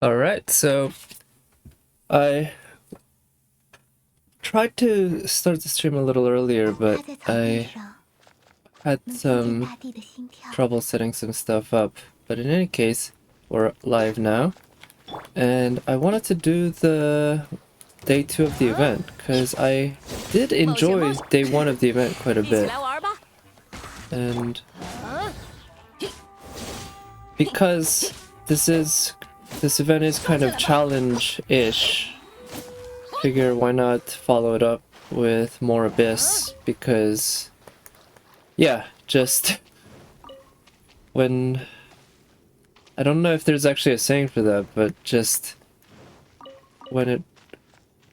Alright, so I tried to start the stream a little earlier, but I had some trouble setting some stuff up. But in any case, we're live now, and I wanted to do the day 2 of the event, because I did enjoy day 1 of the event quite a bit. And because this event is kind of challenge-ish, figure why not follow it up with more Abyss, because yeah, just when I don't know if there's actually a saying for that, but just when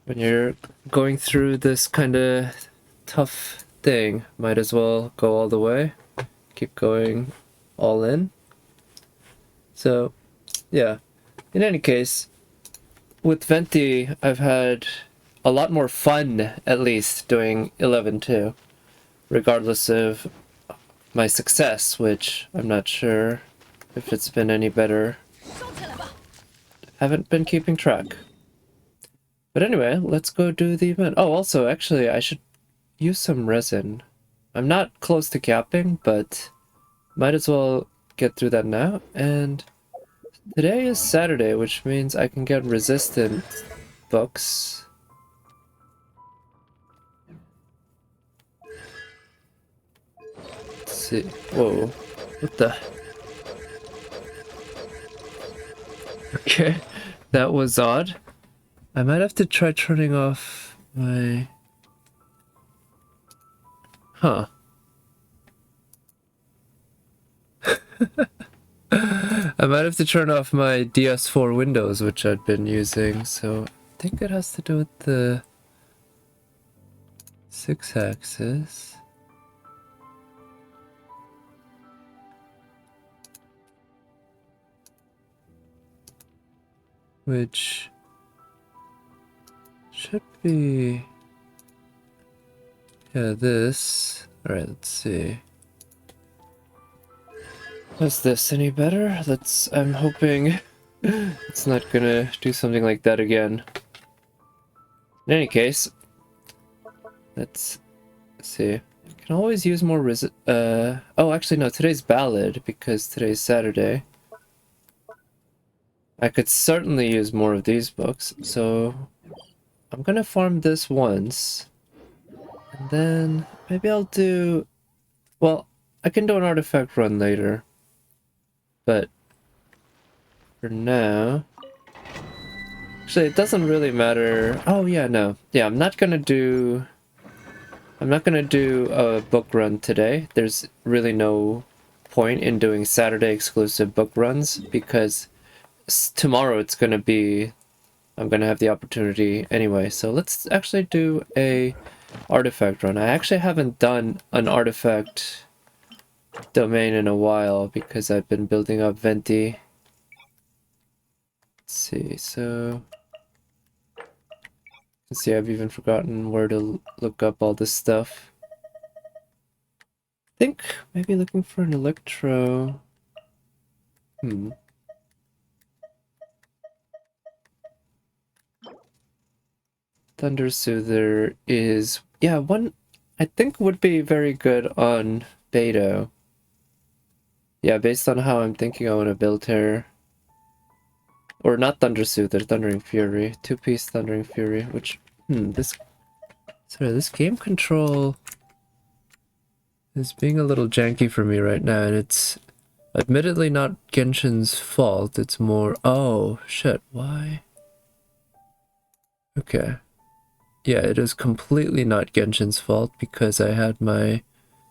you're going through this kind of tough thing, might as well go all the way, keep going all in. So yeah, in any case, with Venti, I've had a lot more fun, at least, doing 11-2, regardless of my success, which I'm not sure if it's been any better. Haven't been keeping track. But anyway, let's go do the event. Oh, also, actually, I should use some resin. I'm not close to capping, but might as well get through that now. And today is Saturday, which means I can get resistant books. Let's see. Whoa. What the? Okay. That was odd. I might have to try turning off my... Huh. I might have to turn off my DS4 Windows, which I'd been using, so I think it has to do with the 6-axis. Which should be... yeah, this. Alright, let's see. Is this any better? I'm hoping it's not gonna do something like that again. In any case, let's see. I can always use more oh, actually no, today's Ballad, because today's Saturday. I could certainly use more of these books, so I'm gonna farm this once. And then maybe I'll do... well, I can do an artifact run later. But for now... actually, it doesn't really matter. Oh yeah, no. Yeah, I'm not gonna do a book run today. There's really no point in doing Saturday exclusive book runs, because tomorrow it's gonna be... I'm gonna have the opportunity anyway. So let's actually do a artifact run. I actually haven't done an artifact domain in a while because I've been building up Venti. Let's see, so... let's see, I've even forgotten where to look up all this stuff. I think maybe looking for an electro... Thunder Soother is... yeah, one I think would be very good on Beto. Yeah, based on how I'm thinking I want to build her. Or not Thunder Soother, Thundering Fury. 2-piece Thundering Fury, which... this game control is being a little janky for me right now, and it's admittedly not Genshin's fault, it's more... oh, shit, why? Okay. Yeah, it is completely not Genshin's fault, because I had my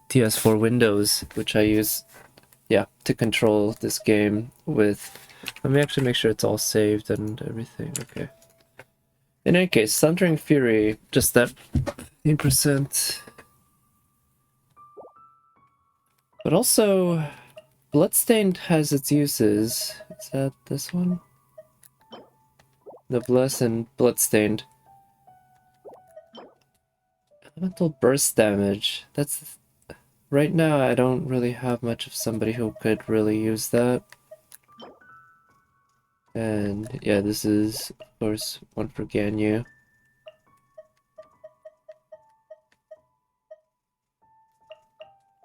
DS4 Windows, which I use, yeah, to control this game with... let me actually make sure it's all saved and everything. Okay. In any case, Thundering Fury, just that 15%. But also, Bloodstained has its uses. Is that this one? Noblesse and Bloodstained. Elemental burst damage. That's... right now I don't really have much of somebody who could really use that. And yeah, this is, of course, one for Ganyu.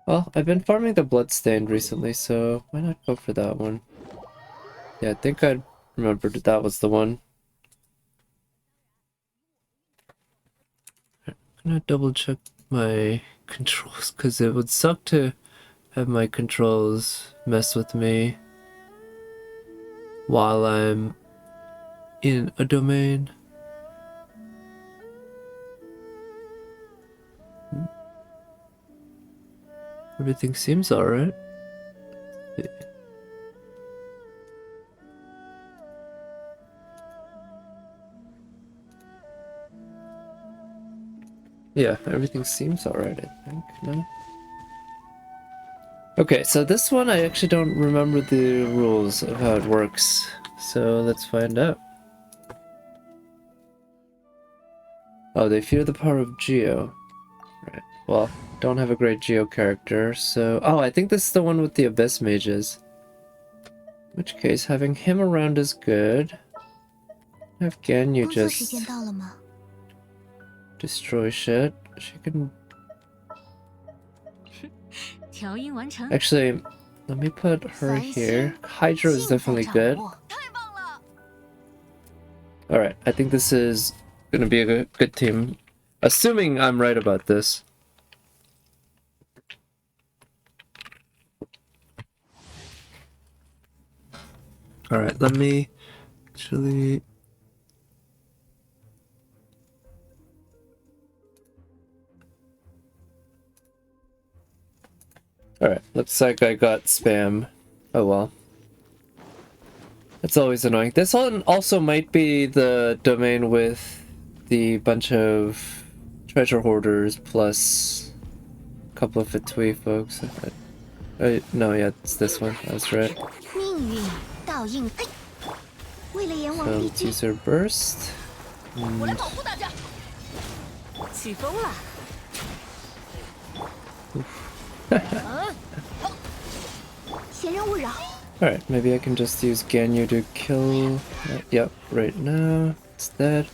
Well, I've been farming the Bloodstained recently, so why not go for that one? Yeah, I think I remembered that was the one. I'm gonna double check my controls, because it would suck to have my controls mess with me while I'm in a domain. Everything seems alright. Yeah, everything seems alright, I think, no? Okay, so this one I actually don't remember the rules of how it works, so let's find out. Oh, they fear the power of Geo. Right, well, don't have a great Geo character, so... Oh, I think this is the one with the Abyss Mages. In which case, having him around is good. Have Ganyu just... destroy shit. She can... Actually, let me put her here. Hydro is definitely good. Alright, I think this is gonna be a good team. Assuming I'm right about this. Alright, let me actually... Alright, looks like I got spam. Oh well. That's always annoying. This one also might be the domain with the bunch of treasure hoarders plus a couple of Fatui folks. No, yeah, it's this one. I was right. So let's use her burst. And... Alright, maybe I can just use Ganyu to kill... Yep, right now. It's dead.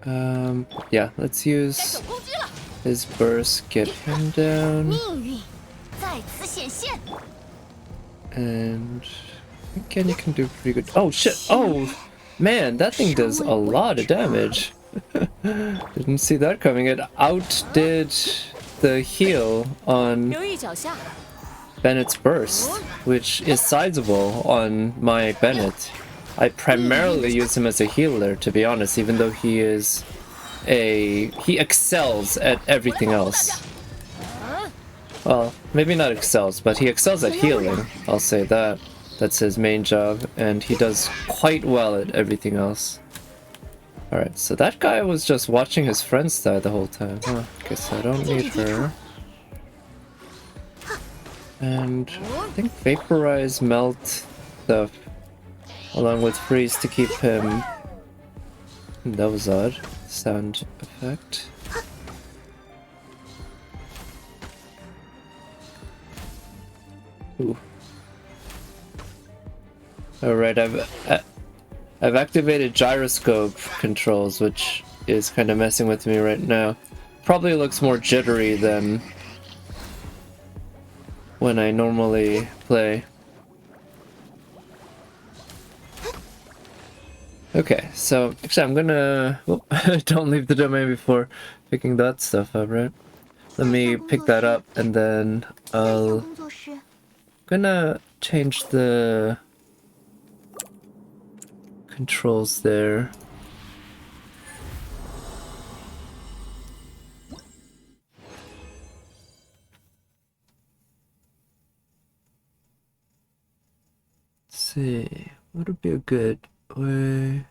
Yeah, let's use his burst, get him down. And... I think Ganyu can do pretty good... Oh, shit! Oh! Man, that thing does a lot of damage. Didn't see that coming. It outdid the heal on Bennett's burst, which is sizable on my Bennett. I primarily use him as a healer, to be honest, even though he is he excels at everything else. Well, maybe not excels, but he excels at healing, I'll say that. That's his main job, and he does quite well at everything else. Alright, so that guy was just watching his friends die the whole time. Huh, guess I don't need her. And I think Vaporize, Melt stuff, along with Freeze to keep him... That was odd. Sound effect. Ooh. Alright, I've activated gyroscope controls, which is kind of messing with me right now. Probably looks more jittery than when I normally play. Okay, so actually I'm gonna... Oh, don't leave the domain before picking that stuff up, right? Let me pick that up and then I'll... gonna change the controls there. Let's see, what would be a good way?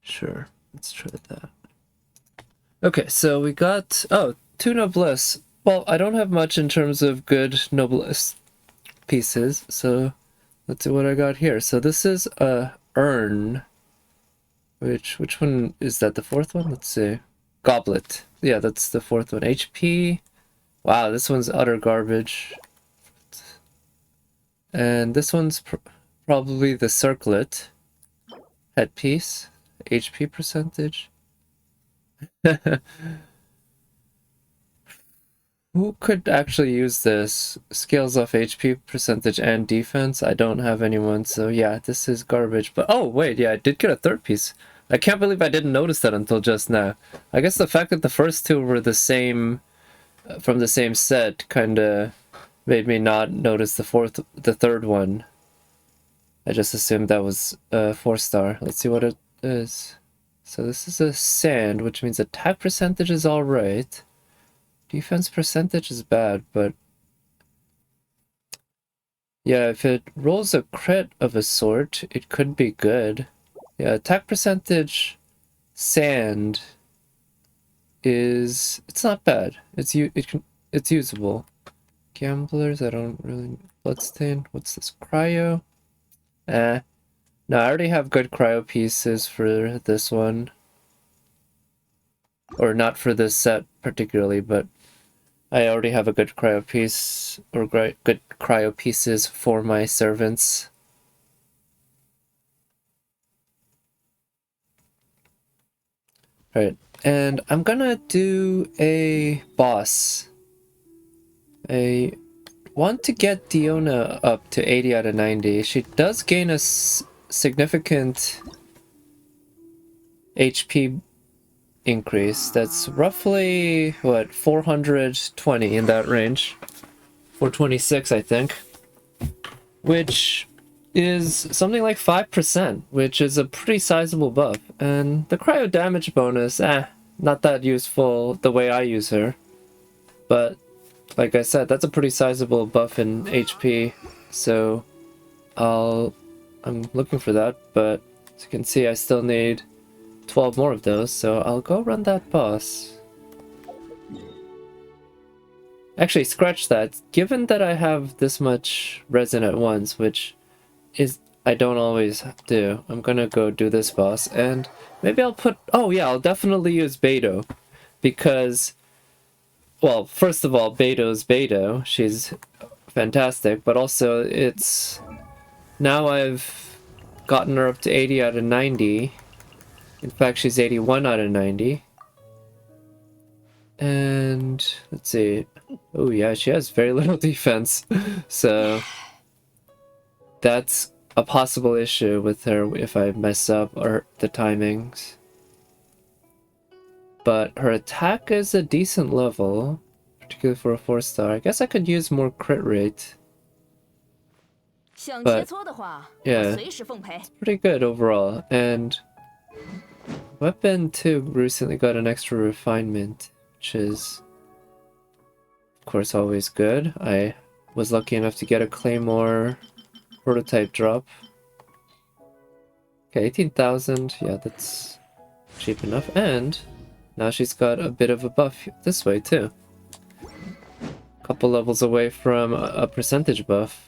Sure, let's try that. Okay, so we got, oh, 2 noblesse. Well, I don't have much in terms of good noblesse pieces, so let's see what I got here. So this is a urn. Which one is that? The fourth one? Let's see. Goblet. Yeah, that's the fourth one. HP. Wow, this one's utter garbage. And this one's probably the circlet headpiece. HP percentage. Who could actually use this? Scales off HP percentage and defense. I don't have anyone, so yeah, this is garbage. But oh wait, yeah, I did get a third piece. I can't believe I didn't notice that until just now. I guess the fact that the first two were the same, from the same set, kinda made me not notice the third one. I just assumed that was a 4-star. Let's see what it is. So this is a sand, which means attack percentage is alright. Defense percentage is bad, but yeah, if it rolls a crit of a sort, it could be good. Yeah, attack percentage sand is, it's not bad. It's usable. Gamblers, I don't really. Bloodstain, what's this? Cryo? No, I already have good cryo pieces for this one. Or not for this set particularly, but I already have a good cryo piece, or good cryo pieces for my servants. Alright, and I'm gonna do a boss. I want to get Diona up to 80 out of 90. She does gain a significant HP increase. That's roughly, what, 420 in that range. 426, I think. Which is something like 5%, which is a pretty sizable buff. And the cryo damage bonus, not that useful the way I use her. But, like I said, that's a pretty sizable buff in HP. So, I'm looking for that, but as you can see, I still need 12 more of those, so I'll go run that boss. Actually, scratch that. Given that I have this much resin at once, which is I don't always do, I'm gonna go do this boss, and maybe I'll put... Oh yeah, I'll definitely use Beidou, because... Well, first of all, Beidou's Beidou. She's fantastic, but also it's... Now I've gotten her up to 80 out of 90. In fact, she's 81 out of 90. And let's see. Oh yeah, she has very little defense. So that's a possible issue with her if I mess up or the timings. But her attack is a decent level, particularly for a 4-star. I guess I could use more crit rate. But yeah, it's pretty good overall. And weapon 2 recently got an extra refinement, which is of course always good. I was lucky enough to get a Claymore prototype drop. Okay, 18,000, yeah, that's cheap enough. And now she's got a bit of a buff this way too. Couple levels away from a percentage buff.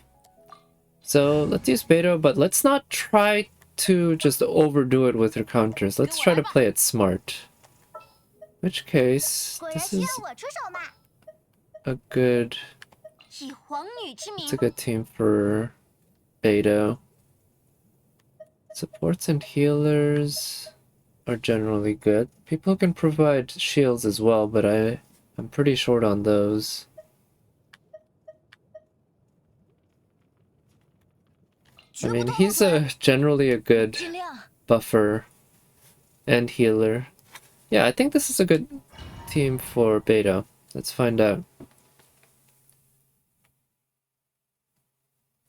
So let's use Beidou, but let's not try to just overdo it with her counters. Let's try to play it smart. In which case, this is a good... It's a good team for Beidou. Supports and healers are generally good. People can provide shields as well, but I'm pretty short on those. I mean, he's generally a good buffer and healer. Yeah, I think this is a good team for Beidou. Let's find out. I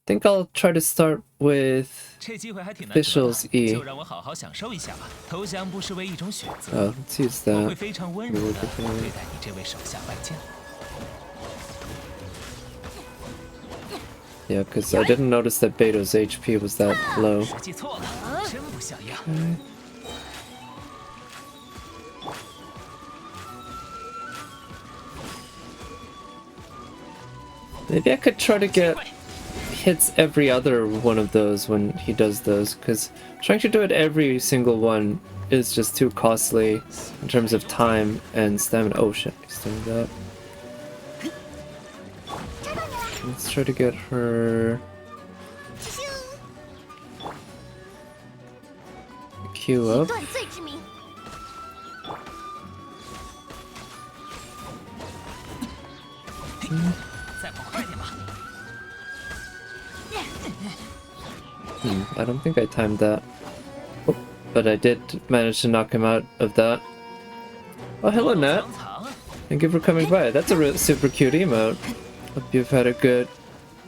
think I'll try to start with Officials E. Oh, let's use that. Yeah, because I didn't notice that Beidou's HP was that low. Okay. Maybe I could try to get hits every other one of those when he does those, because trying to do it every single one is just too costly in terms of time and stamina. Oh shit, he's doing that. Let's try to get her queue up. I don't think I timed that. Oh, but I did manage to knock him out of that. Oh, hello, Nat. Thank you for coming by. That's a real super cute emote. Hope you've had a good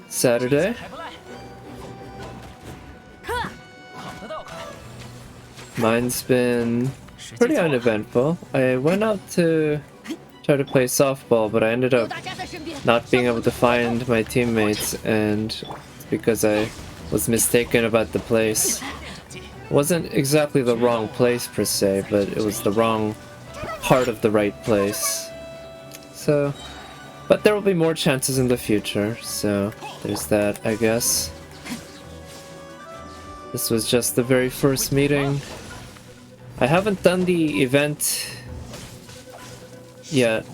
Saturday. Mine's been pretty uneventful. I went out to try to play softball, but I ended up not being able to find my teammates, and it's because I was mistaken about the place. It wasn't exactly the wrong place per se, but it was the wrong part of the right place. So, but there will be more chances in the future, so there's that, I guess. This was just the very first meeting. I haven't done the event yet,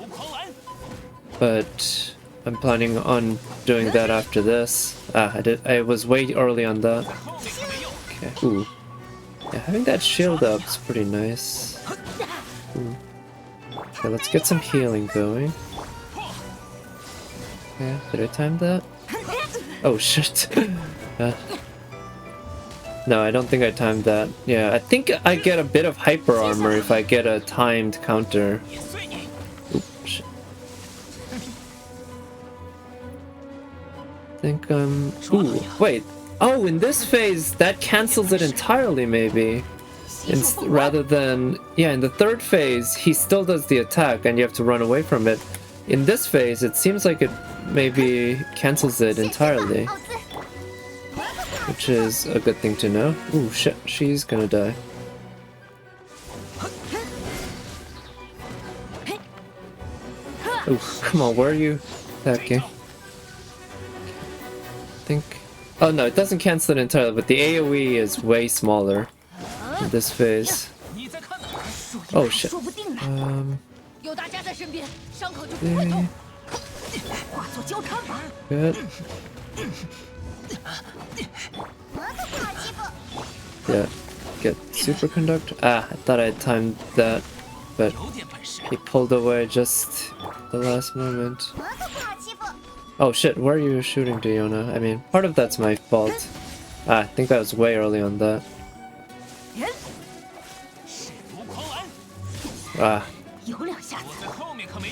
but I'm planning on doing that after this. I was way early on that. Okay, ooh. Yeah, having that shield up is pretty nice. Ooh. Okay, let's get some healing going. Yeah, did I time that? Oh shit. No, I don't think I timed that. Yeah, I think I get a bit of hyper armor if I get a timed counter. Oop, shit. I think ooh, wait. Oh, in this phase, that cancels it entirely, maybe. Rather than... Yeah, in the third phase, he still does the attack and you have to run away from it. In this phase, it seems like it maybe cancels it entirely. Which is a good thing to know. Ooh, shit, she's gonna die. Ooh, come on, where are you attacking? I think... Oh no, it doesn't cancel it entirely, but the AoE is way smaller in this phase. Oh shit. Good. Yeah, get superconductor. I thought I had timed that, but he pulled away just the last moment. Oh shit, where are you shooting, Diona? I mean, part of that's my fault. I think I was way early on that.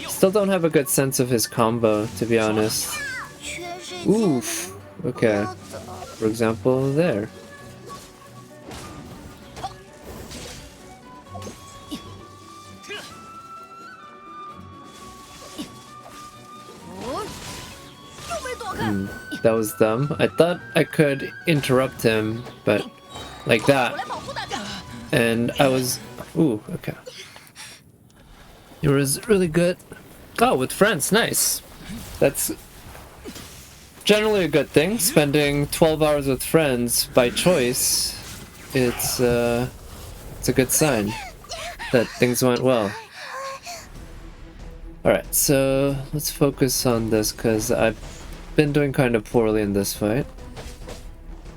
Still don't have a good sense of his combo, to be honest. Oof. Okay. For example, there. That was dumb. I thought I could interrupt him, but like that. And I was... Ooh, okay. It was really good. Oh, with friends, nice. That's generally a good thing. Spending 12 hours with friends by choice, it's a good sign that things went well. Alright, so let's focus on this because I've been doing kind of poorly in this fight.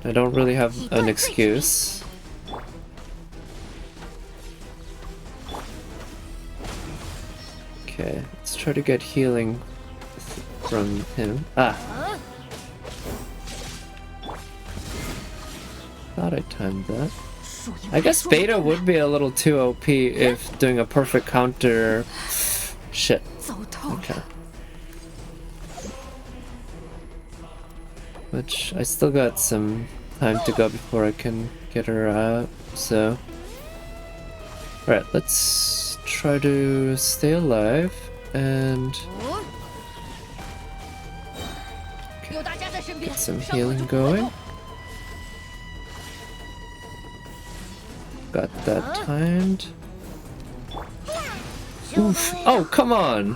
I don't really have an excuse. Okay, let's try to get healing from him. Thought I timed that. I guess Beta would be a little too OP if doing a perfect counter... Shit. Okay. Which, I still got some time to go before I can get her out, so... Alright, let's try to stay alive, and... Okay, get some healing going. Got that timed. Oof. Oh, come on!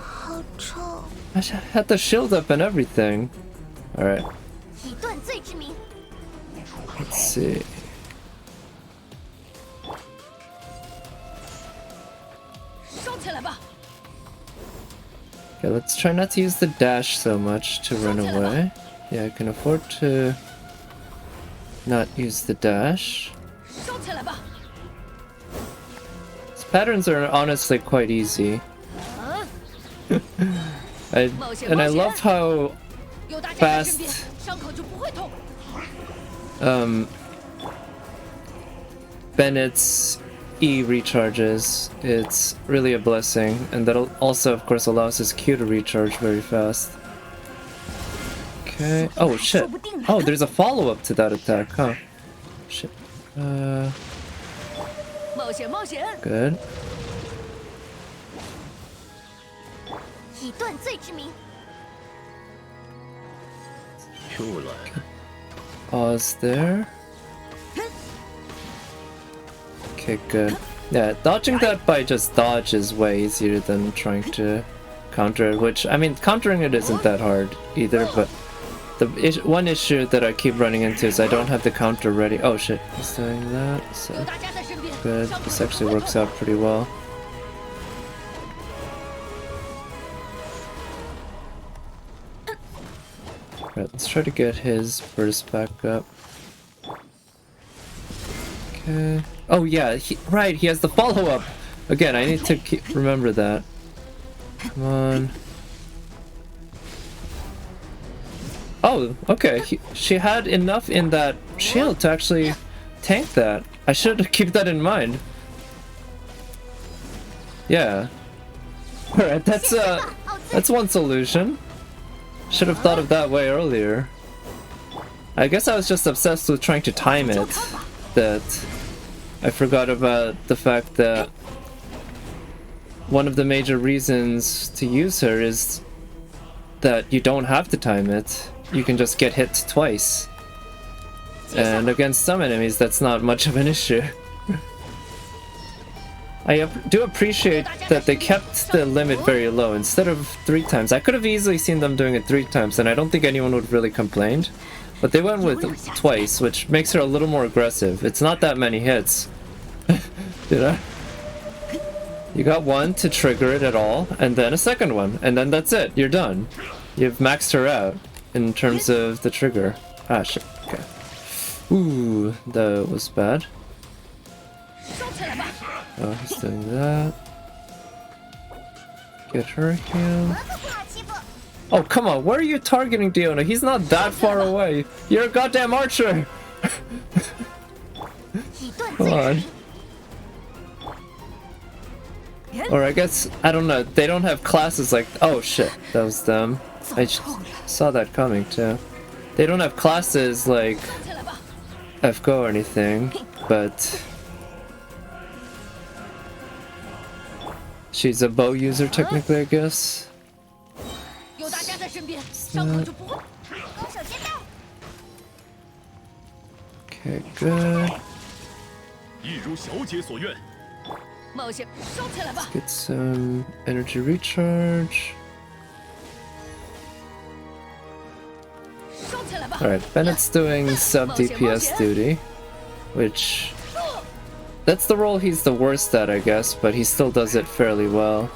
I had the shield up and everything. Alright. Let's see. Okay, let's try not to use the dash so much to run away. Yeah, I can afford to not use the dash. patterns are honestly quite easy. And I love how fast Bennett's E recharges. It's really a blessing, and that also of course allows his Q to recharge very fast. Okay. Oh shit. Oh, there's a follow-up to that attack, huh? Shit. Good. Pause there. Okay, good. Yeah, dodging that by just dodge is way easier than trying to counter it, which, I mean, countering it isn't that hard either, but the one issue that I keep running into is I don't have the counter ready. Oh shit, he's doing that, so good. This actually works out pretty well. Right, let's try to get his burst back up. Okay. Oh yeah, right, he has the follow-up! Again, I need to remember that. Come on. Oh, okay, she had enough in that shield to actually tank that. I should keep that in mind. Yeah. Alright, that's one solution. Should have thought of that way earlier. I guess I was just obsessed with trying to time it. That I forgot about the fact that one of the major reasons to use her is that you don't have to time it. You can just get hit twice. And against some enemies, that's not much of an issue. I do appreciate that they kept the limit very low instead of 3 times. I could have easily seen them doing it 3 times, and I don't think anyone would really complain. But they went with twice, which makes her a little more aggressive. It's not that many hits. You know? You got one to trigger it at all, and then a second one, and then that's it. You're done. You've maxed her out in terms of the trigger. Ah, shit. Okay. Ooh, that was bad. Oh, he's doing that. Get her healed. Oh, come on, where are you targeting Diona? He's not that far away. You're a goddamn archer! Come on. Or I guess, I don't know, they don't have classes like... Oh shit, that was them. I saw that coming too. They don't have classes like FGO or anything, but... She's a bow user technically, I guess. Okay, good. Let's get some energy recharge. Alright, Bennett's doing sub DPS duty, which... That's the role he's the worst at, I guess, but he still does it fairly well.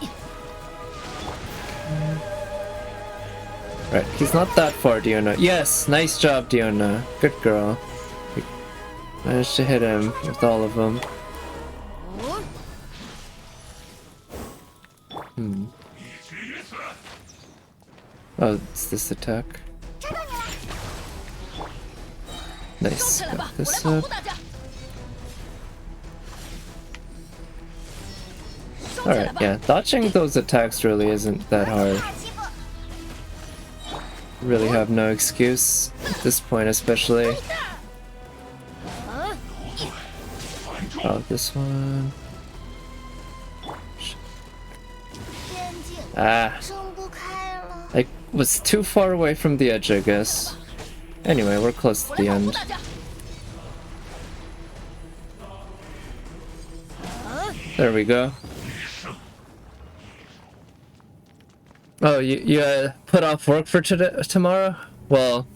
Right, he's not that far, Diona. Yes, nice job, Diona. Good girl. You managed to hit him with all of them. Oh, it's this attack. Nice. Got this up. Alright, yeah, dodging those attacks really isn't that hard. Really have no excuse at this point, especially. Oh, this one. Ah. I was too far away from the edge, I guess. Anyway, we're close to the end. There we go. Oh, you put off work for tomorrow? Well,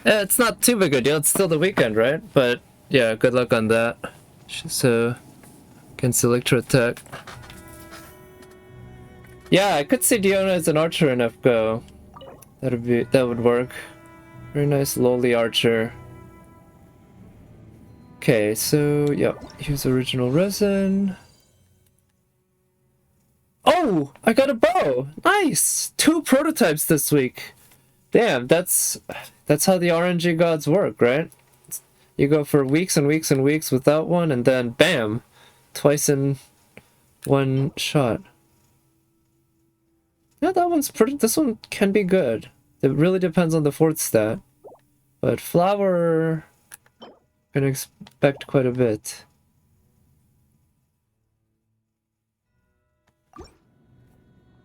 it's not too big a deal. It's still the weekend, right? But yeah, good luck on that. So, against Electro Attack. Yeah, I could see Diona as an archer in FGO. That would work. Very nice lowly archer. Okay, so yeah, here's original resin. Oh, I got a bow. Nice. 2 prototypes this week. Damn, that's how the RNG gods work, right? You go for weeks and weeks and weeks without one, and then bam, twice in one shot. Yeah, that one's pretty. This one can be good. It really depends on the fourth stat, but flower, can expect quite a bit.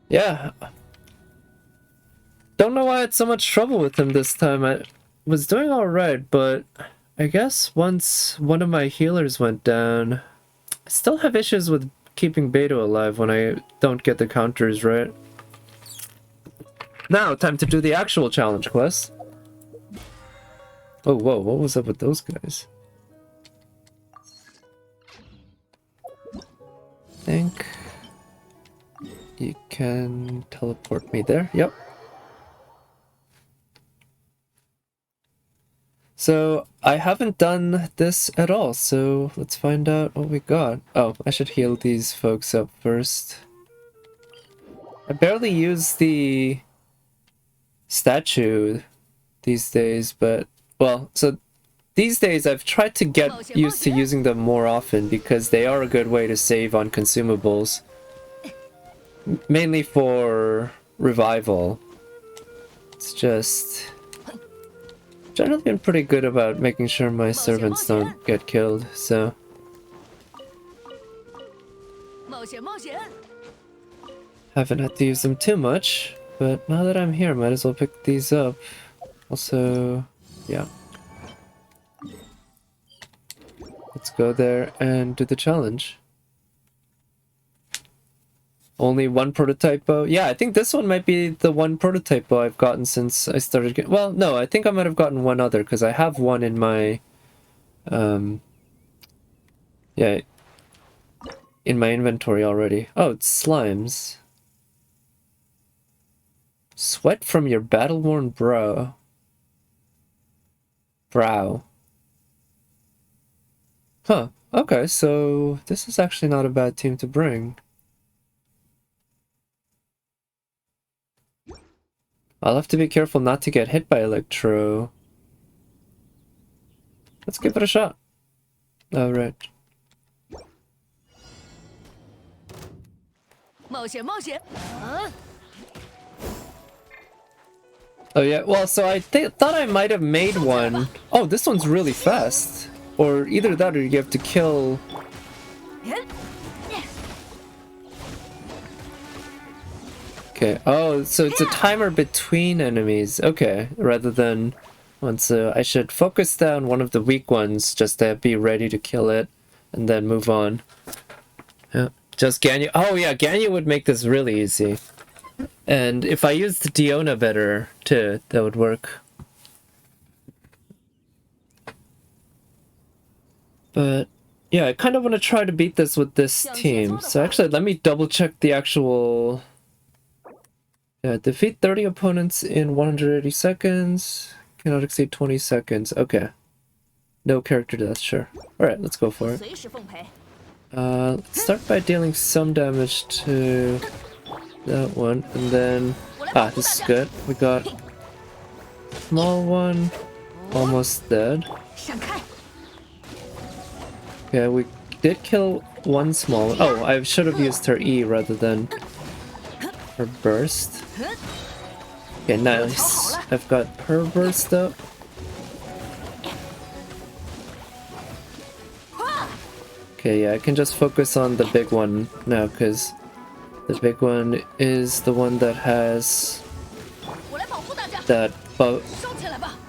Yeah. Don't know why I had so much trouble with him this time. I was doing alright, but I guess once one of my healers went down, I still have issues with keeping Beto alive when I don't get the counters right. Now, time to do the actual challenge quest. Oh, whoa, what was up with those guys? I think you can teleport me there. Yep. So, I haven't done this at all, so let's find out what we got. Oh, I should heal these folks up first. I barely use the statue these days, but, well, so these days I've tried to get used to using them more often because they are a good way to save on consumables. Mainly for revival. It's just... generally been pretty good about making sure my servants don't get killed, so... haven't had to use them too much, but now that I'm here, might as well pick these up. Also, yeah. Let's go there and do the challenge. Only one prototype bow? Yeah, I think this one might be the one prototype bow I've gotten since I started getting... well, no, I think I might have gotten one other, because I have one in my... yeah, in my inventory already. Oh, it's slimes. Sweat from your battle-worn brow. Huh, okay, so this is actually not a bad team to bring. I'll have to be careful not to get hit by Electro. Let's give it a shot. Alright. Oh yeah, well, so I thought I might have made one. Oh, this one's really fast. Or either that or you have to kill... okay, oh, so it's a timer between enemies. Okay, rather than one. So I should focus down one of the weak ones just to be ready to kill it and then move on. Yeah, just Ganyu. Oh yeah, Ganyu would make this really easy. And if I used Diona better too, that would work. But yeah, I kind of want to try to beat this with this team. So actually, let me double check the actual... yeah, defeat 30 opponents in 180 seconds. Cannot exceed 20 seconds. Okay. No character death, sure. Alright, let's go for it. Let's start by dealing some damage to that one, and then... ah, this is good. We got small one, almost dead. Okay, we did kill one small one. Oh, I should have used her E rather than her burst. Okay, nice. I've got her burst up. Okay, yeah, I can just focus on the big one now, because the big one is the one that has that buff,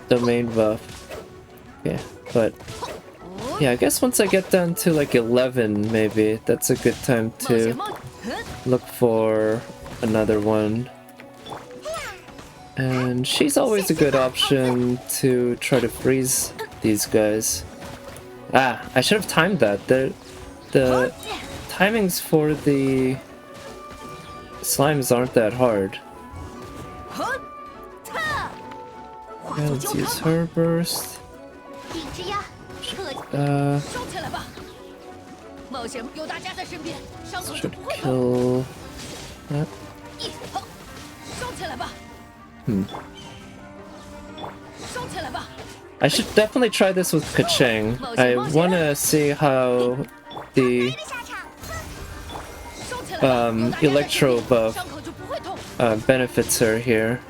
the main buff. Okay, but yeah, I guess once I get down to like 11, maybe, that's a good time to look for another one. And she's always a good option to try to freeze these guys. Ah, I should have timed that. The timings for the slimes aren't that hard. Yeah, let's use her burst. Should kill I should definitely try this with Kacheng. I want to see how the electro buff benefits her here.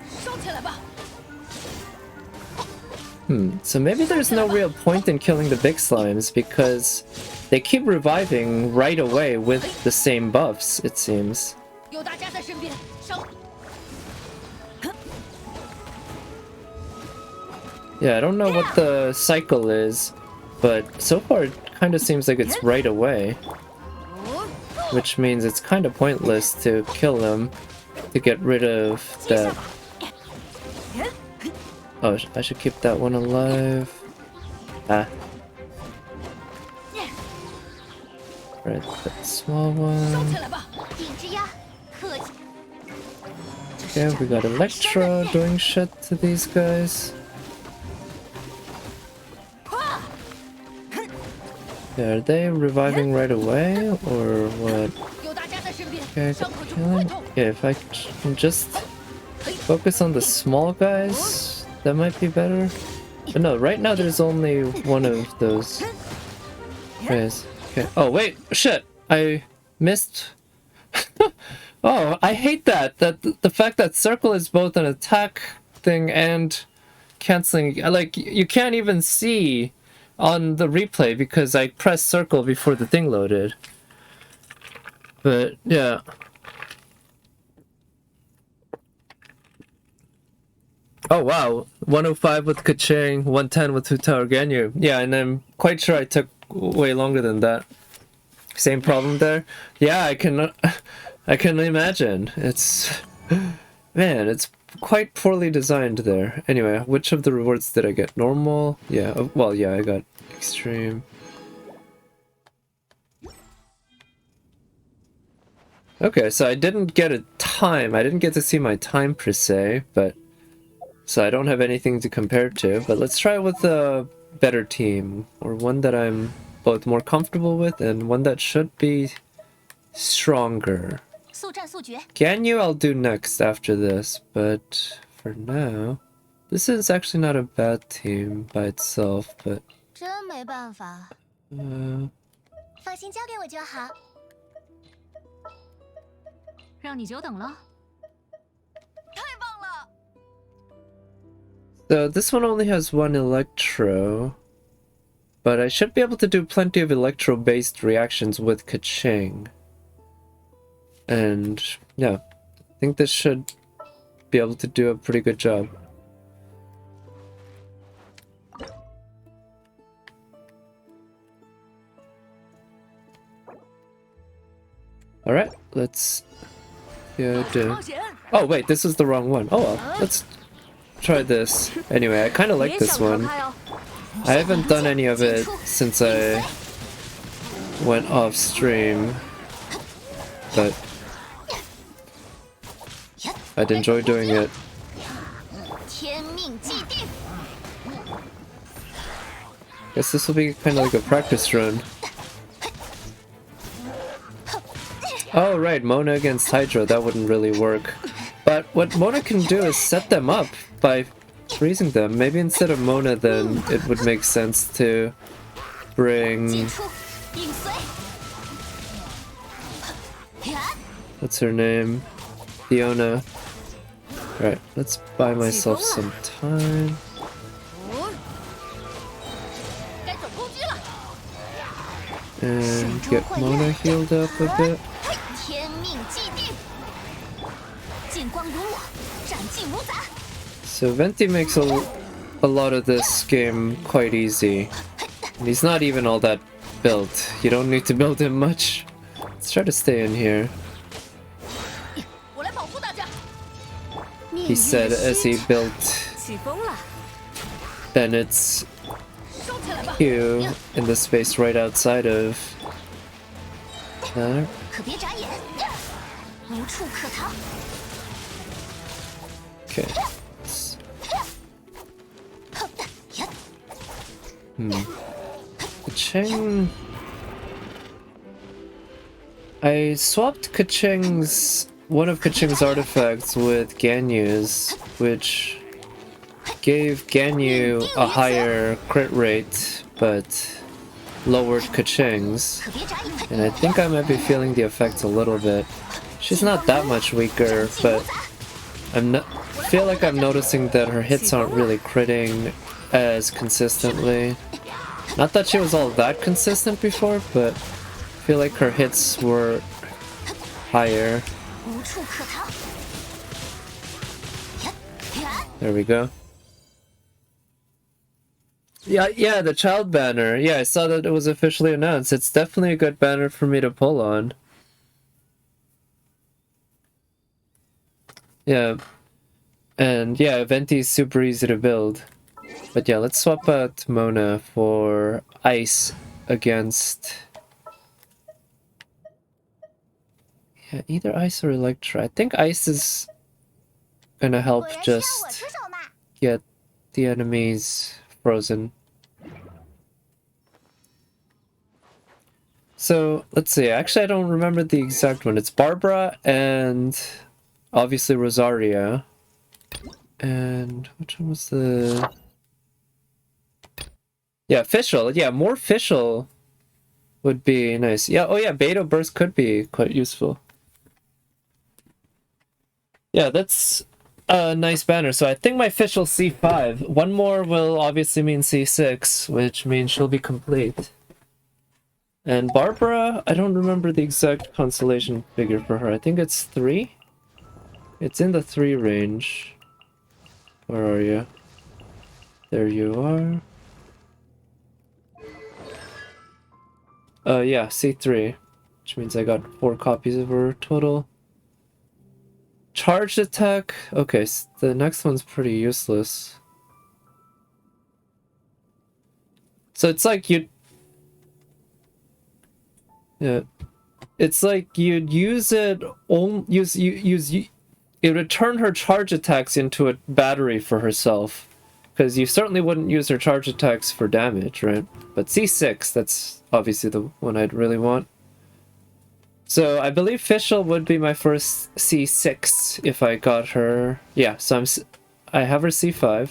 So maybe there's no real point in killing the big slimes because they keep reviving right away with the same buffs, it seems. Yeah, I don't know what the cycle is, but so far it kind of seems like it's right away. Which means it's kind of pointless to kill them to get rid of that. Oh, I should keep that one alive. Ah. Right, that small one. Okay, we got Electro doing shit to these guys. Yeah, are they reviving right away, or what? Okay, I got killing. Yeah, if I can just focus on the small guys, that might be better. But no, right now there's only one of those guys. Okay. Oh, wait! Shit! I missed... Oh, I hate that! The fact that circle is both an attack thing and canceling... Like, you can't even see on the replay because I pressed circle before the thing loaded. But, yeah. Oh wow, 105 with Kacheng, 110 with Hu Ganyu. Yeah, and I'm quite sure I took way longer than that. Same problem there? Yeah, I can imagine. It's... Man, it's quite poorly designed there. Anyway, which of the rewards did I get? Normal? Yeah, well, yeah, I got extreme. Okay, so I didn't get a time. I didn't get to see my time per se, but... So I don't have anything to compare to, but let's try with a better team, or one that I'm both more comfortable with and one that should be stronger. Ganyu I'll do next after this, but for now, this is actually not a bad team by itself, but... So this one only has one Electro, but I should be able to do plenty of Electro-based reactions with Kacheng. And yeah, I think this should be able to do a pretty good job. Alright, let's go do... Oh wait, this is the wrong one. Oh well, let's try this. Anyway, I kind of like this one. I haven't done any of it since I went off stream, but I'd enjoy doing it. Guess this will be kind of like a practice run. Oh right, Mona against Hydra, that wouldn't really work. But what Mona can do is set them up by freezing them. Maybe instead of Mona then it would make sense to bring... What's her name? Fiona. Right, let's buy myself some time. And get Mona healed up a bit. So Venti makes a lot of this game quite easy. And he's not even all that built. You don't need to build him much. Let's try to stay in here. He said as he built Bennett's Q in the space right outside of there. Okay. Kacheng... I swapped Kacheng's one of Kaching's artifacts with Ganyu's, which gave Ganyu a higher crit rate, but lowered Kaching's. And I think I might be feeling the effects a little bit. She's not that much weaker, but feel like I'm noticing that her hits aren't really critting as consistently. Not that she was all that consistent before, but I feel like her hits were higher. There we go. Yeah, the child banner. Yeah, I saw that it was officially announced. It's definitely a good banner for me to pull on. Yeah. And yeah, Venti's super easy to build. But yeah, let's swap out Mona for Ice against... Yeah, either Ice or Electra. I think Ice is gonna help just get the enemies frozen. So, let's see. Actually, I don't remember the exact one. It's Barbara and obviously Rosaria. And which one was the... Yeah, Fischl. Yeah, more Fischl would be nice. Yeah, oh yeah, Beto Burst could be quite useful. Yeah, that's a nice banner. So I think my Fischl C5. One more will obviously mean C6, which means she'll be complete. And Barbara, I don't remember the exact constellation figure for her. I think it's 3? It's in the 3 range. Where are you? There you are. Yeah, C3. Which means I got 4 copies of her total. Charged attack? Okay, so the next one's pretty useless. So it's like you'd... Yeah. It's like you'd use it... It would turn her charge attacks into a battery for herself. Because you certainly wouldn't use her charge attacks for damage, right? But C6, that's obviously the one I'd really want. So I believe Fischl would be my first C6 if I got her. Yeah, so I have her C5.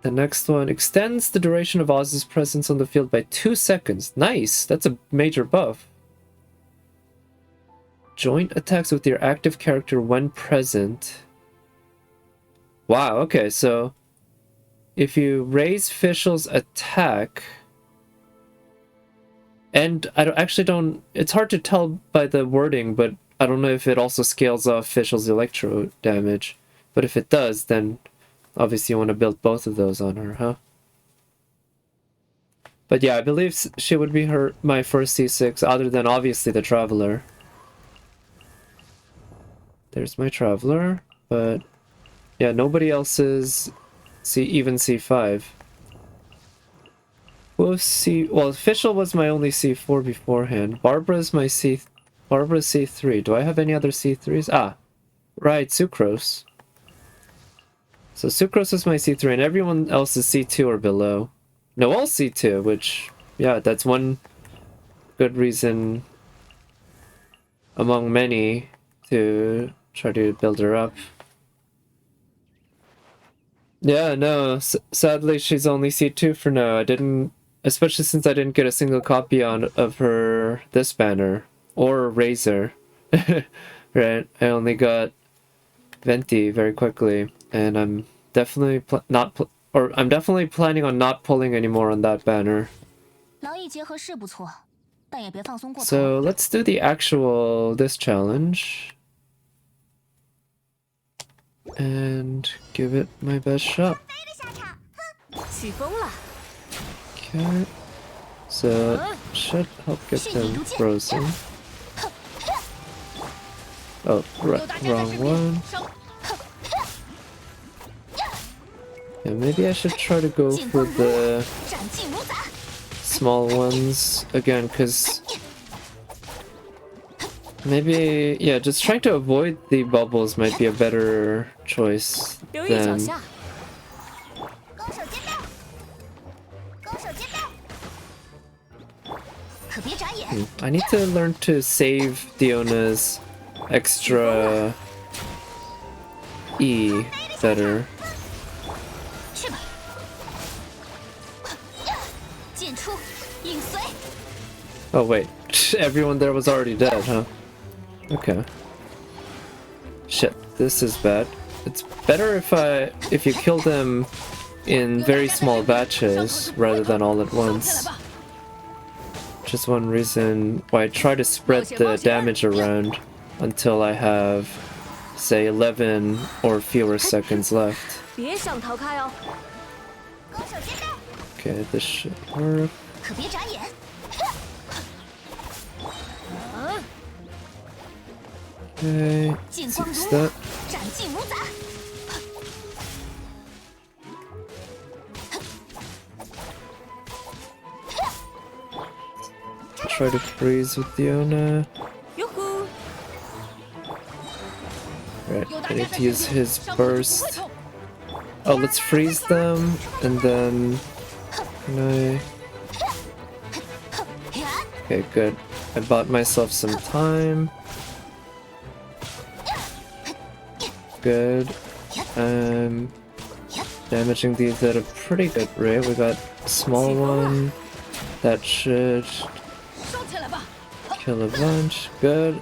The next one extends the duration of Oz's presence on the field by 2 seconds. Nice! That's a major buff. Joint attacks with your active character when present. Wow, okay, so if you raise Fischl's attack, and actually don't, it's hard to tell by the wording, but I don't know if it also scales off Fischl's electro damage. But if it does, then obviously you want to build both of those on her, huh? But yeah, I believe she would be my first C6, other than obviously the Traveler. There's my Traveler, but yeah, nobody else is even C5. Well, Fischl was my only C4 beforehand. Barbara's C3. Do I have any other C3s? Ah, right, Sucrose. So Sucrose is my C3, and everyone else is C2 or below. No, all C2, which, yeah, that's one good reason among many to try to build her up. Yeah, no, sadly she's only C2 for now. I didn't, especially since I didn't get a single copy of her this banner or Razor. Right, I only got Venti very quickly, and I'm definitely I'm definitely planning on not pulling anymore on that banner. So let's do this challenge. And give it my best shot. Okay. So, should help get them frozen. Oh, wrong one. Yeah, maybe I should try to go for the small ones again, because maybe, yeah, just trying to avoid the bubbles might be a better choice than... I need to learn to save Diona's extra E better. Oh wait, everyone there was already dead, huh? Okay. Shit, this is bad. It's better if you kill them in very small batches rather than all at once. Just one reason why I try to spread the damage around until I have, say, 11 or fewer seconds left. Okay, this should work. Okay, fix that. Try to freeze with Diona. Right, I need to use his burst. Oh, let's freeze them, and then... Can I... Okay, good. I bought myself some time. Good. Damaging these at a pretty good rate. We got a small one. That should kill a bunch. Good.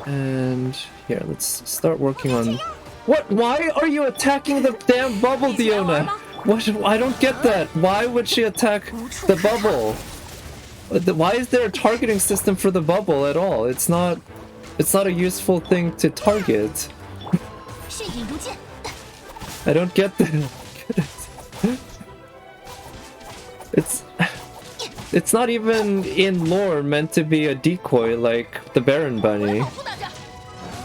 And here, let's start working on... What? Why are you attacking the damn bubble, Diona? What? I don't get that. Why would she attack the bubble? Why is there a targeting system for the bubble at all? It's not a useful thing to target. I don't get that. It's not even in lore meant to be a decoy like the Baron Bunny.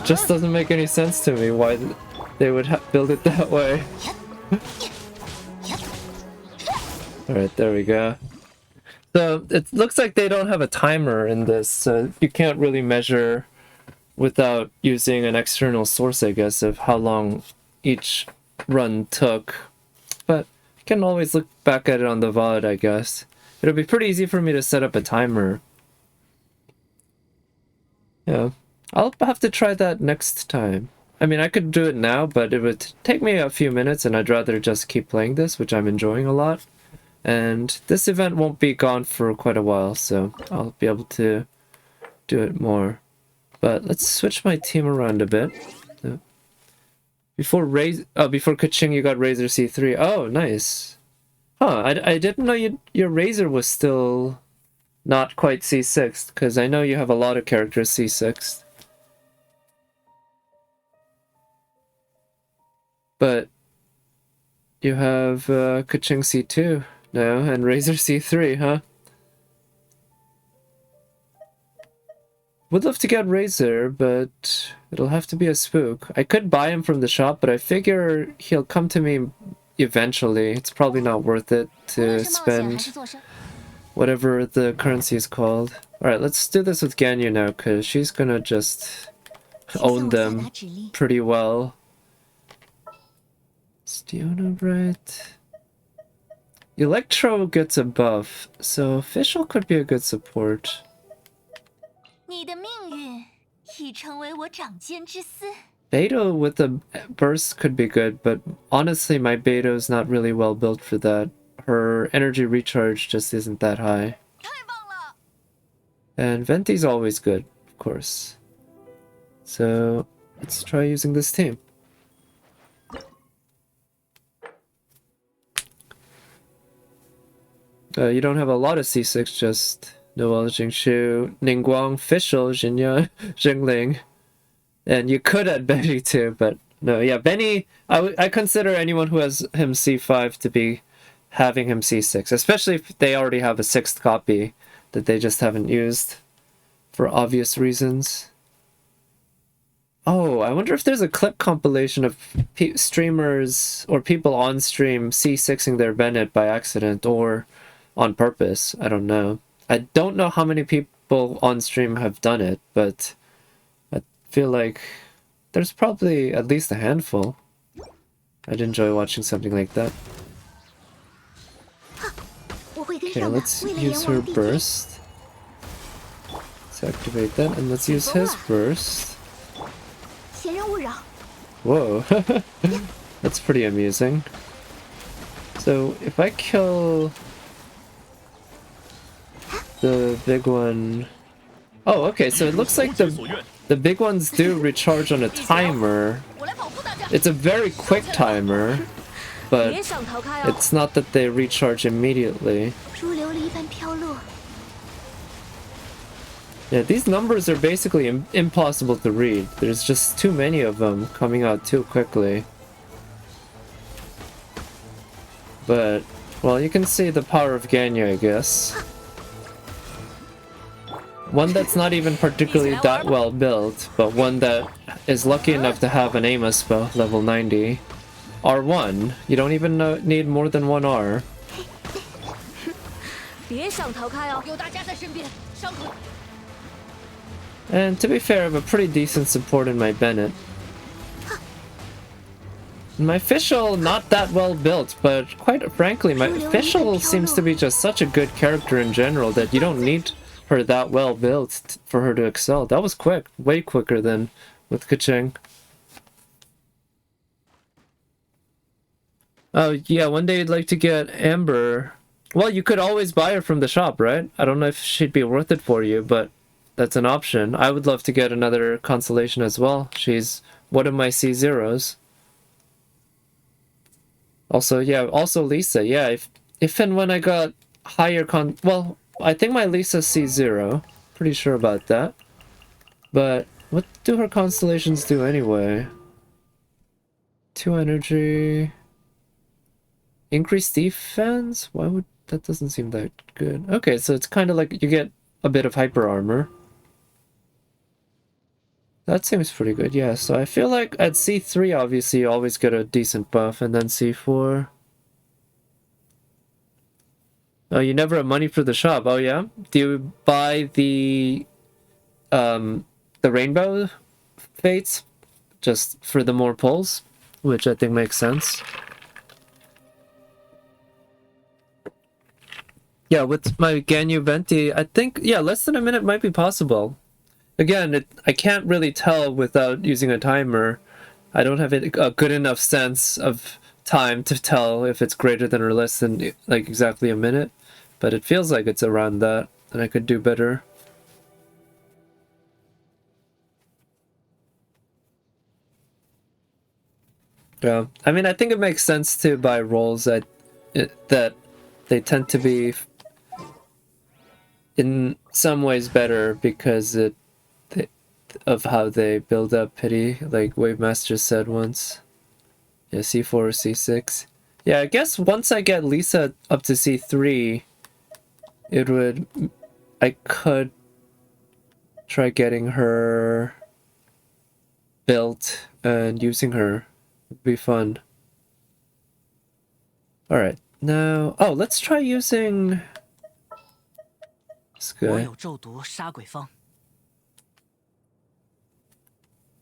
Just doesn't make any sense to me why they would build it that way. Alright, there we go. So it looks like they don't have a timer in this, so you can't really measure without using an external source, I guess, of how long each run took. But you can always look back at it on the VOD, I guess. It'll be pretty easy for me to set up a timer. Yeah, I'll have to try that next time. I mean, I could do it now, but it would take me a few minutes, and I'd rather just keep playing this, which I'm enjoying a lot. And this event won't be gone for quite a while, so I'll be able to do it more. But let's switch my team around a bit. Before Kaching, you got Razor C3. Oh, nice. Huh, I didn't know your Razor was still not quite C6, because I know you have a lot of characters C6. But you have Kaching C2 now, and Razor C3, huh? Would love to get Razor, but it'll have to be a spook. I could buy him from the shop, but I figure he'll come to me eventually. It's probably not worth it to spend whatever the currency is called. Alright, let's do this with Ganyu now, because she's gonna just own them pretty well. Is Diona right? Electro gets a buff, so Fischl could be a good support. Beidou with the burst could be good, but honestly my Beidou's not really well built for that. Her energy recharge just isn't that high. And Venti's always good, of course. So let's try using this team. You don't have a lot of C6, just Noel, Jingshu, Ningguang, Fischl, Xinyan, Jingling. And you could add Benny too, but no, yeah, Benny, I consider anyone who has him C5 to be having him C6, especially if they already have a 6th copy that they just haven't used for obvious reasons. Oh, I wonder if there's a clip compilation of streamers or people on stream C6ing their Bennett by accident or on purpose. I don't know. I don't know how many people on stream have done it, but I feel like there's probably at least a handful. I'd enjoy watching something like that. Okay, let's use her burst. Let's activate that, and let's use his burst. Whoa, that's pretty amusing. So if I kill the big one... Oh, okay, so it looks like the big ones do recharge on a timer. It's a very quick timer, but it's not that they recharge immediately. Yeah, these numbers are basically impossible to read. There's just too many of them coming out too quickly. But, well, you can see the power of Ganyu, I guess. One that's not even particularly that well built, but one that is lucky enough to have an Amos spell, level 90. R1. You don't even need more than one R. And to be fair, I have a pretty decent support in my Bennett. My Fischl, not that well built, but quite frankly, my Fischl seems to be just such a good character in general that you don't need her that well built for her to excel. That was quick, way quicker than with Keqing. Oh yeah, one day you'd like to get Amber. Well, you could always buy her from the shop, right? I don't know if she'd be worth it for you, but that's an option. I would love to get another constellation as well. She's one of my C0s. Also, yeah, also Lisa. Yeah, if and when I got higher well, I think my Lisa's C0. Pretty sure about that. But what do her constellations do anyway? 2 energy. Increased defense? Why would... that doesn't seem that good. Okay, so it's kind of like you get a bit of hyper armor. That seems pretty good, yeah. So I feel like at C3, obviously, you always get a decent buff, and then C4... Oh, you never have money for the shop. Oh, yeah? Do you buy the rainbow fates just for the more pulls? Which I think makes sense. Yeah, with my Ganyu Venti, I think, yeah, less than a minute might be possible. Again, I can't really tell without using a timer. I don't have a good enough sense of time to tell if it's greater than or less than, like, exactly a minute. But it feels like it's around that, and I could do better. Yeah, I mean, I think it makes sense to buy rolls that they tend to be in some ways better because of how they build up pity, like Wavemaster said once. Yeah, C4 or C6. Yeah, I guess once I get Lisa up to C3, I could try getting her built and using her. It'd be fun. Alright, now... oh, let's try using... this guy.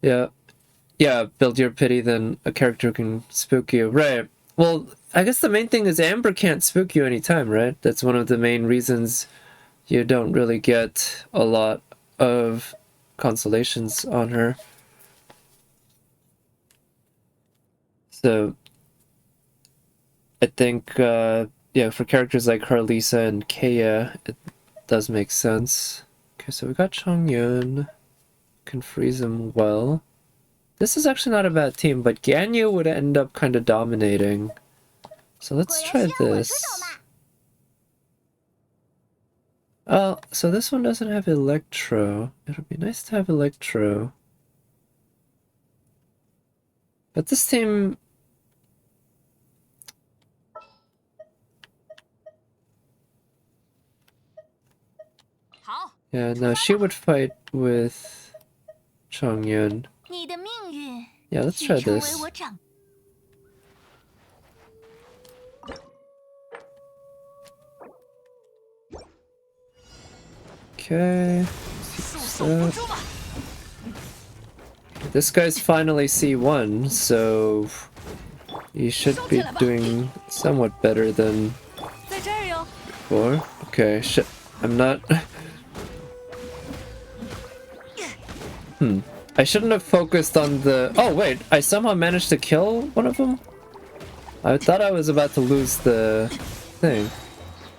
Yeah. Yeah, build your pity, then a character can spook you. Right. Well, I guess the main thing is Amber can't spook you anytime, right? That's one of the main reasons you don't really get a lot of constellations on her. So, I think, yeah, for characters like her, Lisa, and Kea, it does make sense. Okay, so we got Chongyun. Can freeze him well. This is actually not a bad team, but Ganyu would end up kind of dominating. So let's try this. So this one doesn't have Electro. It would be nice to have Electro. But this team... yeah, no, she would fight with Chongyun. Yeah, let's try this. Okay. This guy's finally C1, so he should be doing somewhat better than before. Okay, shit. I'm not... I shouldn't have focused on the... Oh, wait. I somehow managed to kill one of them? I thought I was about to lose the thing.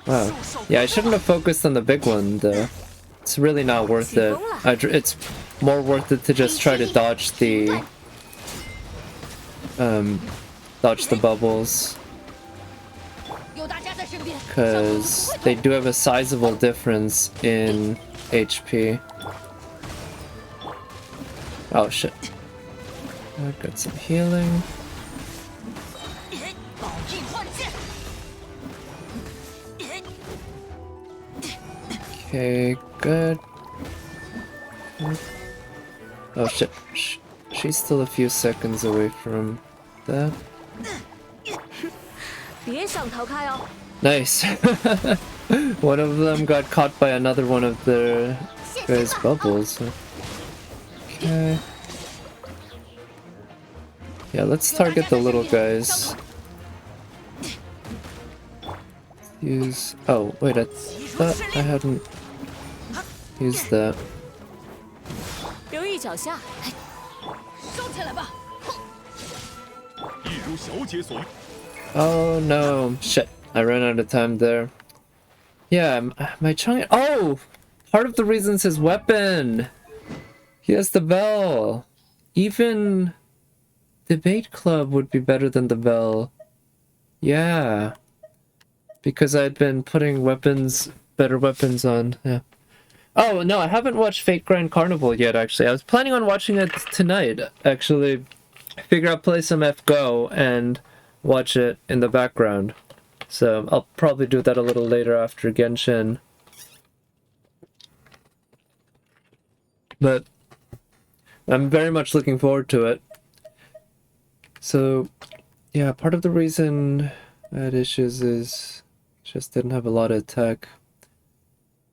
Wow. Yeah, I shouldn't have focused on the big one, though. It's really not worth it. It's more worth it to just try to dodge the... dodge the bubbles. Because they do have a sizable difference in HP. Oh shit. I got some healing. Okay, good. Oh shit. She's still a few seconds away from that. Nice. One of them got caught by another one of the guys' bubbles. Okay. Yeah, let's target the little guys. Use... Oh, wait, I thought I hadn't used that. Oh no, shit. I ran out of time there. Yeah, my Chong... Oh! Part of the reason's his weapon! He has the bell! Even... Debate Club would be better than the bell. Yeah. Because I'd been putting weapons... better weapons on, yeah. Oh, no, I haven't watched Fate Grand Carnival yet, actually. I was planning on watching it tonight, actually. Figure out, play some F-Go, and watch it in the background. So I'll probably do that a little later after Genshin. But I'm very much looking forward to it. So, yeah, part of the reason I had issues is just didn't have a lot of tech.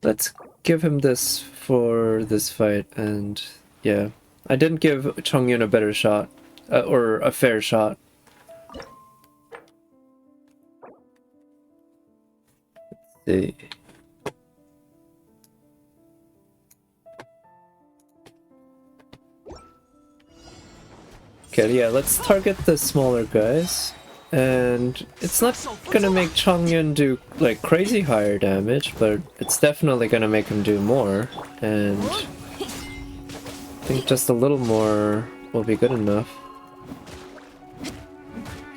Let's give him this for this fight, and yeah. I didn't give Chongyun a better shot, or a fair shot. Let's see. Okay, yeah, let's target the smaller guys. And it's not gonna make Chongyun do, like, crazy higher damage, but it's definitely gonna make him do more. And I think just a little more will be good enough.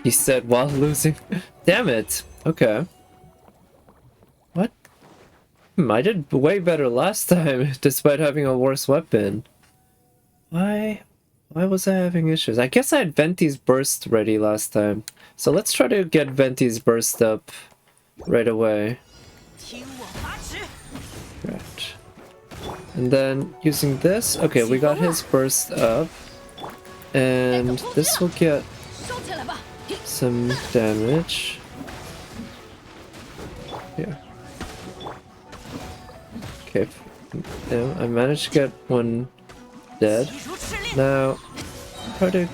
He said while losing. Damn it! Okay. What? I did way better last time, despite having a worse weapon. Why was I having issues? I guess I had Venti's Burst ready last time. So let's try to get Venti's Burst up right away. Right. And then using this, okay, we got his Burst up. And this will get some damage. Yeah. Okay. Yeah, I managed to get one dead. Now, try to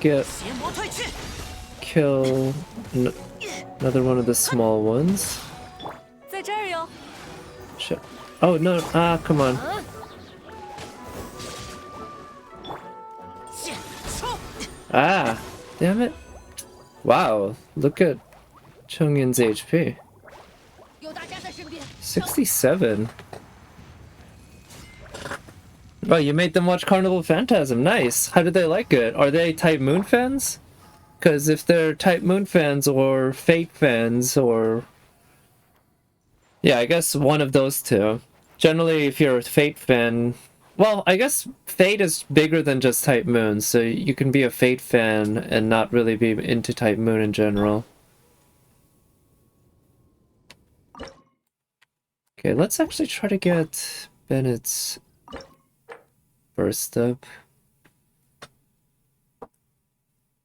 kill another one of the small ones. Shit. Oh no, come on. Ah, damn it. Wow, look at Chongyun's HP. 67. Oh, you made them watch Carnival Phantasm. Nice. How did they like it? Are they Type Moon fans? Because if they're Type Moon fans or Fate fans or... Yeah, I guess one of those two. Generally, if you're a Fate fan... Well, I guess Fate is bigger than just Type Moon, so you can be a Fate fan and not really be into Type Moon in general. Okay, let's actually try to get Bennett's Burst up.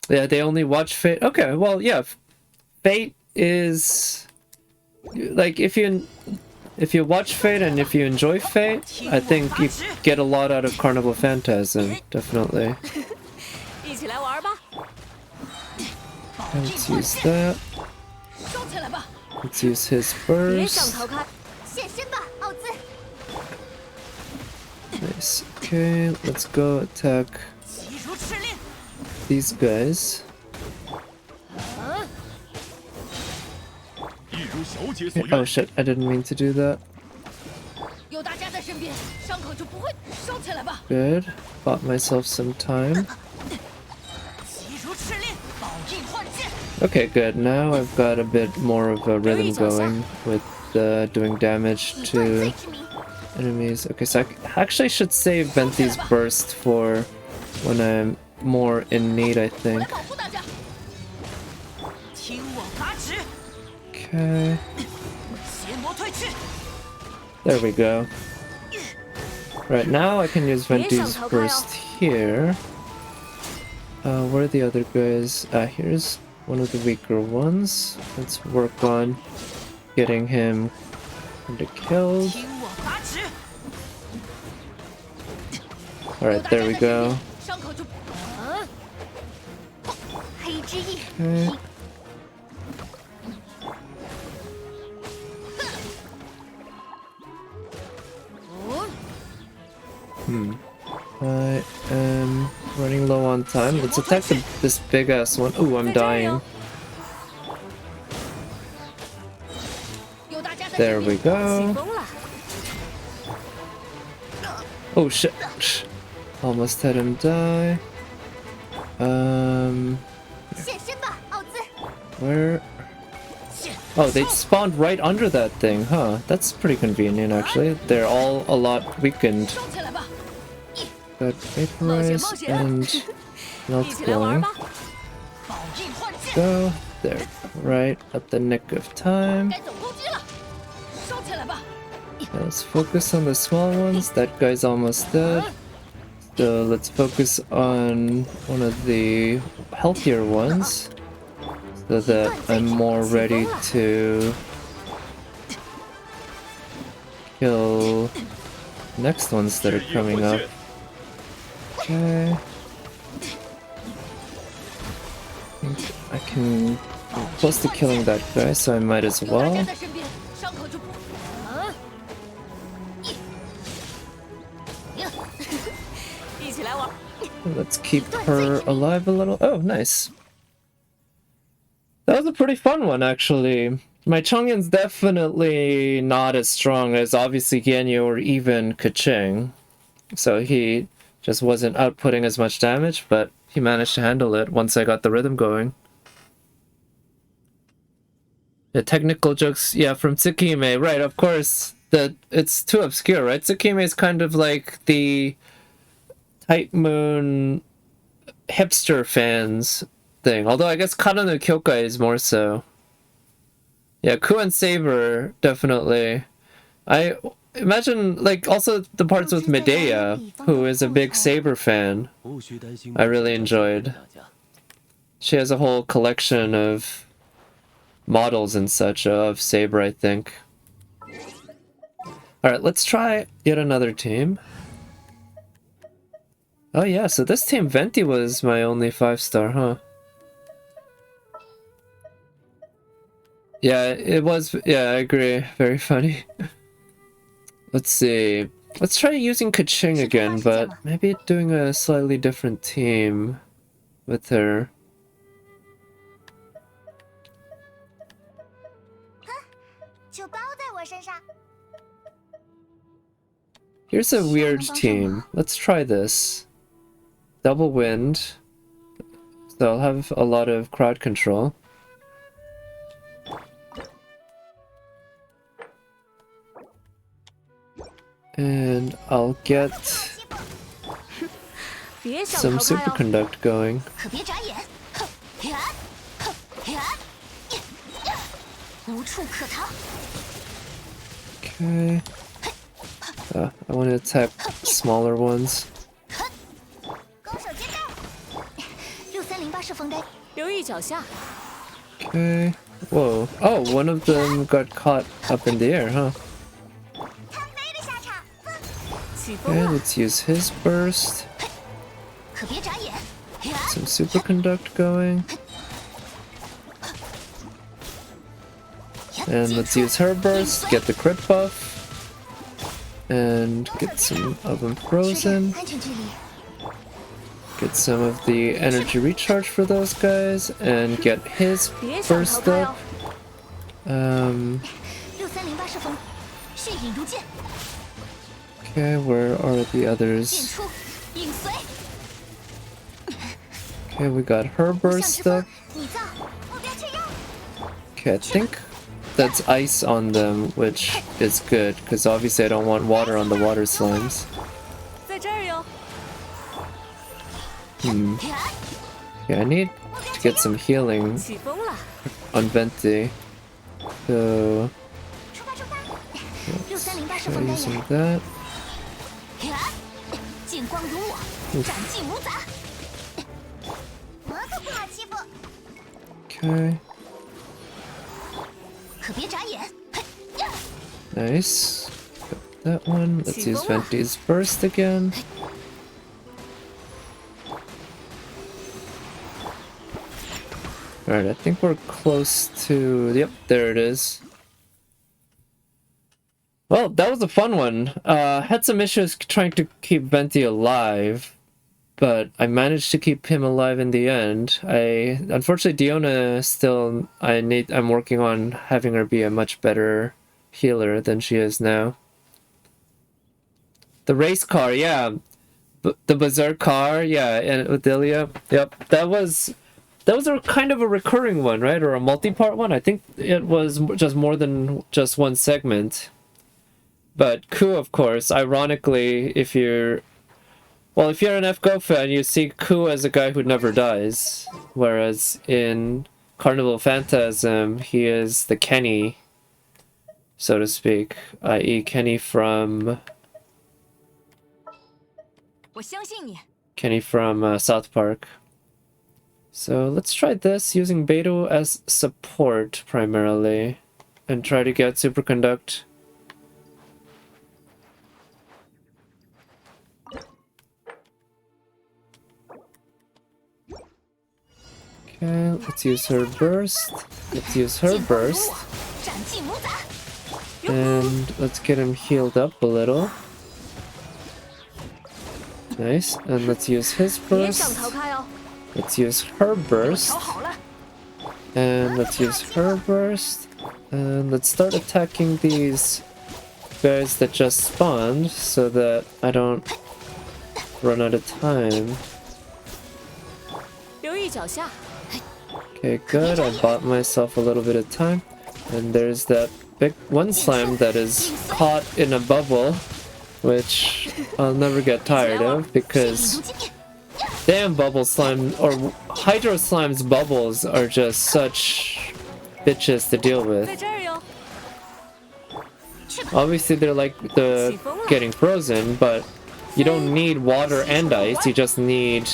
Yeah, they only watch Fate. Okay, well, yeah, Fate is like if you watch Fate and if you enjoy Fate, I think you get a lot out of Carnival Phantasm, definitely. Let's use that. Let's use his burst. Nice. Okay, let's go attack these guys. Okay, oh shit, I didn't mean to do that. Good. Bought myself some time. Okay, good. Now I've got a bit more of a rhythm going with doing damage to enemies. Okay, so I actually should save Venti's burst for when I'm more in need, I think. Okay. There we go. Right, now I can use Venti's burst here. Where are the other guys? Here's one of the weaker ones. Let's work on getting him kinda killed. Alright, there we go. Okay. I am running low on time. Let's attack this big ass one. Ooh, I'm dying. There we go. Oh shit. Almost had him die. Where? Oh, they spawned right under that thing, huh? That's pretty convenient, actually. They're all a lot weakened. Got Vaporize and Melt's going. Go. There. Right at the nick of time. Let's focus on the small ones. That guy's almost dead. So let's focus on one of the healthier ones, so that I'm more ready to kill next ones that are coming up. Okay. I can... I'm close to killing that guy, so I might as well. Let's keep her alive a little. Oh, nice. That was a pretty fun one, actually. My Chongyun's definitely not as strong as obviously Gienyu or even Keqing. So he just wasn't outputting as much damage, but he managed to handle it once I got the rhythm going. The technical jokes, yeah, from Tsukime, right, of course. It's too obscure, right? Tsukime is kind of like the Type Moon hipster fans thing. Although I guess Kara no Kyokai is more so. Yeah, Ku and Saber, definitely. I imagine, like, also the parts with Medea, who is a big Saber fan, I really enjoyed. She has a whole collection of models and such of Saber, I think. Alright, let's try yet another team. Oh yeah, so this team Venti was my only 5-star, huh? Yeah, it was, yeah, I agree. Very funny. Let's see. Let's try using Keqing again, but maybe doing a slightly different team with her. Here's a weird team. Let's try this. Double wind. So I'll have a lot of crowd control. And I'll get some superconduct going. Okay. I want to attack smaller ones. Okay. Whoa. Oh, one of them got caught up in the air, huh? Okay, let's use his burst. Some superconduct going. And let's use her burst, get the crit buff. and get some of them frozen. Get some of the energy recharge for those guys and get his burst up. Okay, where are the others? Okay, we got her burst up. Okay, I think that's ice on them, which is good, because obviously I don't want water on the water slimes. Yeah, I need to get some healing on Venti. So let's try using that. Okay. Nice. Got that one. Let's use Venti's burst again. Alright, I think we're close to... Yep, there it is. Well, that was a fun one. Had some issues trying to keep Venti alive, but I managed to keep him alive in the end. Unfortunately, Diona still... I'm working on having her be a much better healer than she is now. The race car, yeah. The Berserk car, yeah, and Odelia. Yep, that was a kind of a recurring one, right? Or a multi-part one? I think it was just more than just one segment. But Ku, of course, ironically, if you're an FGO fan, you see Ku as a guy who never dies. Whereas in Carnival Phantasm, he is the Kenny, so to speak. I.e. Kenny from South Park. So let's try this using Beidou as support primarily and try to get Superconduct. Okay, let's use her burst. Let's use her burst. And let's get him healed up a little. Nice. And let's use his burst. Let's use her burst. And let's use her burst. And let's start attacking these guys that just spawned so that I don't run out of time. Okay, good. I bought myself a little bit of time. And there's that big one slime that is caught in a bubble, which I'll never get tired of because damn bubble slime or hydro slime's bubbles are just such bitches to deal with. Obviously they're like the getting frozen, but you don't need water and ice, you just need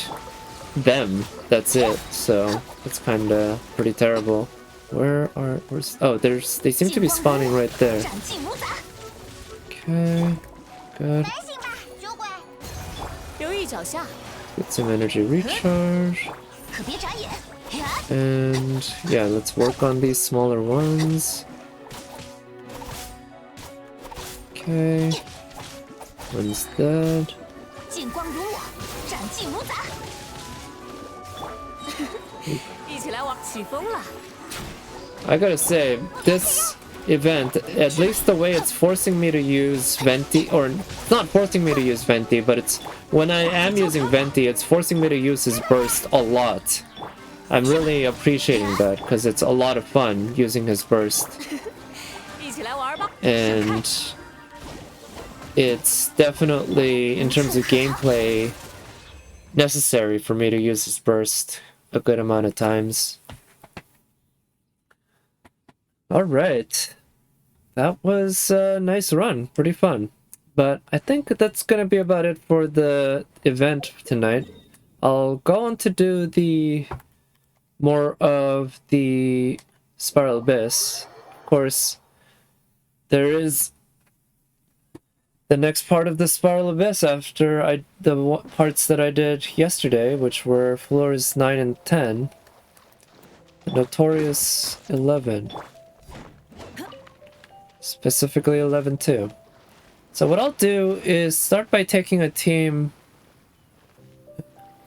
them. That's it. So it's kinda pretty terrible. They seem to be spawning right there. Okay, good. Get some energy recharge. And yeah, let's work on these smaller ones. Okay. One's dead. I gotta say, this event, at least the way it's forcing me to use Venti, or it's not forcing me to use Venti, but it's when I am using Venti, it's forcing me to use his burst a lot. I'm really appreciating that, because it's a lot of fun using his burst. And it's definitely, in terms of gameplay, necessary for me to use his burst a good amount of times. Alright. That was a nice run. Pretty fun. But I think that's gonna be about it for the event tonight. I'll go on to do the more of the Spiral Abyss. Of course, there is the next part of the Spiral Abyss after the parts that I did yesterday, which were floors 9 and 10. The Notorious 11. Specifically 11 too. So what I'll do is start by taking a team...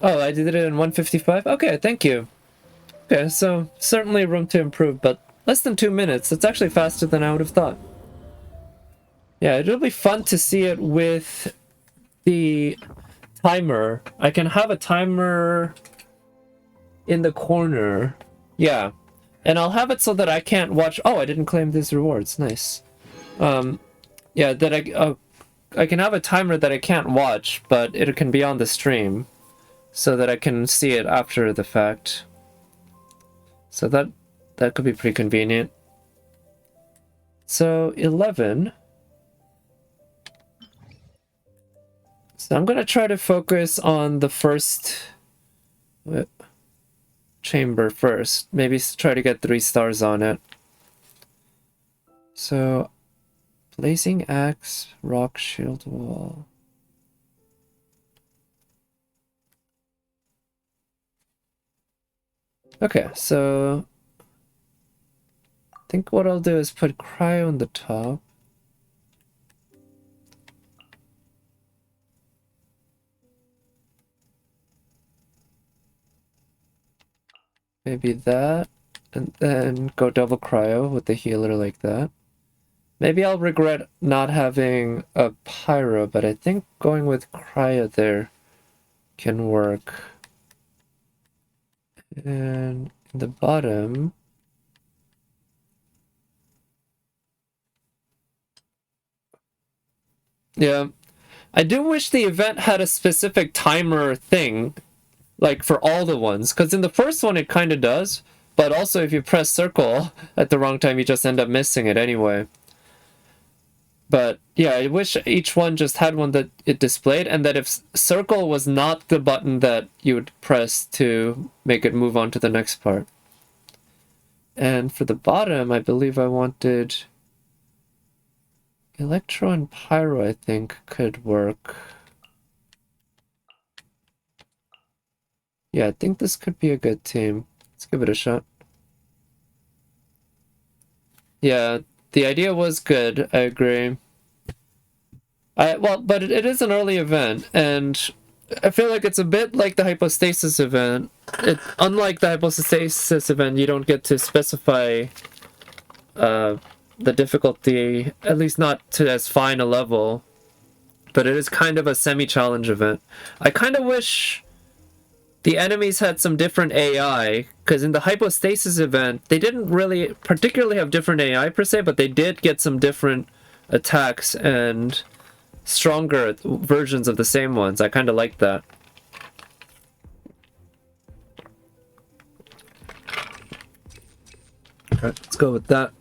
Oh, I did it in 155? Okay, thank you. Okay, so certainly room to improve, but less than 2 minutes. That's actually faster than I would have thought. Yeah, it'll be fun to see it with the timer. I can have a timer in the corner. Yeah. And I'll have it so that I can't watch... Oh, I didn't claim these rewards. Nice. Yeah, that I can have a timer that I can't watch, but it can be on the stream so that I can see it after the fact. So that could be pretty convenient. So 11. So I'm gonna try to focus on the first chamber first. Maybe try to get 3 stars on it. So blazing axe, rock shield wall. Okay, so I think what I'll do is put cryo on the top. Maybe that, and then go double cryo with the healer like that. Maybe I'll regret not having a pyro, but I think going with cryo there can work. And in the bottom... Yeah, I do wish the event had a specific timer thing, like for all the ones, because in the first one it kind of does, but also if you press circle at the wrong time you just end up missing it anyway. But yeah, I wish each one just had one that it displayed, and that if circle was not the button that you would press to make it move on to the next part. And for the bottom, I believe I wanted Electro and Pyro, I think, could work. Yeah, I think this could be a good team. Let's give it a shot. Yeah, the idea was good, I agree. Well, but it is an early event, and I feel like it's a bit like the Hypostasis event. Unlike the Hypostasis event, you don't get to specify the difficulty, at least not to as fine a level, but it is kind of a semi-challenge event. I kind of wish the enemies had some different AI, because in the Hypostasis event, they didn't really particularly have different AI per se, but they did get some different attacks and stronger versions of the same ones. I kind of like that. Okay, let's go with that.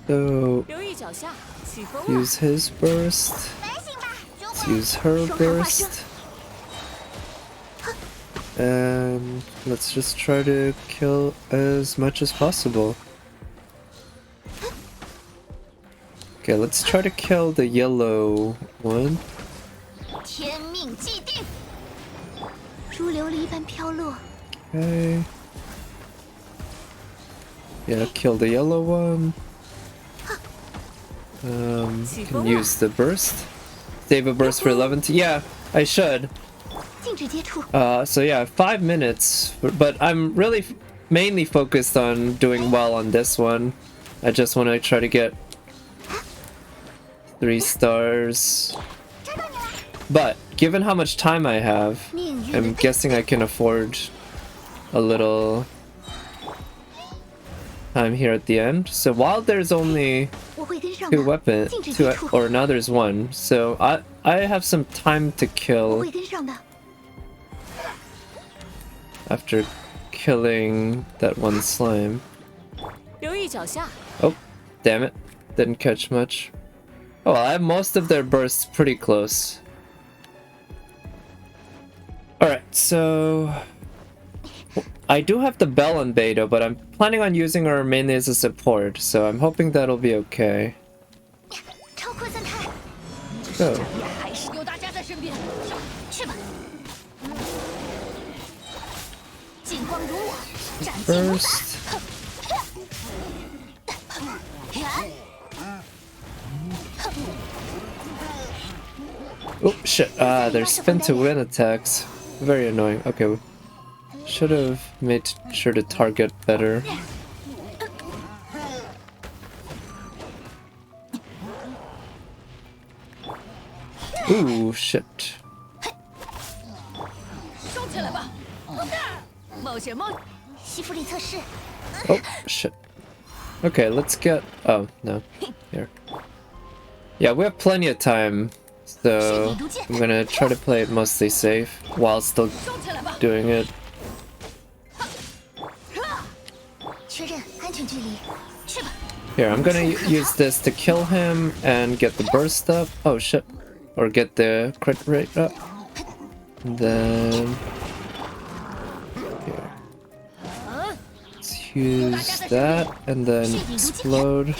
So, use his burst. Let's use her burst. And let's just try to kill as much as possible. Okay, let's try to kill the yellow one. Okay. Yeah, kill the yellow one. Can use the burst. Save a burst for 11. Yeah, I should. So yeah, 5 minutes, but I'm really mainly focused on doing well on this one. I just want to try to get 3 stars. But given how much time I have, I'm guessing I can afford a little time here at the end. So while there's only 2 weapons, or now there's 1, so I have some time to kill after killing that one slime. Oh, damn it. Didn't catch much. Oh, well, I have most of their bursts pretty close. Alright, so I do have the bell on beta, but I'm planning on using her mainly as a support, so I'm hoping that'll be okay. Go. First. Oh shit, there's spin to win attacks. Very annoying. Okay, should have made sure to target better. Ooh, shit. Oh, shit. Okay, let's get... Oh, no. Here. Yeah, we have plenty of time, so I'm gonna try to play it mostly safe while still doing it. Here, I'm gonna use this to kill him and get the burst up. Oh shit. Or get the crit rate up. And then... Here. Let's use that and then explode.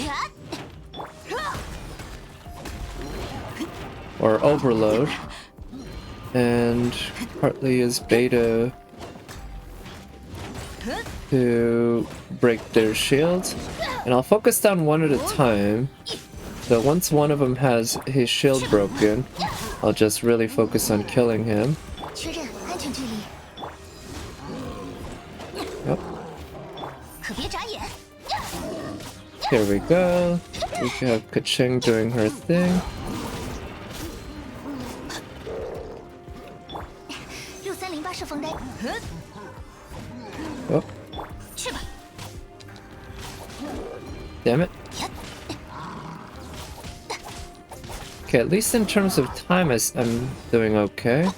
Or overload. And partly use beta to break their shield. And I'll focus down one at a time. So once one of them has his shield broken, I'll just really focus on killing him. Yep. Here we go. We have Kaching doing her thing. Oh. Damn it. Okay, at least in terms of time, I'm doing okay.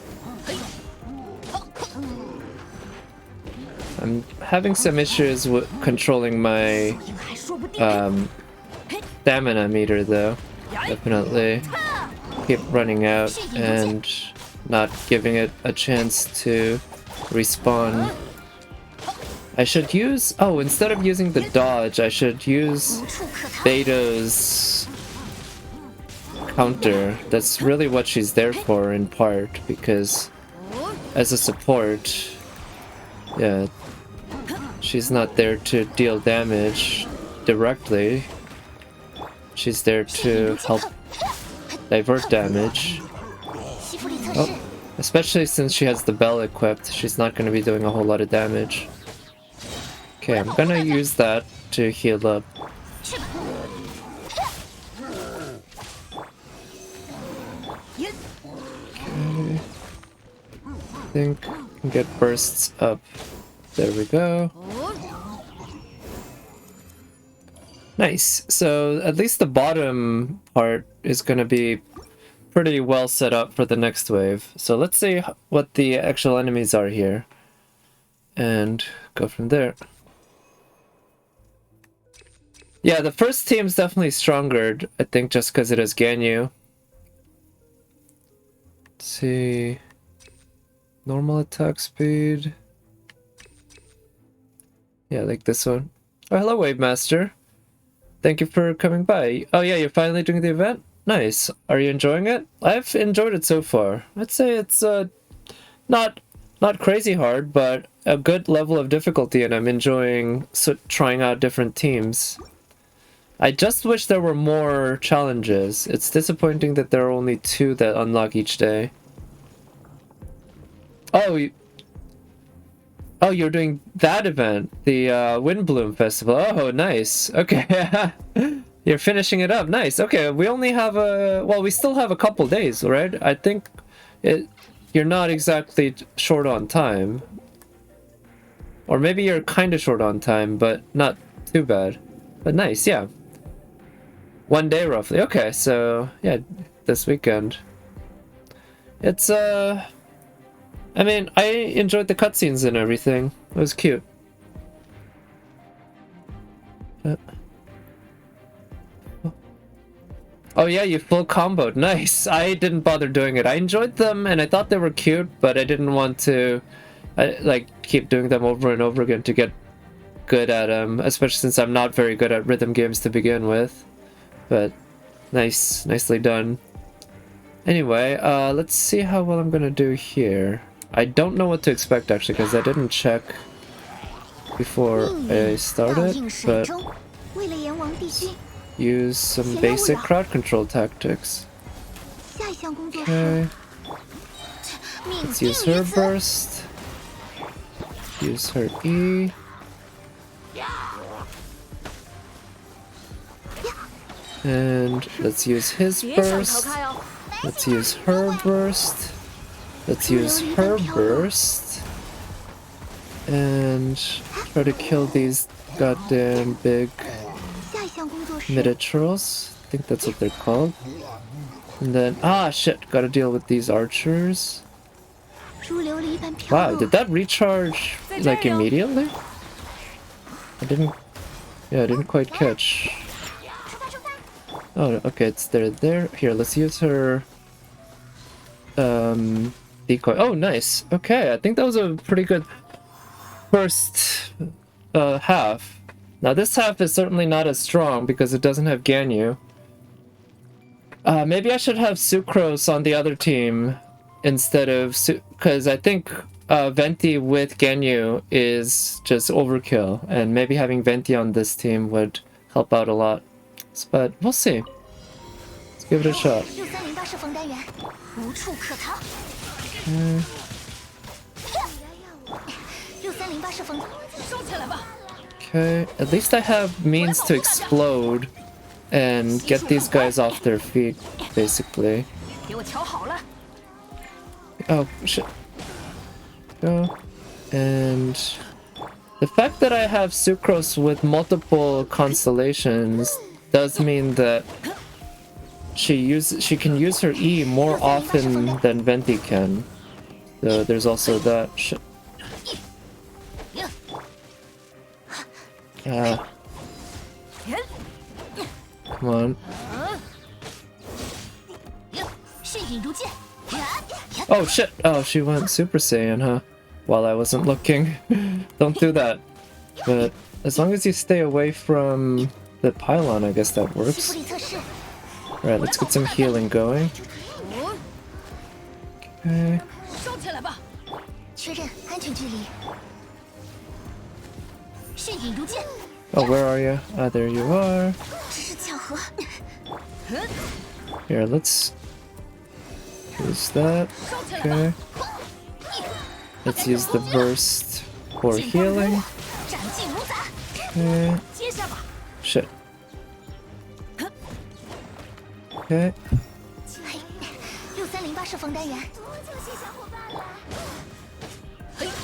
I'm having some issues with controlling my stamina meter though. Definitely keep running out and not giving it a chance to respawn. I should use... Oh, instead of using the dodge, I should use Beta's counter. That's really what she's there for, in part, because as a support, yeah, she's not there to deal damage directly. She's there to help divert damage. Oh, especially since she has the bell equipped, she's not going to be doing a whole lot of damage. Okay, I'm gonna use that to heal up. Okay. I think I can get bursts up. There we go. Nice. So at least the bottom part is gonna be pretty well set up for the next wave. So let's see what the actual enemies are here. And go from there. Yeah, the first team's definitely stronger, I think, just because it has Ganyu. Let's see... Normal attack speed... Yeah, like this one. Oh, hello, Wave Master. Thank you for coming by. Oh yeah, you're finally doing the event? Nice. Are you enjoying it? I've enjoyed it so far. I'd say it's not crazy hard, but a good level of difficulty, and I'm enjoying trying out different teams. I just wish there were more challenges. It's disappointing that there are only 2 that unlock each day. Oh, oh, you're doing that event, the Windbloom Festival. Oh, nice. Okay, you're finishing it up. Nice. Okay, we only have well, we still have a couple days, right? I think you're not exactly short on time. Or maybe you're kind of short on time, but not too bad. But nice, yeah. 1 day roughly. Okay, so yeah, this weekend. It's I mean, I enjoyed the cutscenes and everything. It was cute. Oh yeah, you full comboed. Nice. I didn't bother doing it. I enjoyed them and I thought they were cute, but I didn't want to like keep doing them over and over again to get good at them, especially since I'm not very good at rhythm games to begin with. But nicely done. Anyway, let's see how well I'm gonna do here. I don't know what to expect actually, because I didn't check before I started, but use some basic crowd control tactics. Okay. Let's use her burst. Use her E. And let's use his burst. Let's use her burst. Let's use her burst. And try to kill these goddamn big mid-trolls. I think that's what they're called. And then, ah shit, gotta deal with these archers. Wow, did that recharge like immediately? I didn't quite catch. Oh, okay, it's there. Here, let's use her decoy. Oh, nice. Okay, I think that was a pretty good first half. Now this half is certainly not as strong because it doesn't have Ganyu. Maybe I should have Sucrose on the other team instead of because I think Venti with Ganyu is just overkill, and maybe having Venti on this team would help out a lot. But we'll see. Let's give it a shot. Okay, at least I have means to explode and get these guys off their feet, basically. Oh, shit. Go. And the fact that I have Sucrose with multiple constellations does mean that she can use her E more often than Venti can. So there's also that. Shit. Come on. Oh shit! Oh, she went Super Saiyan, huh? While I wasn't looking. Don't do that. But as long as you stay away from the pylon, I guess that works. Alright, let's get some healing going. Okay. Oh, where are you? Ah, there you are. Here, let's use that. Okay. Let's use the burst for healing. Okay. Shit. Okay.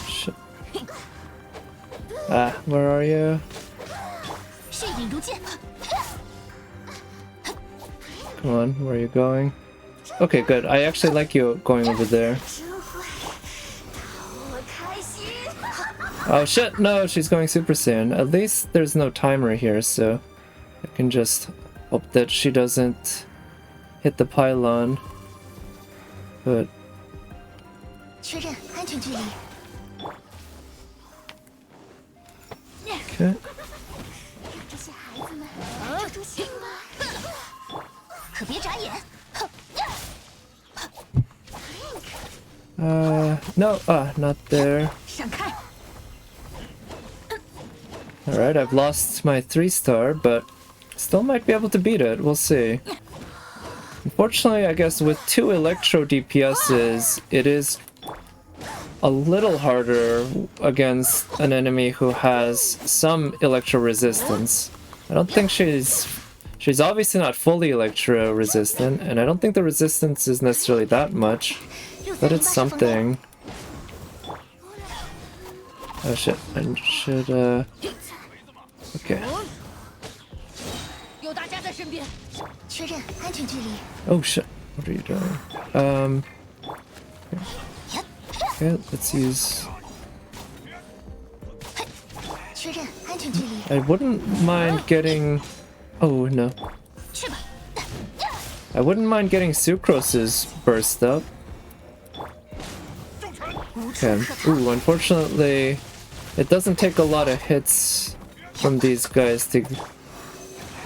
Shit. Ah, where are you? Come on, where are you going? Okay, good. I actually like you going over there. Oh shit, no, she's going Super Saiyan. At least there's no timer here, so I can just hope that she doesn't hit the pylon. But... Okay. No, not there. Alright, I've lost my 3-star, but still might be able to beat it. We'll see. Unfortunately, I guess with 2 Electro DPSs, it is a little harder against an enemy who has some Electro resistance. I don't think she's obviously not fully Electro resistant, and I don't think the resistance is necessarily that much, but it's something. Oh shit, I should, okay. Oh shit, what are you doing? Okay, let's use... I wouldn't mind getting... Oh no. I wouldn't mind getting Sucrose's burst up. Okay. Ooh, unfortunately, it doesn't take a lot of hits from these guys to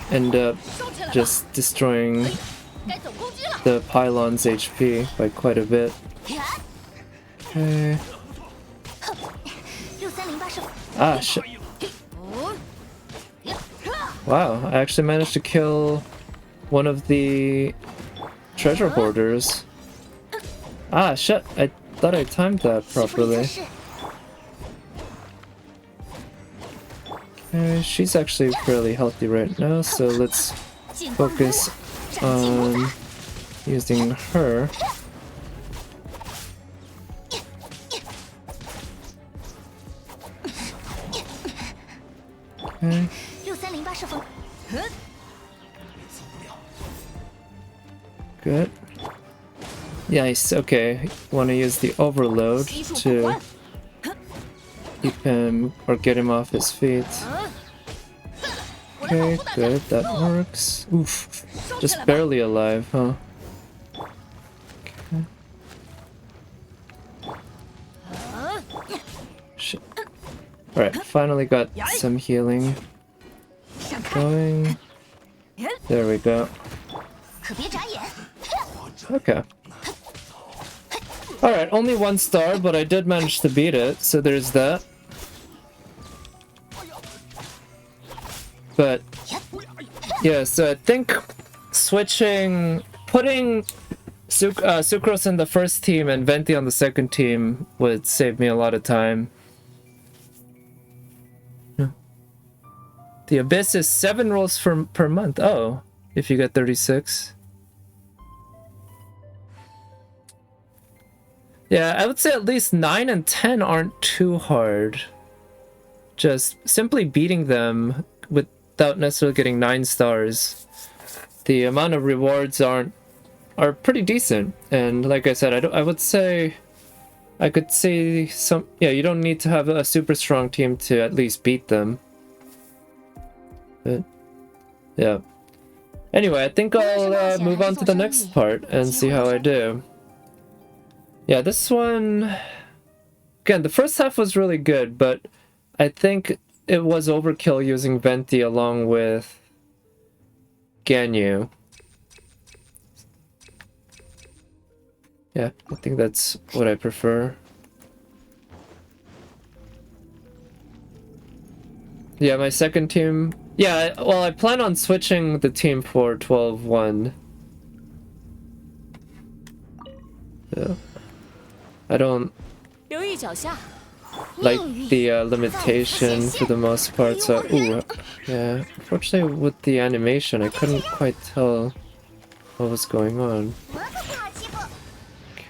end up just destroying the pylon's HP by quite a bit. Okay. Ah, shit. Wow, I actually managed to kill one of the treasure hoarders. Ah, shit, I thought I timed that properly. Okay, she's actually fairly healthy right now, so let's focus on using her. Okay. Good. Nice, okay. Want to use the overload to keep him or get him off his feet. Okay, good, that works. Oof, just barely alive, huh? Okay. Shit. Alright, finally got some healing going. There we go. Okay. Alright, only 1 star, but I did manage to beat it, so there's that. But yeah, so I think putting Sucrose in the first team and Venti on the second team would save me a lot of time. The Abyss is 7 rolls per month. Oh, if you get 36. Yeah, I would say at least 9 and 10 aren't too hard. Just simply beating them without necessarily getting 9 stars. The amount of rewards are pretty decent, and like I said, I would say I could say you don't need to have a super strong team to at least beat them. But yeah. Anyway, I think I'll move on to the next part and see how I do. Yeah, this one again, the first half was really good, but I think it was overkill using Venti along with Ganyu. Yeah, I think that's what I prefer. Yeah, my second team... Yeah, well, I plan on switching the team for 12-1. Yeah. I don't like the limitation for the most part, so... Ooh, yeah. Unfortunately, with the animation, I couldn't quite tell what was going on.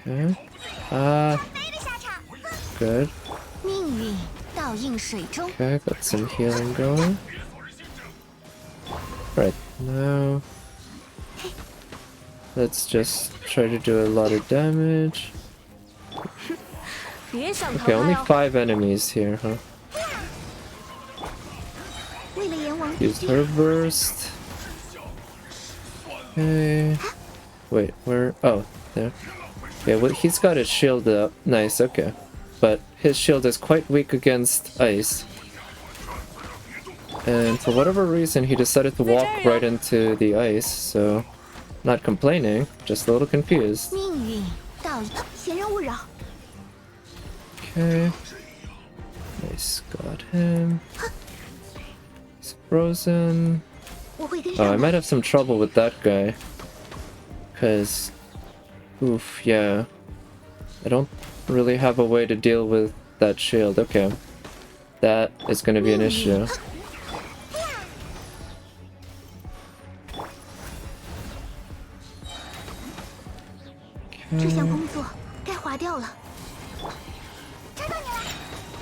Okay. Good. Okay, got some healing going. Right, now... let's just try to do a lot of damage. Okay, only 5 enemies here, huh? Use her burst. Okay. Wait, where? Oh, there. Okay, well, he's got his shield up. Nice, okay. But his shield is quite weak against ice. And for whatever reason, he decided to walk right into the ice, so... not complaining, just a little confused. Okay. Nice, got him. He's frozen. Oh, I might have some trouble with that guy. Cause... oof, yeah. I don't really have a way to deal with that shield. Okay. That is gonna be an issue.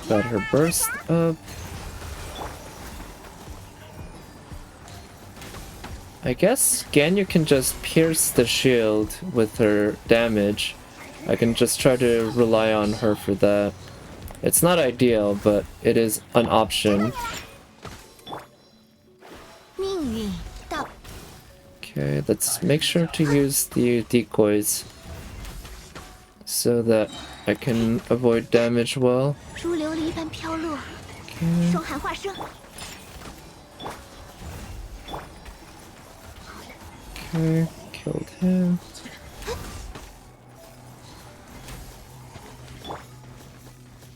Got her burst up. I guess Ganyu can just pierce the shield with her damage. I can just try to rely on her for that. It's not ideal, but it is an option. Okay, let's make sure to use the decoys so that I can avoid damage well. Okay, killed him.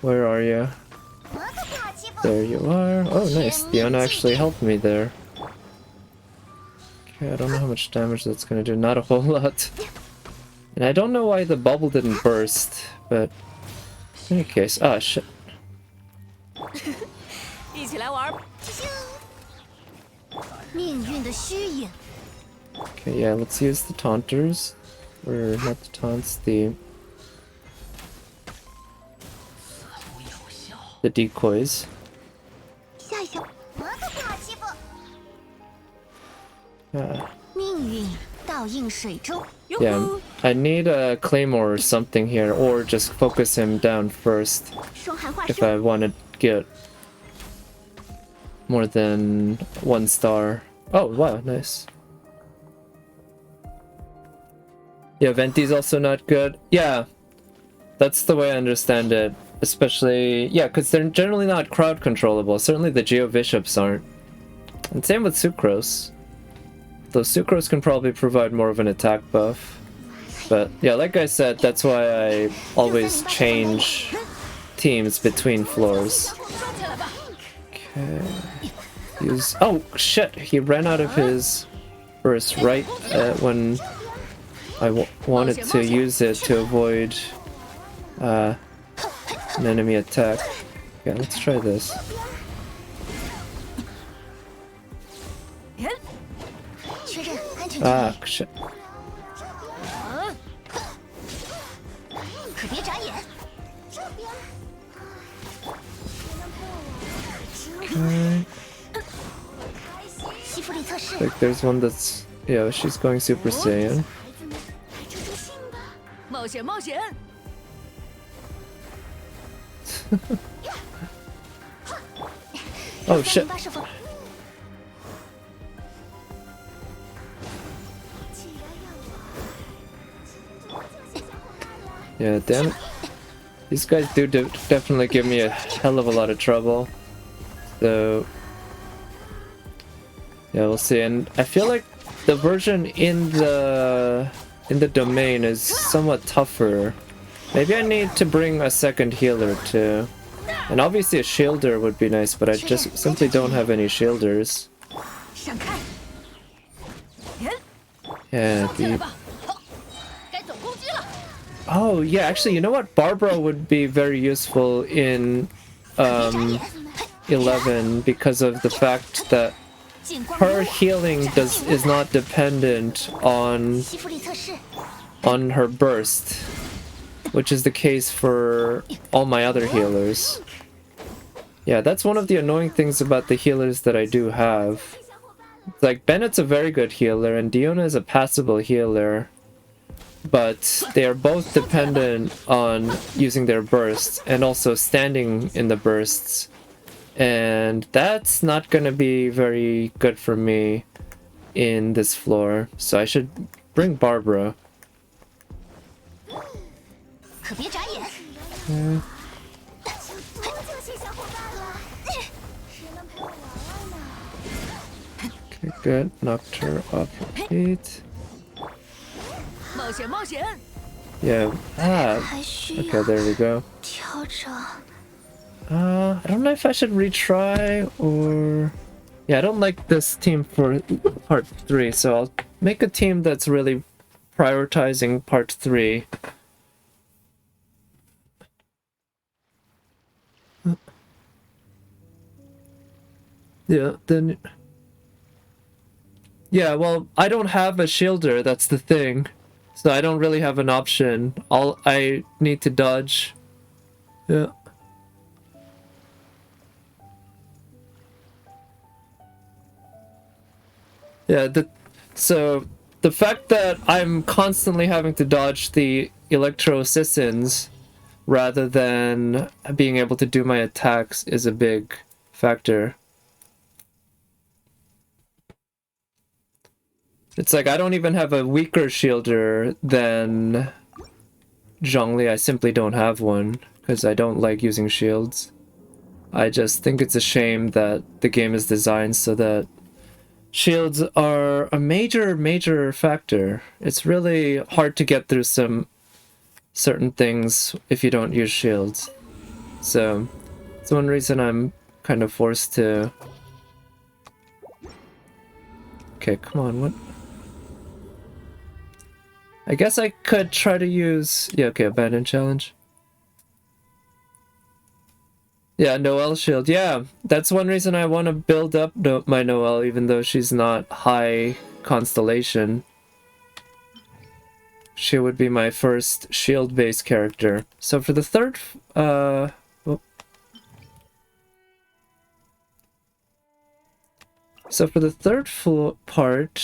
Where are you? There you are. Oh, nice. Diana actually helped me there. Okay, I don't know how much damage that's gonna do. Not a whole lot. And I don't know why the bubble didn't burst, but in any case, ah, shit. Okay, yeah, let's use the taunters. Or not the taunts, the decoys. Yeah, I need a claymore or something here, or just focus him down first if I want to get more than 1 star. Oh, wow, nice. Yeah, Venti's also not good. Yeah, that's the way I understand it. Especially, yeah, because they're generally not crowd controllable. Certainly the Geo Bishops aren't. And same with Sucrose. Though Sucrose can probably provide more of an attack buff. But yeah, like I said, that's why I always change teams between floors. Okay. Use... Oh, shit! He ran out of his burst right when I wanted to use it to avoid an enemy attack. Yeah, let's try this. Ah, shit. Okay. Like there's one that's... Yeah, she's going Super Saiyan. Oh shit. Yeah, damn it. These guys do definitely give me a hell of a lot of trouble. So... yeah, we'll see. And I feel like the version in the domain is somewhat tougher. Maybe I need to bring a second healer too. And obviously a shielder would be nice, but I just simply don't have any shielders. Yeah, oh, yeah, actually, you know what? Barbara would be very useful in 11 because of the fact that her healing is not dependent on her burst, which is the case for all my other healers. Yeah, that's one of the annoying things about the healers that I do have. Like, Bennett's a very good healer, and Diona is a passable healer, but they are both dependent on using their bursts, and also standing in the bursts. And that's not gonna be very good for me in this floor, so I should bring Barbara. Okay. Okay, good. Knocked her off her feet. Yeah. Ah. Okay, there we go. I don't know if I should retry or... Yeah, I don't like this team for part 3, so I'll make a team that's really prioritizing part 3. Yeah, then... Yeah, well, I don't have a shielder, that's the thing. So I don't really have an option. I need to dodge. Yeah. Yeah, so the fact that I'm constantly having to dodge the Electro Sissons rather than being able to do my attacks is a big factor. It's like I don't even have a weaker shielder than Zhongli. I simply don't have one because I don't like using shields. I just think it's a shame that the game is designed so that shields are a major factor. It's really hard to get through some certain things if you don't use shields. So it's one reason I'm kind of forced to... Okay, come on, what? I guess I could try to use... Yeah, okay, Abandon Challenge. Yeah, Noelle shield. Yeah, that's one reason I want to build up my Noelle, even though she's not high constellation. She would be my first shield-based character. So for the third... oh. So for the third part...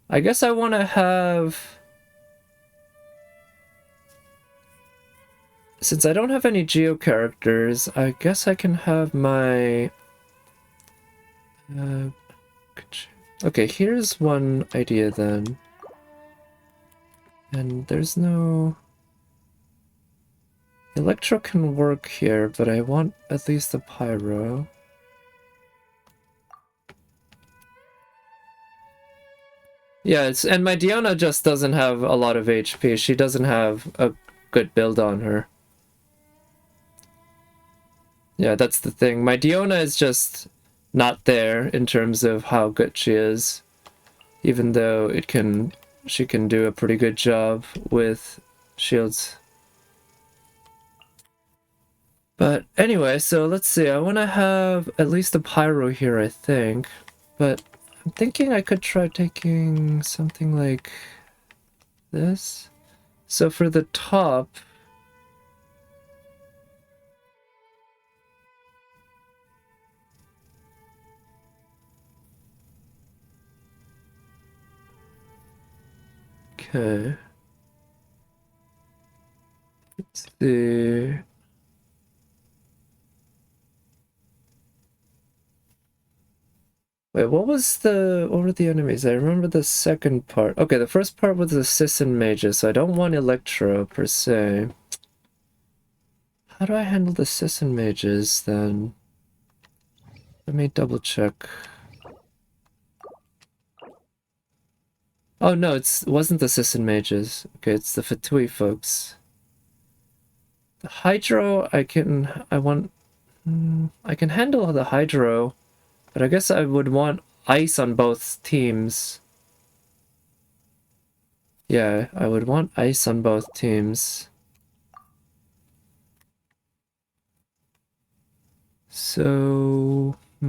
I guess I want to have... Since I don't have any Geo characters, I guess I can have my... okay, here's one idea then. And there's no... Electro can work here, but I want at least a Pyro. Yeah, and my Diona just doesn't have a lot of HP. She doesn't have a good build on her. Yeah, that's the thing. My Diona is just not there in terms of how good she is. Even though she can do a pretty good job with shields. But anyway, so let's see. I want to have at least a Pyro here, I think. But I'm thinking I could try taking something like this. So for the top... Okay. Let's see. Wait, what were the enemies? I remember the second part. Okay, the first part was the Sisson mages, so I don't want Electro per se. How do I handle the Sisson mages then? Let me double check. Oh no, it wasn't the Sisson mages. Okay, it's the Fatui folks. The Hydro, I can handle the Hydro, but I guess I would want ice on both teams. Yeah, I would want ice on both teams. So, I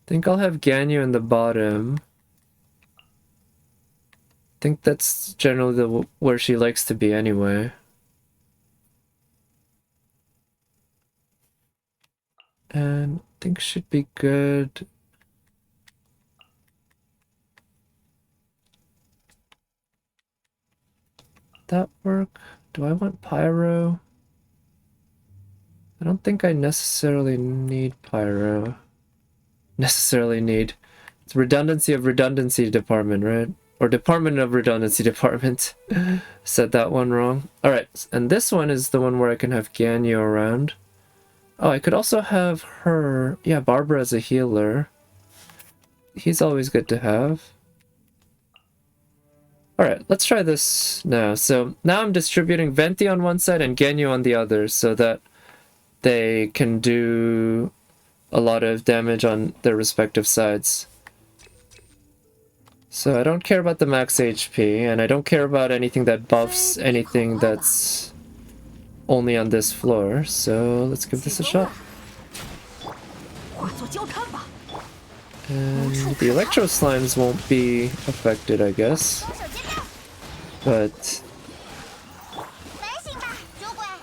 think I'll have Ganyu in the bottom. I think that's generally where she likes to be anyway. And I think should be good. That work? Do I want Pyro? I don't think I necessarily need Pyro. Necessarily need. It's redundancy of redundancy department, right? Or department of redundancy department. Said that one wrong. Alright, and this one is the one where I can have Ganyu around. Oh, I could also have her... Yeah, Barbara as a healer. He's always good to have. Alright, let's try this now. So now I'm distributing Venti on one side and Ganyu on the other so that they can do a lot of damage on their respective sides. So I don't care about the max HP, and I don't care about anything that buffs anything that's only on this floor, so let's give this a shot. And the Electro Slimes won't be affected, I guess. But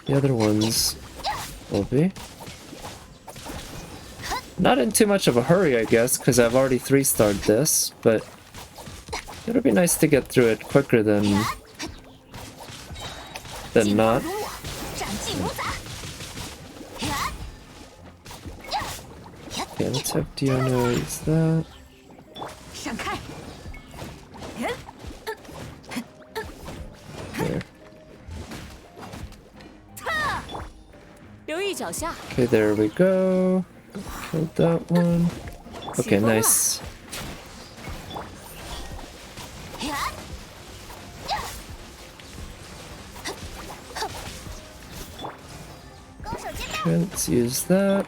the other ones will be. Not in too much of a hurry, I guess, because I've already 3-starred this, but it would be nice to get through it quicker than not. Okay, let's have Diona use that. There. Okay, there we go. Killed that one. Okay, nice. Okay, let's use that.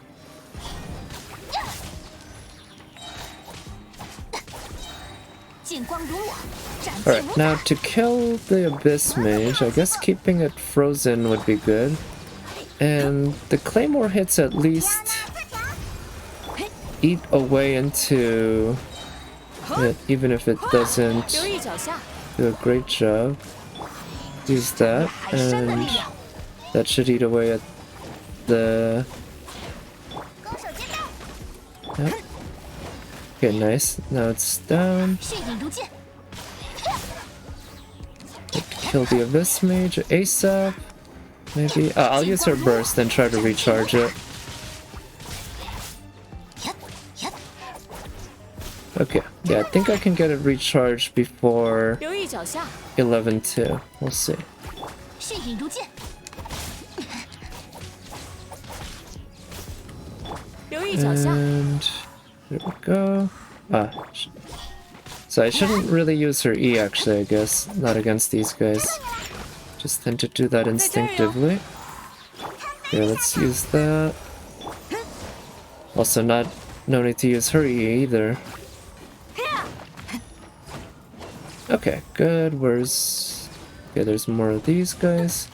Alright, now to kill the Abyss Mage, I guess keeping it frozen would be good. And the Claymore hits at least eat away into it, even if it doesn't do a great job. Use that, and that should eat away at the... Yep. Okay, nice. Now it's down. Kill the Abyss Mage ASAP. Maybe. I'll use her burst and try to recharge it. Okay, yeah, I think I can get it recharged before 11-2. We'll see. And here we go. So I shouldn't really use her E actually, I guess. Not against these guys. Just tend to do that instinctively. Okay, let's use that. Also no need to use her E either. Okay, good. Where's... Okay, there's more of these guys.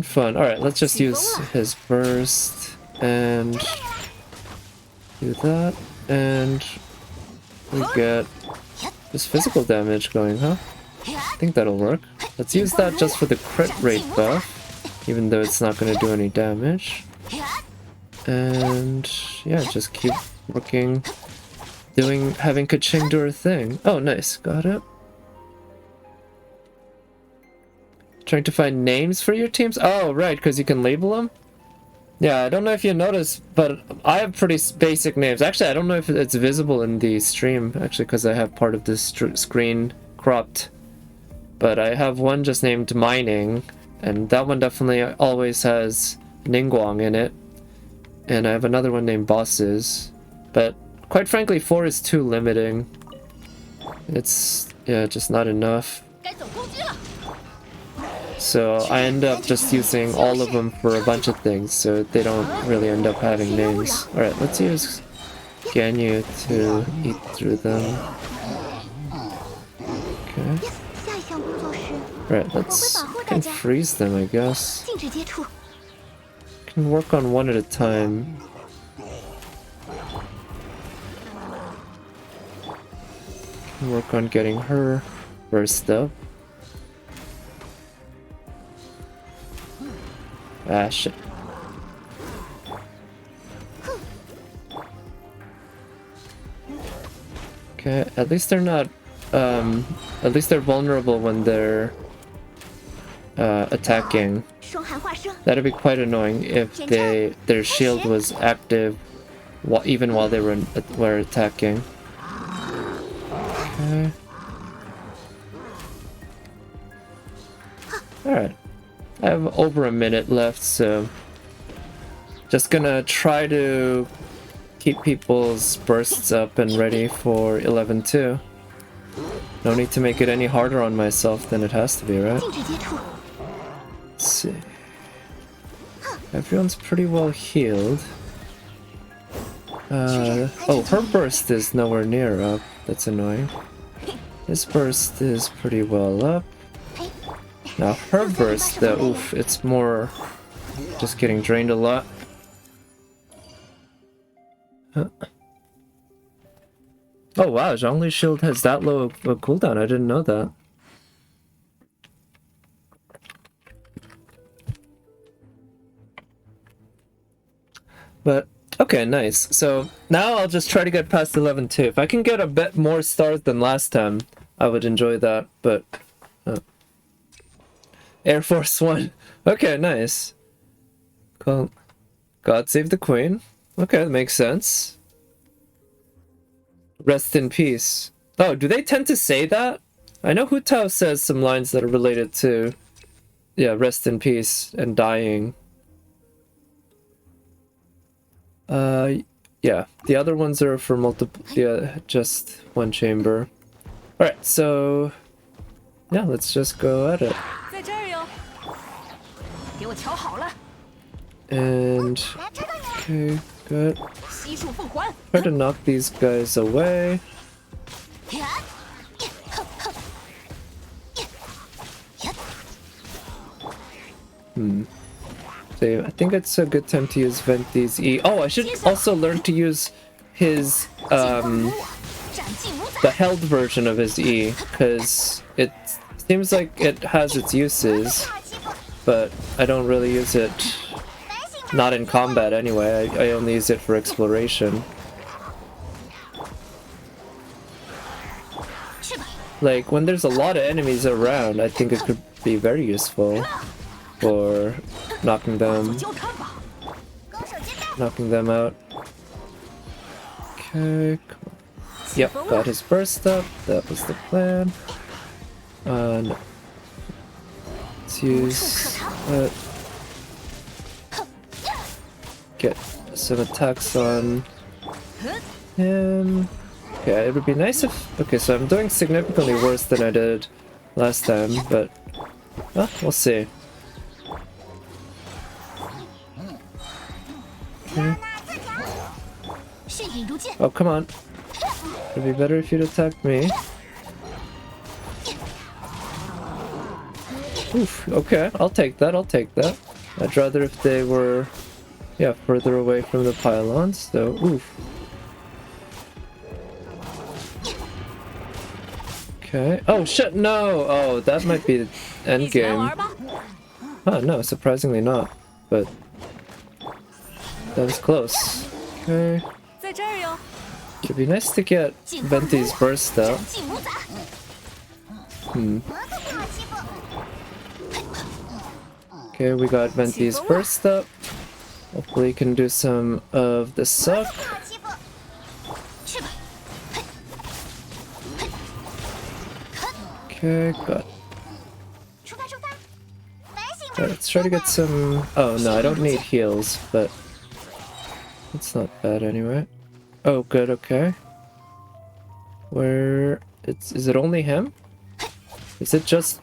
Fun. Alright, let's just use his burst and do that. And we get this physical damage going, huh? I think that'll work. Let's use that just for the crit rate buff, even though it's not going to do any damage. And yeah, just keep working, having Kaching do her thing. Oh, nice, got it. Trying to find names for your teams? Oh, right, because you can label them? Yeah, I don't know if you noticed, but I have pretty basic names. Actually, I don't know if it's visible in the stream, actually, because I have part of this screen cropped. But I have one just named Mining, and that one definitely always has Ningguang in it. And I have another one named Bosses. But quite frankly, 4 is too limiting. It's, yeah, just not enough. So I end up just using all of them for a bunch of things, so they don't really end up having names. Alright, let's use Ganyu to eat through them. Okay. Alright, can freeze them, I guess. Can work on one at a time. Can work on getting her burst up. Ah, shit. Okay, at least they're not, at least they're vulnerable when they're attacking. That'd be quite annoying if their shield was active even while they were attacking. Okay. Alright. I have over a minute left, so just gonna try to keep people's bursts up and ready for 11-2. No need to make it any harder on myself than it has to be, right? Let's see. Everyone's pretty well healed. Oh, her burst is nowhere near up. That's annoying. His burst is pretty well up. Now her burst, oof, it's more just getting drained a lot. Huh. Oh wow, Zhongli's shield has that low of a cooldown, I didn't know that. But, okay, nice. So, now I'll just try to get past 11-2. If I can get a bit more stars than last time, I would enjoy that, but... Air Force One. Okay, nice. Cool. God save the Queen. Okay, that makes sense. Rest in peace. Oh, do they tend to say that? I know Hu Tao says some lines that are related to, yeah, rest in peace and dying. Yeah, the other ones are for multiple, yeah, just one chamber. Alright, so, yeah, let's just go at it. And, okay, good. Try to knock these guys away. So I think it's a good time to use Venti's E. Oh, I should also learn to use his, the held version of his E, because it seems like it has its uses, but I don't really use it, not in combat anyway. I only use it for exploration. Like, when there's a lot of enemies around, I think it could be very useful for knocking them out. Okay, come on. Yep, got his burst up. That was the plan. No. Let's use that. Get some attacks on him. Okay, it would be nice if... Okay, so I'm doing significantly worse than I did last time, but... Well, we'll see. Okay. Oh, come on. It'd be better if you'd attack me. Oof, okay, I'll take that, I'd rather if they were, yeah, further away from the pylons, so oof. Okay, oh shit, no! Oh, that might be the end game. Oh, no, surprisingly not, but that was close. Okay. It'd be nice to get Venti's burst out. Okay, we got Venti's burst up. Hopefully, can do some of the suck. Okay, got. Alright, let's try to get some. Oh no, I don't need heals, but it's not bad anyway. Oh, good, okay. Where... Is it only him? Is it just...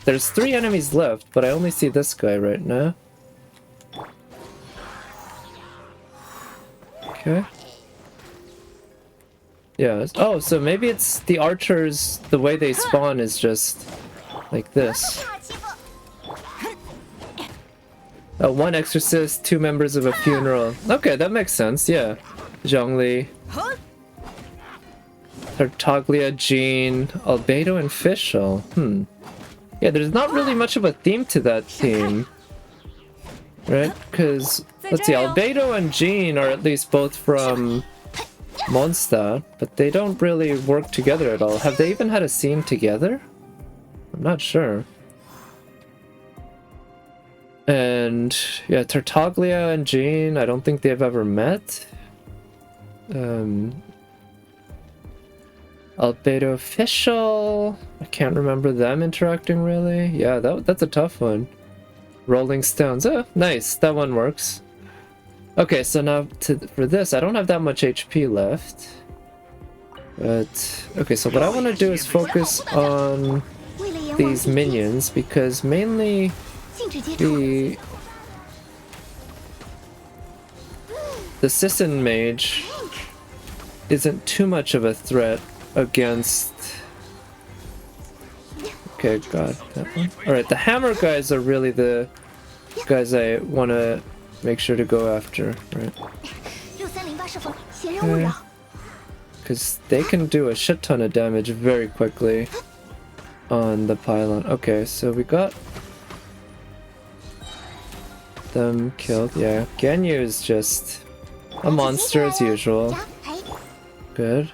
There's 3 enemies left, but I only see this guy right now. Okay. Yeah, oh, so maybe it's the archers, the way they spawn is just like this. 1 exorcist, 2 members of a funeral. Okay, that makes sense, yeah. Zhongli, Tartaglia, Jean, Albedo, and Fischl. Yeah, there's not really much of a theme to that theme. Right? Because, let's see, Albedo and Jean are at least both from Mondstadt, but they don't really work together at all. Have they even had a scene together? I'm not sure. And, yeah, Tartaglia and Jean, I don't think they've ever met. Albedo Fischl, I can't remember them interacting really. Yeah, that's a tough one. Rolling Stones, oh, nice, that one works. Okay, so now for this, I don't have that much HP left. But, okay, so what I want to do is focus on these minions, because mainly the Sisson mage isn't too much of a threat against... Okay, got that one. Alright, the hammer guys are really the guys I want to make sure to go after, right? Because they can do a shit ton of damage very quickly on the pylon. Okay, so we got them killed. Yeah, Ganyu is just a monster as usual. Good.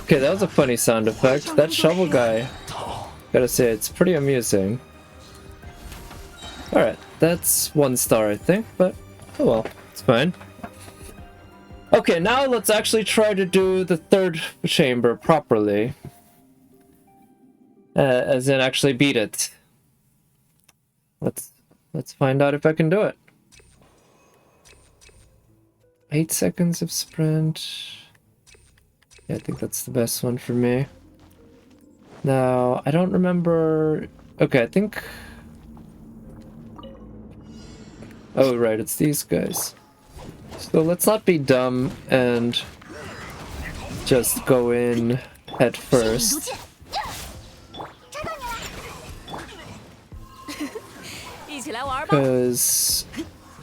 Okay, that was a funny sound effect. That shovel guy, gotta say, it's pretty amusing. Alright, that's 1 star, I think, but oh well, it's fine. Okay, now let's actually try to do the 3rd chamber properly. As in actually beat it. Let's find out if I can do it. 8 seconds of sprint. Yeah, I think that's the best one for me. Now, I don't remember... Okay, I think... Oh, right, it's these guys. So let's not be dumb and just go in head first. Because,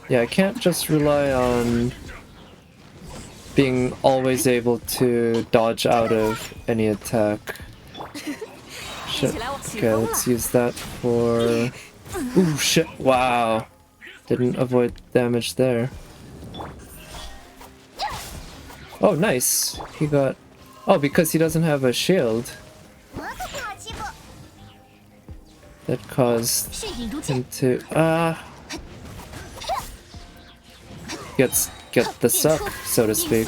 yeah, I can't just rely on being always able to dodge out of any attack. Shit. Okay, let's use that for... Ooh, shit. Wow. Didn't avoid damage there. Oh, nice. He got... Oh, because he doesn't have a shield. That caused him to... Get the suck, so to speak.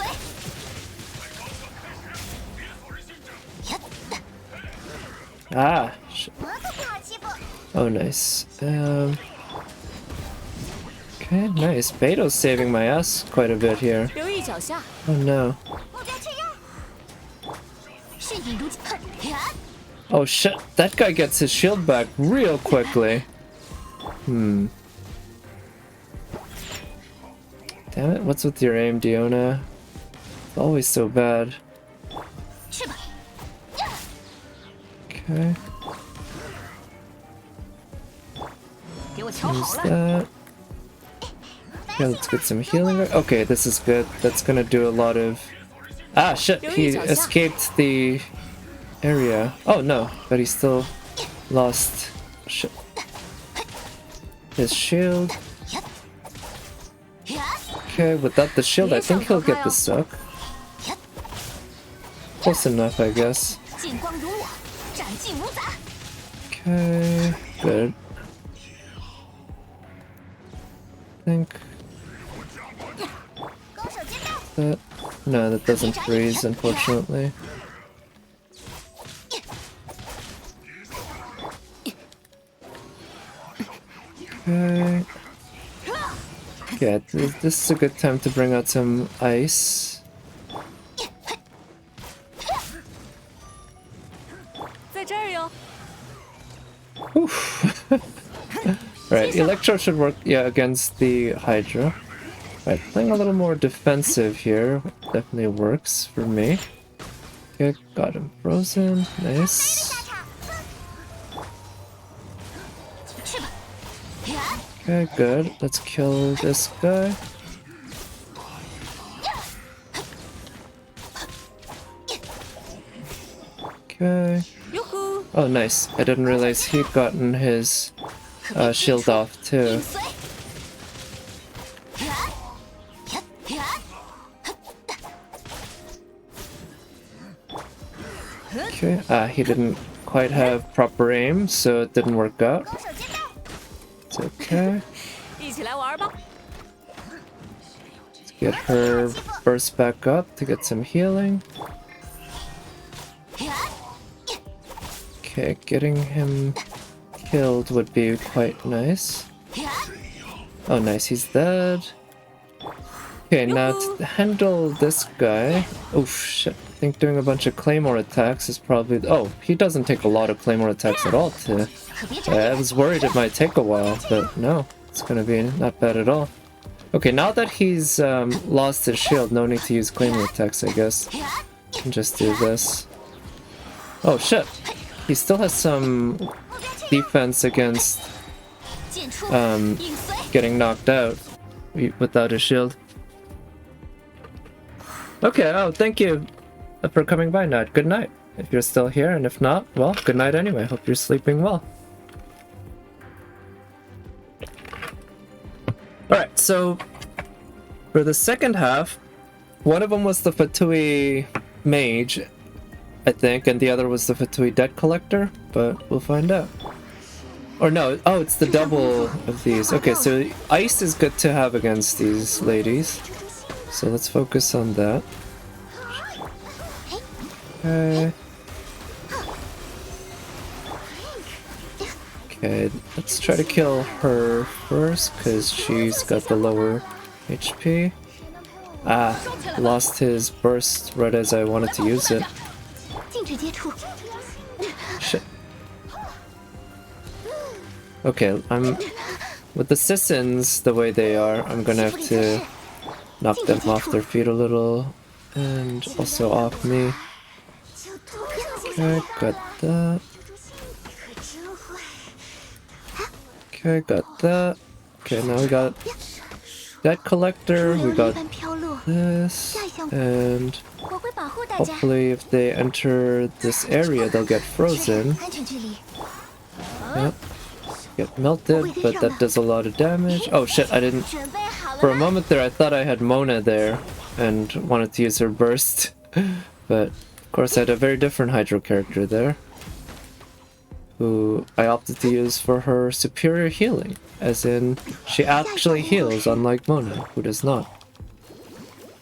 Ah! Oh, nice. Okay, nice. Beto's saving my ass quite a bit here. Oh no. Oh shit, that guy gets his shield back real quickly. Damn it, what's with your aim, Diona? It's always so bad. Okay. Use that. Yeah, let's get some healing. Okay, this is good. That's gonna do a lot of... Ah, shit! He escaped the area. Oh, no. But he still lost... Shit. His shield. Okay, without the shield, I think he'll get the suck. Close enough, I guess. Okay, good. I think... That... No, that doesn't freeze, unfortunately. Okay. Yeah, this is a good time to bring out some ice. Right, Electro should work, yeah, against the Hydra. Right, playing a little more defensive here definitely works for me. Okay, got him frozen. Nice. Okay, good. Let's kill this guy. Okay. Oh, nice. I didn't realize he'd gotten his shield off too. Okay, he didn't quite have proper aim, so it didn't work out. It's okay. Let's get her burst back up to get some healing. Okay, getting him killed would be quite nice. Oh, nice, he's dead. Okay, now to handle this guy... Oh, shit. I think doing a bunch of claymore attacks is probably... Oh, he doesn't take a lot of claymore attacks at all to... I was worried it might take a while, but no. It's gonna be not bad at all. Okay, now that he's lost his shield, no need to use claymore attacks, I guess. Can just do this. Oh, shit. He still has some defense against getting knocked out without his shield. Okay, oh, thank you for coming by, Nat. Good night. If you're still here, and if not, well, good night anyway. Hope you're sleeping well. Alright, so for the second half, one of them was the Fatui Mage, I think, and the other was the Fatui Debt Collector, but we'll find out. Or no, oh, it's the double of these. Okay, so ice is good to have against these ladies. So let's focus on that. Okay. Okay, let's try to kill her first, because she's got the lower HP. Ah, lost his burst right as I wanted to use it. Shit. Okay, with the Sissons the way they are, I'm gonna have to knock them off their feet a little, and also off me. Okay, got that. Okay, got that. Okay, now we got that collector, we got this, and hopefully if they enter this area they'll get frozen. Yep. Get melted, but that does a lot of damage. Oh shit, I didn't... For a moment there I thought I had Mona there and wanted to use her burst. But of course I had a very different Hydro character there, who I opted to use for her superior healing. As in, she actually heals, unlike Mona, who does not.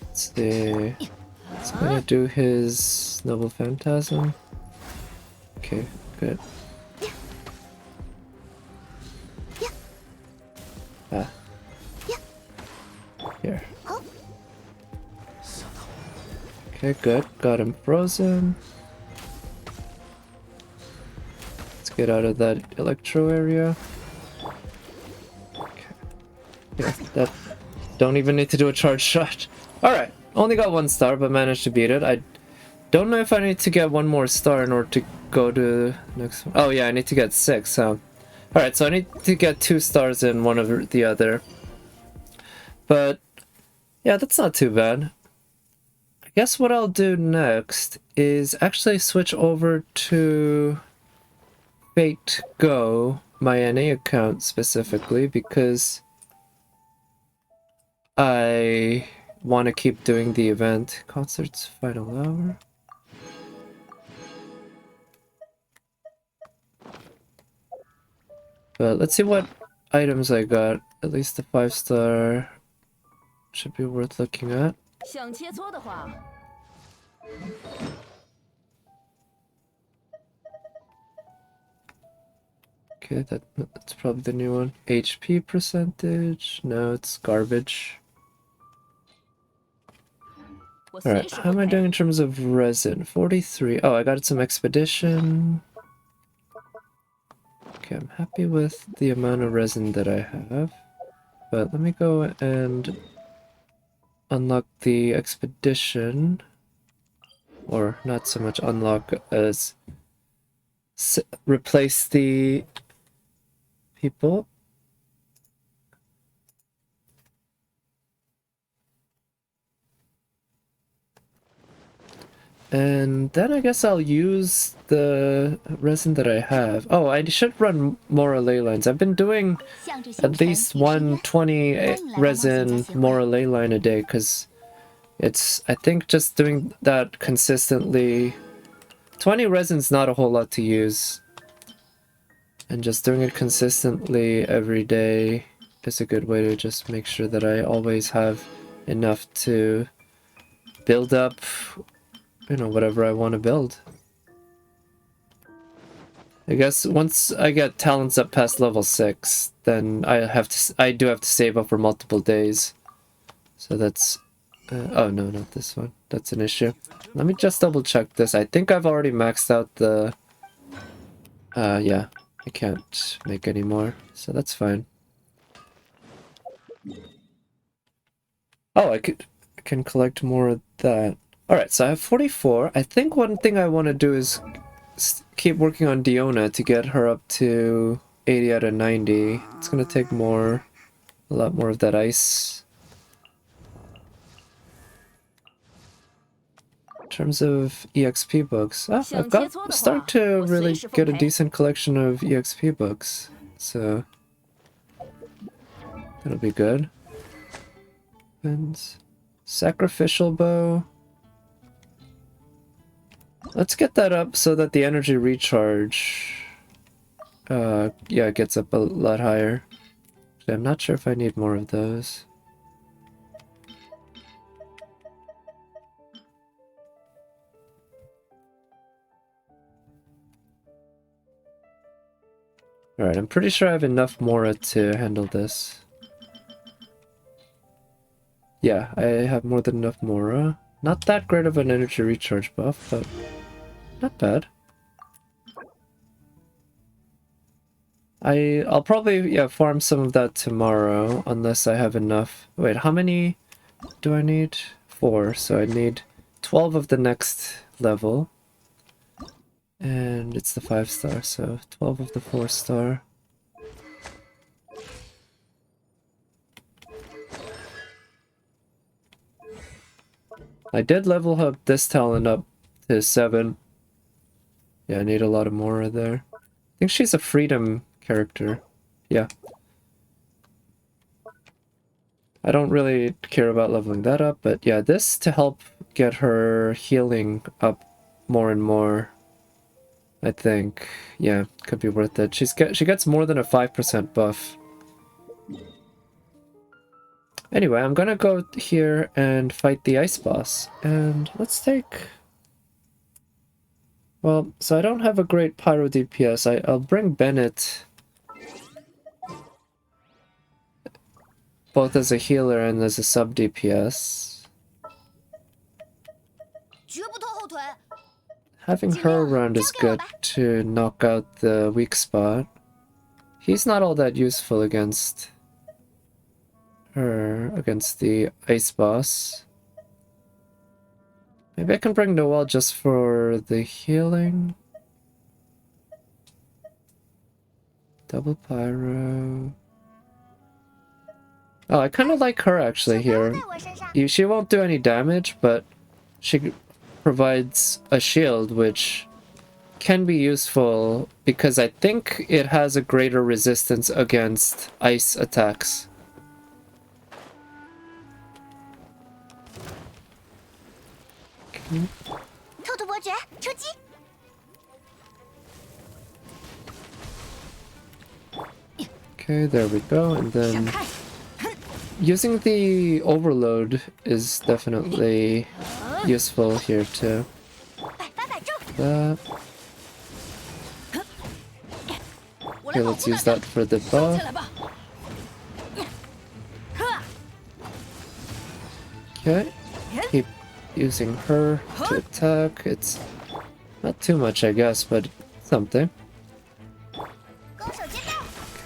Let's see... So I'm gonna do his Noble Phantasm. Okay, good. Ah. Here. Okay, good. Got him frozen. Let's get out of that electro area. Okay. Yeah, that... Don't even need to do a charge shot. Alright, only got 1 star, but managed to beat it. I don't know if I need to get 1 more star in order to go to the next one. Oh yeah, I need to get 6, huh? Alright, so I need to get 2 stars in one of the other. But, yeah, that's not too bad. I guess what I'll do next is actually switch over to Fate Go, my NA account specifically, because I want to keep doing the event. Concerts final hour. But let's see what items I got. At least the 5-star should be worth looking at. Okay, that's probably the new one. HP percentage? No, it's garbage. Alright, how am I doing in terms of resin? 43. Oh, I got some expedition. Okay, I'm happy with the amount of resin that I have. But let me go and unlock the expedition. Or not so much unlock as replace the people. And then I guess I'll use the resin that I have. Oh, I should run more ley lines. I've been doing at least 120 resin more ley line a day, because it's, I think just doing that consistently, 20 resin's not a whole lot to use. And just doing it consistently every day is a good way to just make sure that I always have enough to build up, you know, whatever I want to build. I guess once I get talents up past level 6, then I do have to save up for multiple days. So that's oh no, not this one. That's an issue. Let me just double check this. I think I've already maxed out the yeah, I can't make any more, so that's fine. Oh, I can collect more of that. Alright, so I have 44. I think one thing I want to do is keep working on Diona to get her up to 80 out of 90. It's going to take a lot more of that ice. In terms of EXP books, I've started to really get a decent collection of EXP books, so that'll be good. And sacrificial bow. Let's get that up so that the energy recharge, yeah, gets up a lot higher. I'm not sure if I need more of those. Alright, I'm pretty sure I have enough Mora to handle this. Yeah, I have more than enough Mora. Not that great of an energy recharge buff, but not bad. I'll probably, yeah, farm some of that tomorrow, unless I have enough. Wait, how many do I need? 4, so I need 12 of the next level. And it's the 5-star, so 12 of the 4-star. I did level up this talent up to 7. Yeah, I need a lot of more there. I think she's a freedom character. Yeah. I don't really care about leveling that up, but yeah, this to help get her healing up more and more. I think, yeah, could be worth it. She gets more than a 5% buff. Anyway, I'm gonna go here and fight the ice boss. And let's take... Well, so I don't have a great pyro DPS. I'll bring Bennett both as a healer and as a sub DPS. Having her around is good to knock out the weak spot. He's not all that useful against her, against the ice boss. Maybe I can bring Noelle just for the healing. Double pyro. Oh, I kind of like her actually here. She won't do any damage, but she provides a shield, which can be useful because I think it has a greater resistance against ice attacks. Okay, there we go, and then using the overload is definitely useful here too. That. Okay, let's use that for the buff. Okay, keep using her to attack. It's not too much, I guess, but something.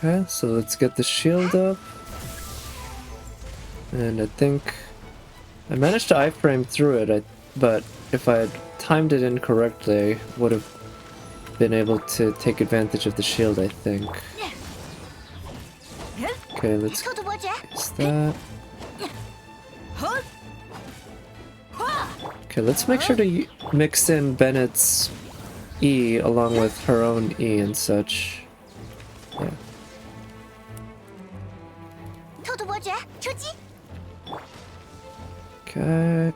Okay, so let's get the shield up. And I think I managed to iframe through it, but if I had timed it incorrectly, I would have been able to take advantage of the shield, I think. Okay, let's use that. Okay, let's make sure to mix in Bennett's E along with her own E and such. Yeah. Okay.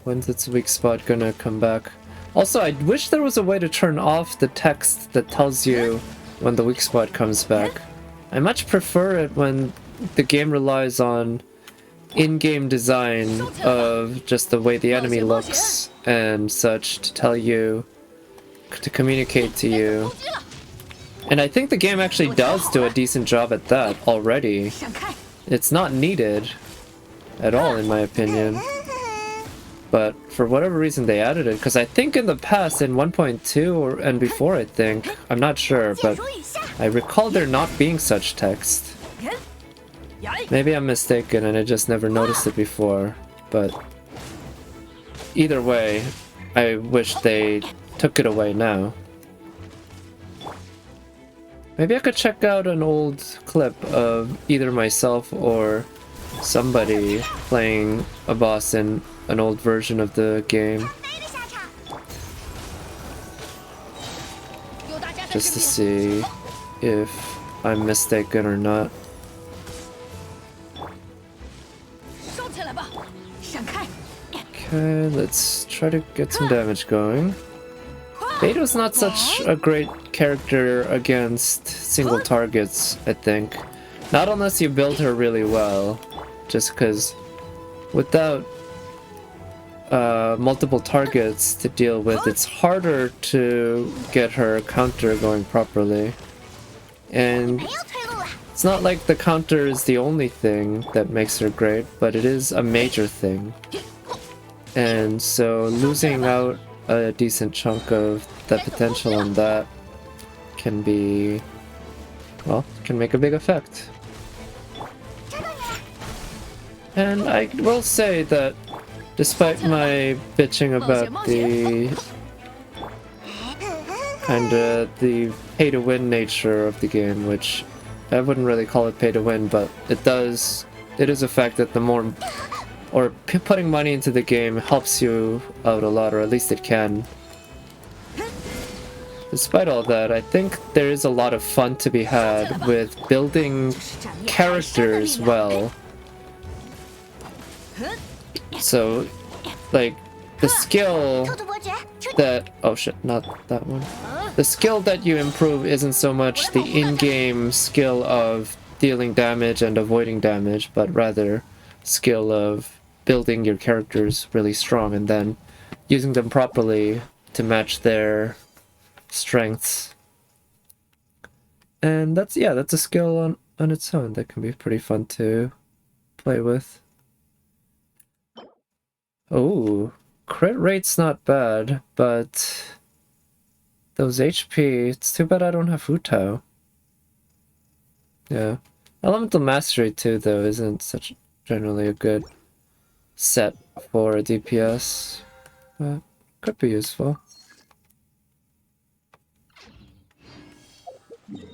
When's its weak spot gonna come back? Also, I wish there was a way to turn off the text that tells you when the weak spot comes back. I much prefer it when the game relies on in-game design of just the way the enemy looks and such to tell you, to communicate to you. And I think the game actually does do a decent job at that already. It's not needed at all, in my opinion. But for whatever reason they added it, because I think in the past, in 1.2 and before, I think, I'm not sure, but I recall there not being such text. Maybe I'm mistaken and I just never noticed it before, but either way, I wish they took it away now. Maybe I could check out an old clip of either myself or somebody playing a boss in an old version of the game. Just to see if I'm mistaken or not. Okay, let's try to get some damage going. Beto's not such a great character against single targets, I think. Not unless you build her really well. Just because without multiple targets to deal with, it's harder to get her counter going properly. And it's not like the counter is the only thing that makes her great, but it is a major thing. And so losing out a decent chunk of the potential on that can be, well, can make a big effect. And I will say that despite my bitching about the kinda the pay-to-win nature of the game, which I wouldn't really call it pay-to-win, but it is a fact that the more, or putting money into the game helps you out a lot, or at least it can. Despite all that, I think there is a lot of fun to be had with building characters well. So, like, the skill that... oh shit, not that one. The skill that you improve isn't so much the in-game skill of dealing damage and avoiding damage, but rather skill of building your characters really strong and then using them properly to match their strengths. And that's a skill on its own that can be pretty fun to play with. Oh, crit rate's not bad, but those HP, it's too bad I don't have Futao. Yeah. Elemental Mastery too, though, isn't such generally a good set for a DPS, but could be useful.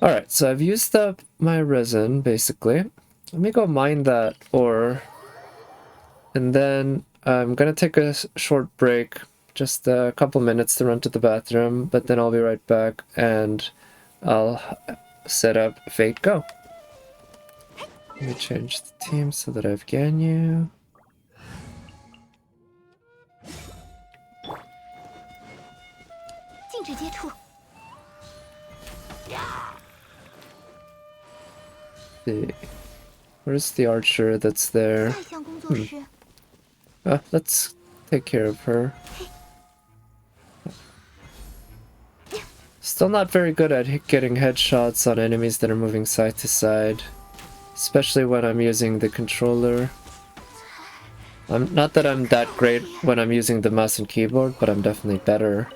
Alright, so I've used up my resin, basically. Let me go mine that ore, and then I'm gonna take a short break, just a couple minutes to run to the bathroom, but then I'll be right back and I'll set up Fate Go. Let me change the team so that I've Ganyu. See. Where's the archer that's there? Let's take care of her. Still not very good at getting headshots on enemies that are moving side to side, especially when I'm using the controller. Not that I'm that great when I'm using the mouse and keyboard, but I'm definitely better.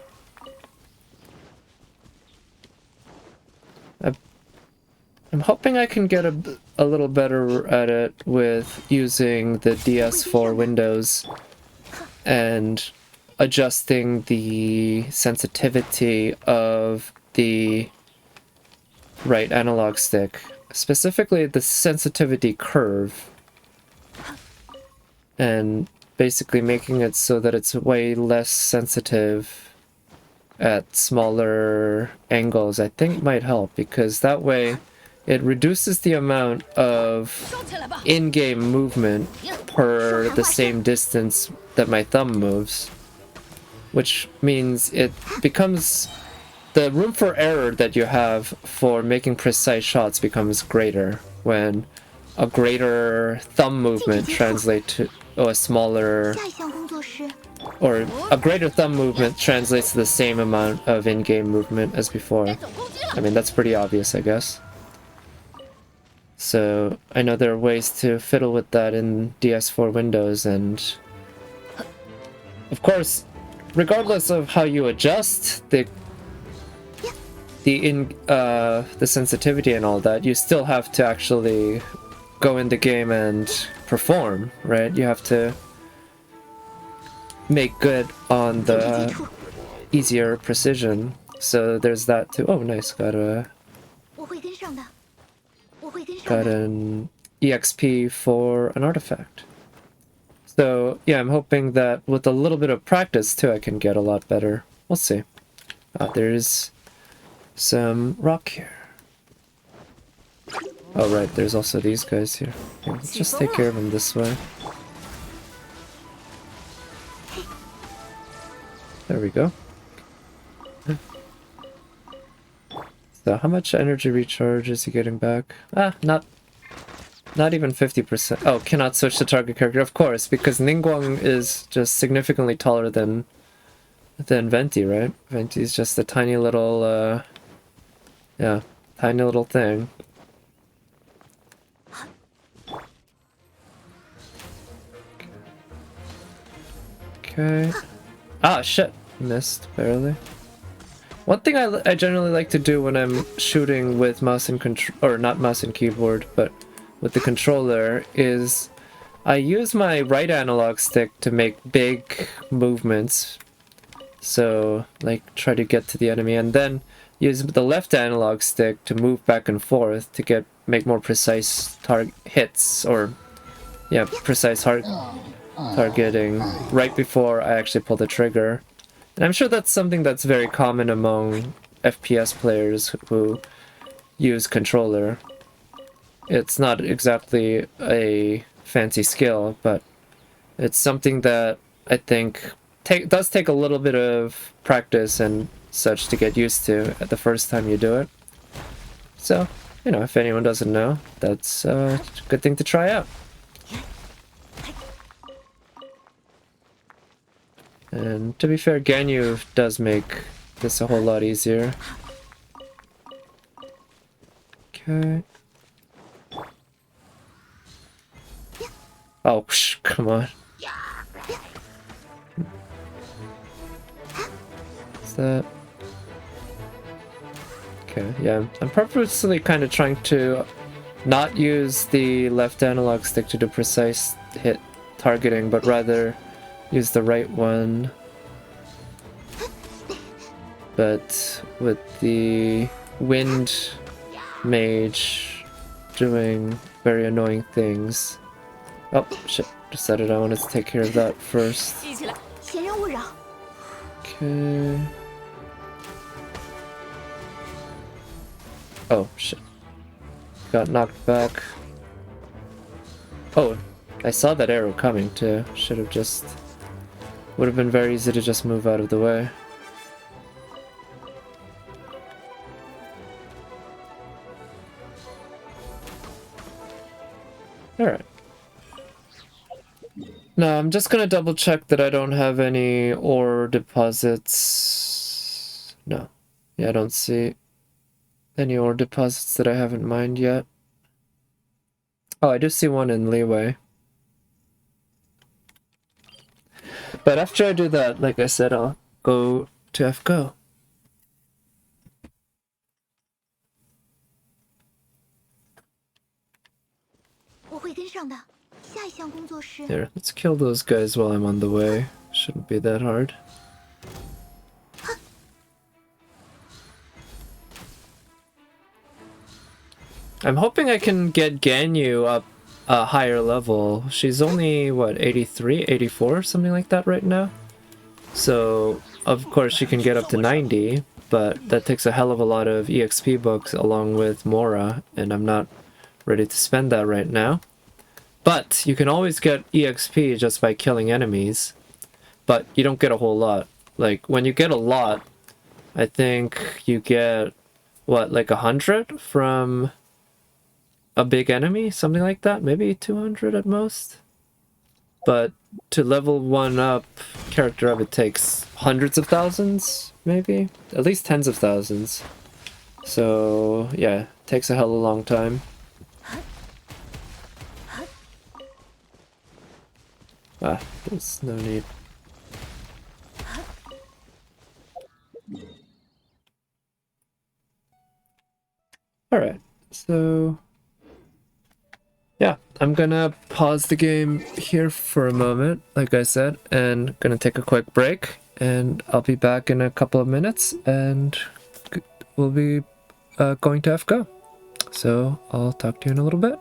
I'm hoping I can get a little better at it with using the DS4 Windows and adjusting the sensitivity of the right analog stick, specifically the sensitivity curve, and basically making it so that it's way less sensitive at smaller angles. I think might help, because that way it reduces the amount of in-game movement per the same distance that my thumb moves, which means it becomes... the room for error that you have for making precise shots becomes greater when a greater thumb movement translates to a smaller... or a greater thumb movement translates to the same amount of in-game movement as before. I mean, that's pretty obvious, I guess. So I know there are ways to fiddle with that in DS4 Windows, and of course, regardless of how you adjust the sensitivity and all that, you still have to actually go in the game and perform, right? You have to make good on the easier precision. So there's that too. Oh, nice. Got an EXP for an artifact. So yeah, I'm hoping that with a little bit of practice too, I can get a lot better. We'll see. There's some rock here. Oh right, there's also these guys here. Yeah, let's just take care of them this way. There we go. So how much energy recharge is he getting back? Not even 50%. Oh, cannot switch to target character, of course, because Ningguang is just significantly taller than Venti, right? Venti is just a tiny little, yeah, tiny little thing. Okay. Ah, shit. Missed, barely. One thing I generally like to do when I'm shooting with mouse and or not mouse and keyboard, but with the controller, is I use my right analog stick to make big movements. So, like, try to get to the enemy and then use the left analog stick to move back and forth to make more precise hits, or yeah, precise targeting right before I actually pull the trigger. And I'm sure that's something that's very common among FPS players who use controller. It's not exactly a fancy skill, but it's something that I think does take a little bit of practice and such to get used to at the first time you do it. So, you know, if anyone doesn't know, that's a good thing to try out. And to be fair, Ganyu does make this a whole lot easier. Okay. Oh, come on. Is that... Okay, yeah. I'm purposely kind of trying to not use the left analog stick to do precise hit targeting, but rather use the right one. But with the wind mage doing very annoying things. Oh, shit. Decided I wanted to take care of that first. Okay. Oh, shit. Got knocked back. Oh, I saw that arrow coming too. Should have just... Would have been very easy to just move out of the way. Alright. No, I'm just gonna double check that I don't have any ore deposits. No. Yeah, I don't see any ore deposits that I haven't mined yet. Oh, I do see one in Leeway. But after I do that, like I said, I'll go to FGO. Here, let's kill those guys while I'm on the way. Shouldn't be that hard. I'm hoping I can get Ganyu up a higher level. She's only, what, 83, 84, something like that right now? So, of course, she can get up to 90, but that takes a hell of a lot of EXP books along with Mora, and I'm not ready to spend that right now. But you can always get EXP just by killing enemies, but you don't get a whole lot. Like, when you get a lot, I think you get, what, like 100 from a big enemy? Something like that? Maybe 200 at most? But to level one up character up, it takes hundreds of thousands, maybe? At least tens of thousands. So, yeah, it takes a hell of a long time. Ah, there's no need. Alright, so... yeah, I'm gonna pause the game here for a moment, like I said, and gonna take a quick break, and I'll be back in a couple of minutes, and we'll be going to FGO. So I'll talk to you in a little bit.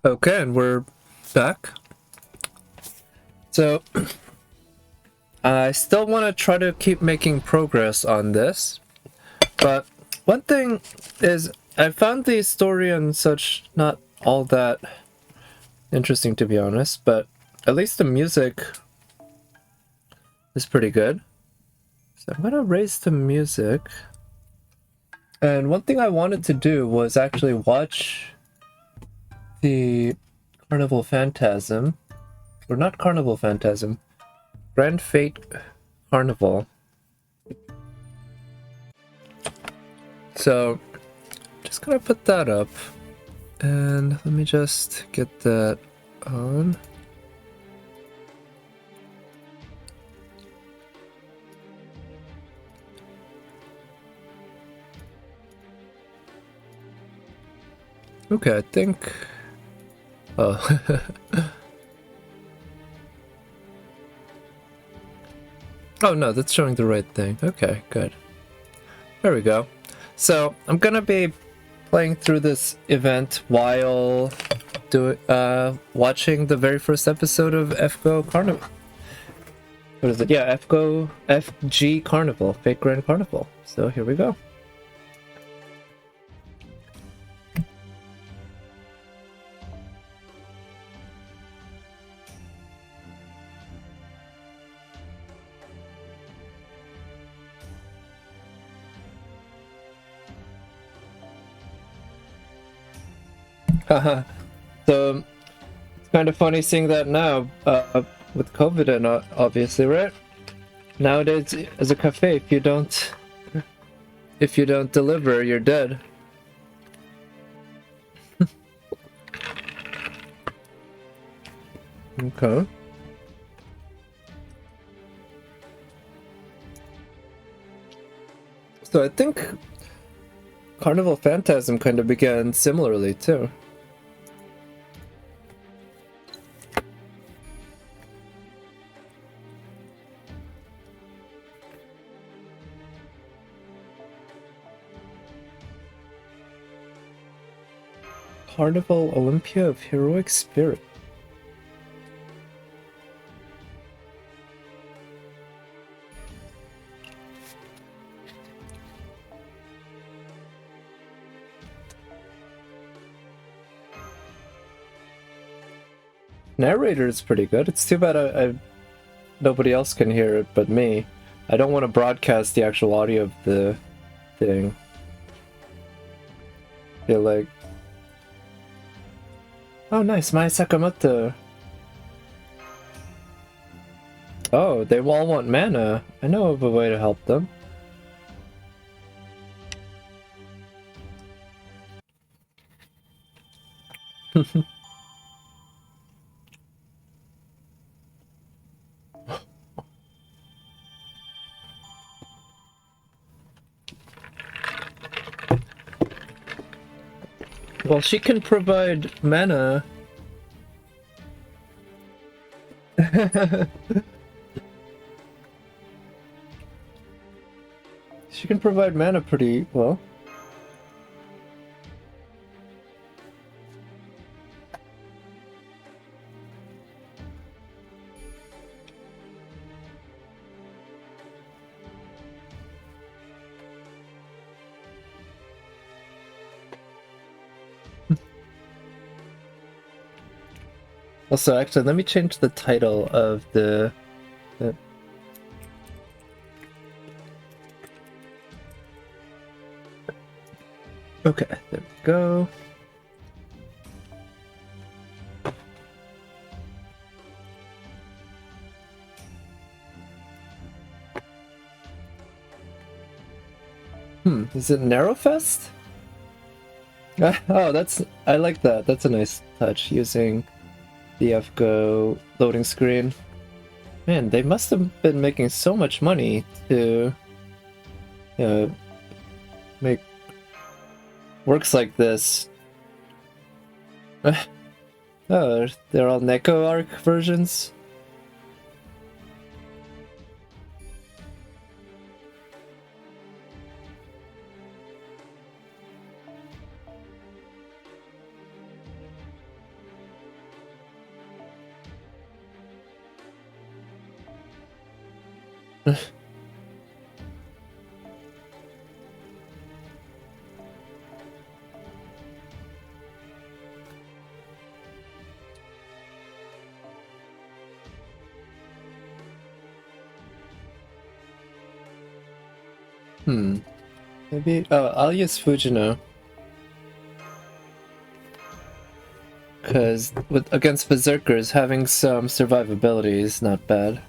Okay, and we're back. So, I still want to try to keep making progress on this, but one thing is I found the story and such not all that interesting, to be honest, but at least the music is pretty good. So I'm gonna raise the music. And one thing I wanted to do was actually watch the Carnival Phantasm, or not Carnival Phantasm, Grand Fate Carnival. So, just gonna put that up, and let me just get that on. Okay, I think... Oh. Oh no, that's showing the right thing. Okay, good. There we go. So, I'm gonna be playing through this event while watching the very first episode of FGO Carnival. What is it? Yeah, FG Carnival, Fate Grand Carnival. So here we go. Haha. So it's kind of funny seeing that now with COVID and obviously, right? Nowadays, as a cafe, if you don't deliver, you're dead. Okay. So I think Carnival Phantasm kind of began similarly too. Carnival Olympia of Heroic Spirit. Narrator is pretty good. It's too bad nobody else can hear it but me. I don't want to broadcast the actual audio of the thing. Feel like... Oh nice, Mai Sakamoto. Oh, they all want mana. I know of a way to help them. Well, she can provide mana. She can provide mana pretty well. Also, actually, let me change the title of the okay, there we go. Is it Narrowfest? Oh, I like that. That's a nice touch, using the FGO loading screen. Man, they must have been making so much money to make works like this. Oh, they're all Neko Arc versions? Maybe. Oh, I'll use Fujino. Because against Berserkers, having some survivability is not bad.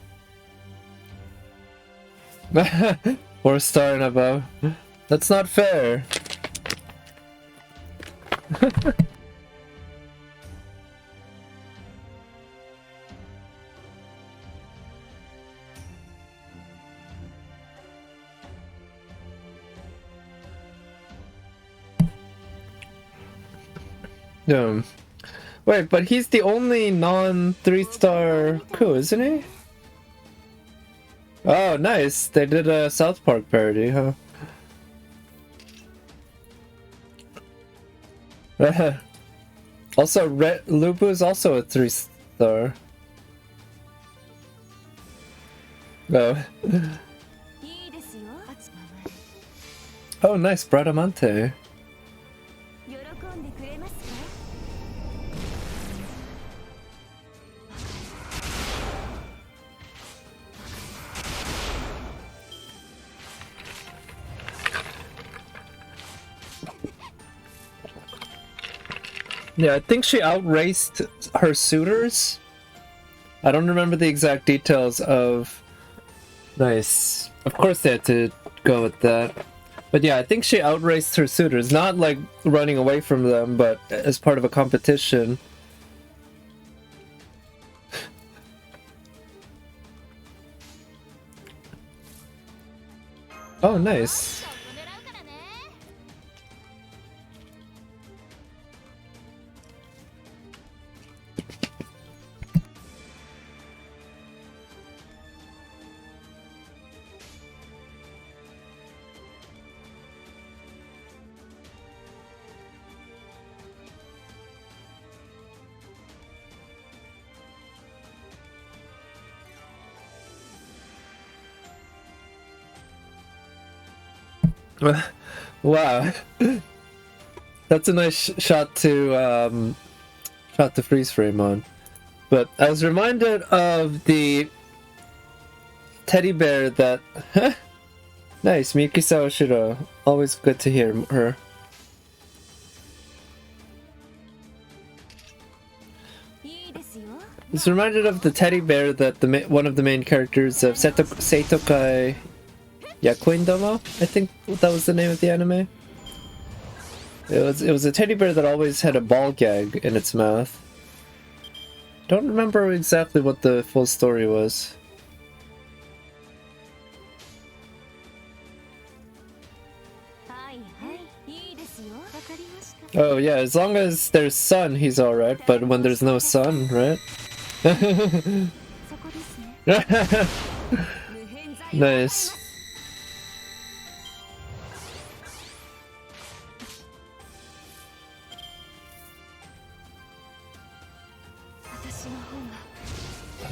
4-star and above. That's not fair. Wait, but he's the only non-3-star coup, isn't he? Oh, nice. They did a South Park parody, huh? Also, Lubu is also a 3-star. Oh. Oh, nice, Bradamante. Yeah, I think she outraced her suitors. I don't remember the exact details of... Nice. Of course they had to go with that. But yeah, I think she outraced her suitors. Not like running away from them, but as part of a competition. Oh, nice. Wow. That's a nice shot to freeze frame on. But I was reminded of the teddy bear that nice, Miki Sawashiro. Always good to hear her. I was reminded of the teddy bear that one of the main characters of Seitokai Yakuin-domo, I think that was the name of the anime. It was a teddy bear that always had a ball gag in its mouth. Don't remember exactly what the full story was. Oh yeah, as long as there's sun, he's alright, but when there's no sun, right? Nice.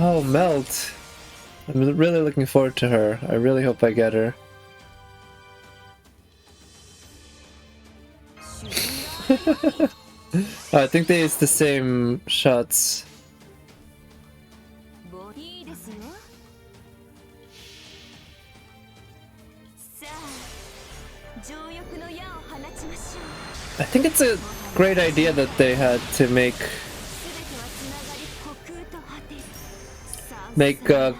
Oh, Melt. I'm really looking forward to her. I really hope I get her. I think they use the same shots. I think it's a great idea that they had to make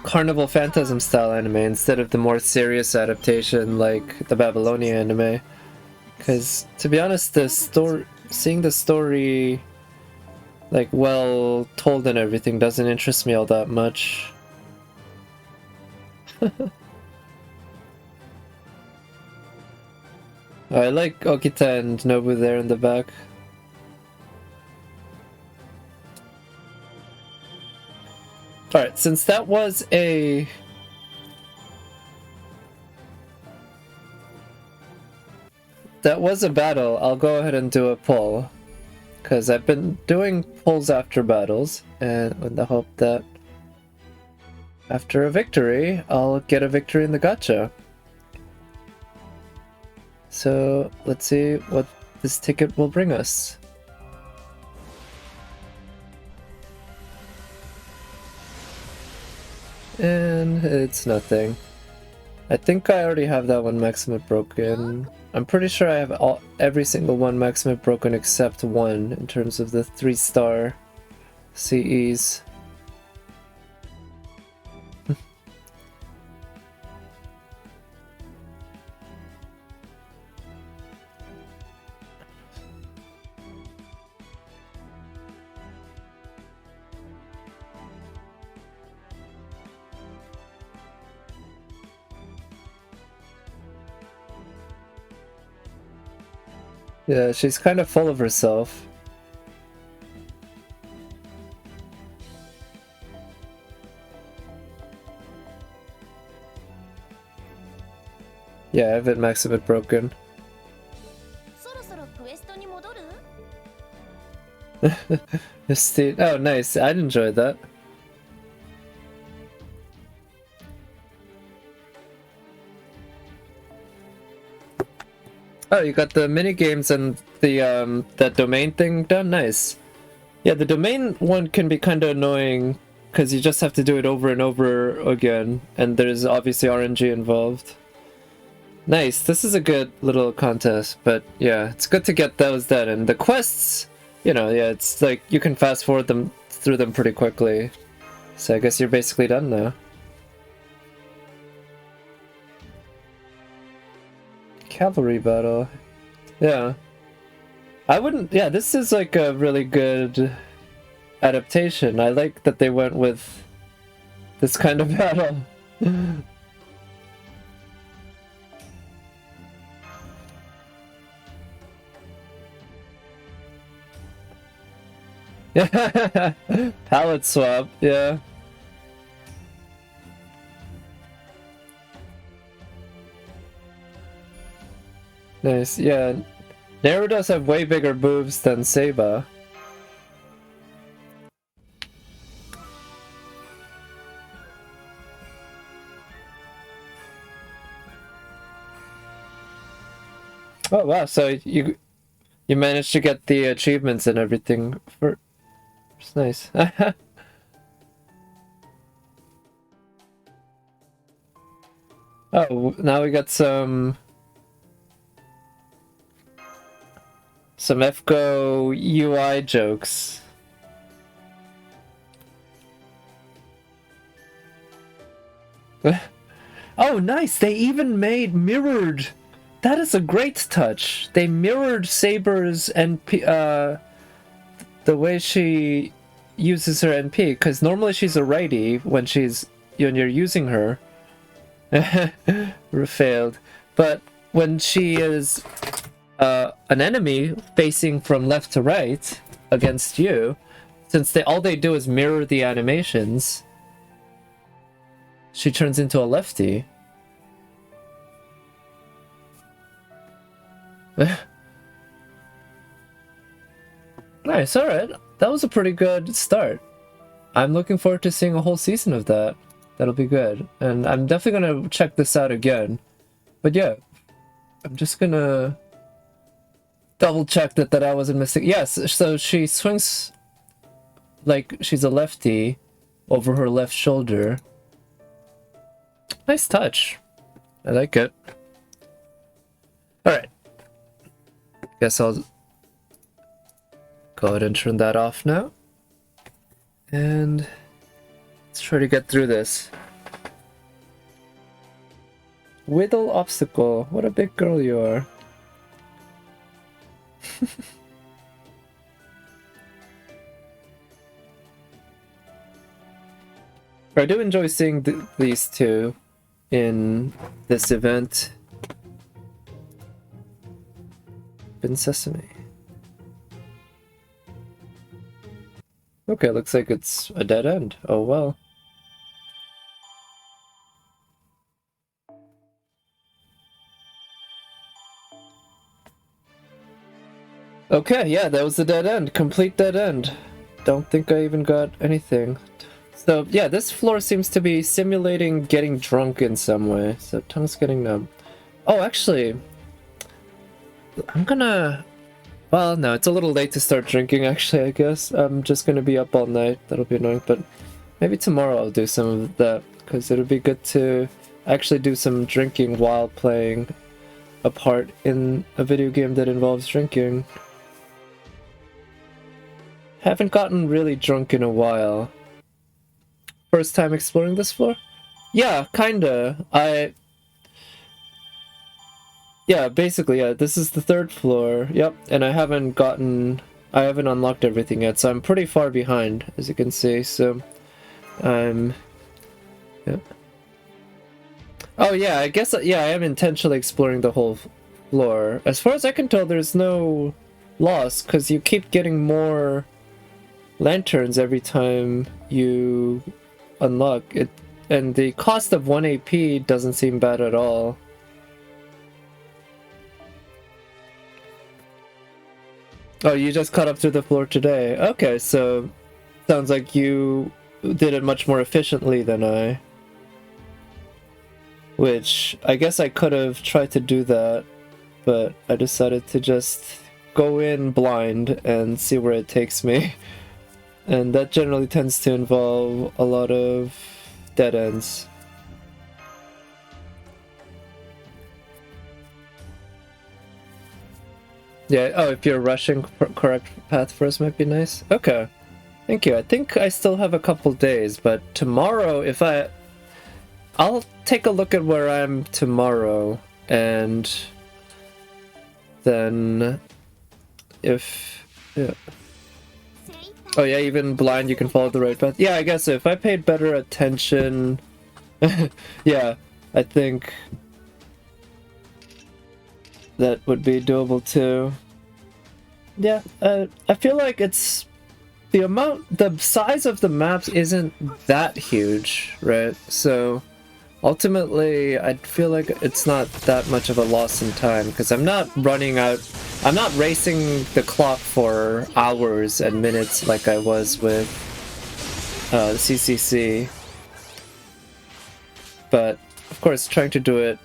Carnival Phantasm style anime instead of the more serious adaptation like the Babylonian anime. Because to be honest, seeing the story like well told and everything doesn't interest me all that much. I like Okita and Nobu there in the back. Alright, since that was a... battle, I'll go ahead and do a poll. Because I've been doing polls after battles, and in the hope that After a victory, I'll get a victory in the gacha. So let's see what this ticket will bring us. And it's nothing. I think I already have that one maximum broken. I'm pretty sure I have every single one maximum broken except one in terms of the 3-star CEs. Yeah, she's kind of full of herself. Yeah, I have it maximum broken. Oh, nice. I'd enjoy that. Oh, you got the mini games and the that domain thing done. Nice. Yeah, the domain one can be kind of annoying because you just have to do it over and over again, and there's obviously RNG involved. Nice. This is a good little contest, but yeah, it's good to get those done. And the quests, you know, yeah, it's like you can fast forward them through them pretty quickly. So I guess you're basically done now. Cavalry battle. Yeah. I wouldn't... Yeah, this is like a really good adaptation. I like that they went with this kind of battle. Palette swap, yeah. Nice, yeah. Naru does have way bigger moves than Seiba. Oh wow, so you managed to get the achievements and everything for... It's nice. Oh, now we got some FGO UI jokes. Oh, nice! They even made mirrored. That is a great touch. They mirrored Saber's NP, the way she uses her NP, because normally she's a righty when you're using her. Failed. But when she is an enemy facing from left to right against you, since all they do is mirror the animations, she turns into a lefty. Nice, alright. That was a pretty good start. I'm looking forward to seeing a whole season of that. That'll be good. And I'm definitely gonna check this out again. But yeah, I'm just gonna double check that I wasn't missing. Yes, so she swings like she's a lefty over her left shoulder. Nice touch. I like it. Alright. Guess I'll go ahead and turn that off now. And let's try to get through this. Whittle obstacle. What a big girl you are. I do enjoy seeing these two in this event. Bin Sesame. Okay, looks like it's a dead end. Oh well. Okay, yeah, that was the dead end. Complete dead end. Don't think I even got anything. So yeah, this floor seems to be simulating getting drunk in some way. So tongue's getting numb. Oh, actually, I'm gonna... Well, no, it's a little late to start drinking, actually, I guess. I'm just gonna be up all night. That'll be annoying, but maybe tomorrow I'll do some of that, because it'll be good to actually do some drinking while playing a part in a video game that involves drinking. Haven't gotten really drunk in a while. First time exploring this floor? Yeah, kinda. Yeah, basically, yeah, this is the third floor. Yep, and I haven't unlocked everything yet, so I'm pretty far behind, as you can see, so... yeah. Oh yeah, I guess, yeah, I am intentionally exploring the whole floor. As far as I can tell, there's no loss, because you keep getting more lanterns every time you unlock it, and the cost of 1 AP doesn't seem bad at all. Oh, you just caught up through the floor today. Okay, so sounds like you did it much more efficiently than I. Which, I guess I could have tried to do that, but I decided to just go in blind and see where it takes me. And that generally tends to involve a lot of dead ends. Yeah, oh, if you're rushing correct path first might be nice. Okay. Thank you. I think I still have a couple days, but tomorrow, I'll take a look at where I'm tomorrow, and then yeah. Oh yeah, even blind you can follow the right path. Yeah, I guess if I paid better attention, yeah, I think that would be doable too. Yeah, I feel like it's the size of the maps isn't that huge, right? So ultimately, I feel like it's not that much of a loss in time, because I'm not racing the clock for hours and minutes like I was with CCC. But, of course, trying to do it,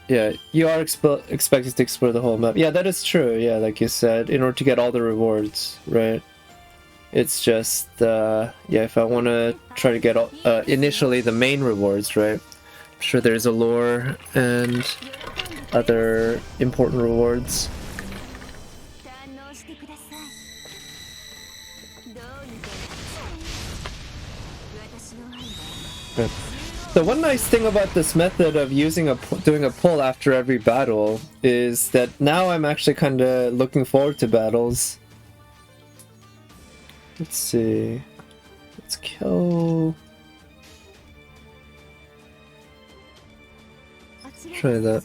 yeah, you are expected to explore the whole map. Yeah, that is true, yeah, like you said, in order to get all the rewards, right? It's just, yeah, if I want to try to get initially the main rewards, right? I'm sure there's a lore and other important rewards. So one nice thing about this method of doing a pull after every battle is that now I'm actually kind of looking forward to battles. Let's see. Let's kill... Try that.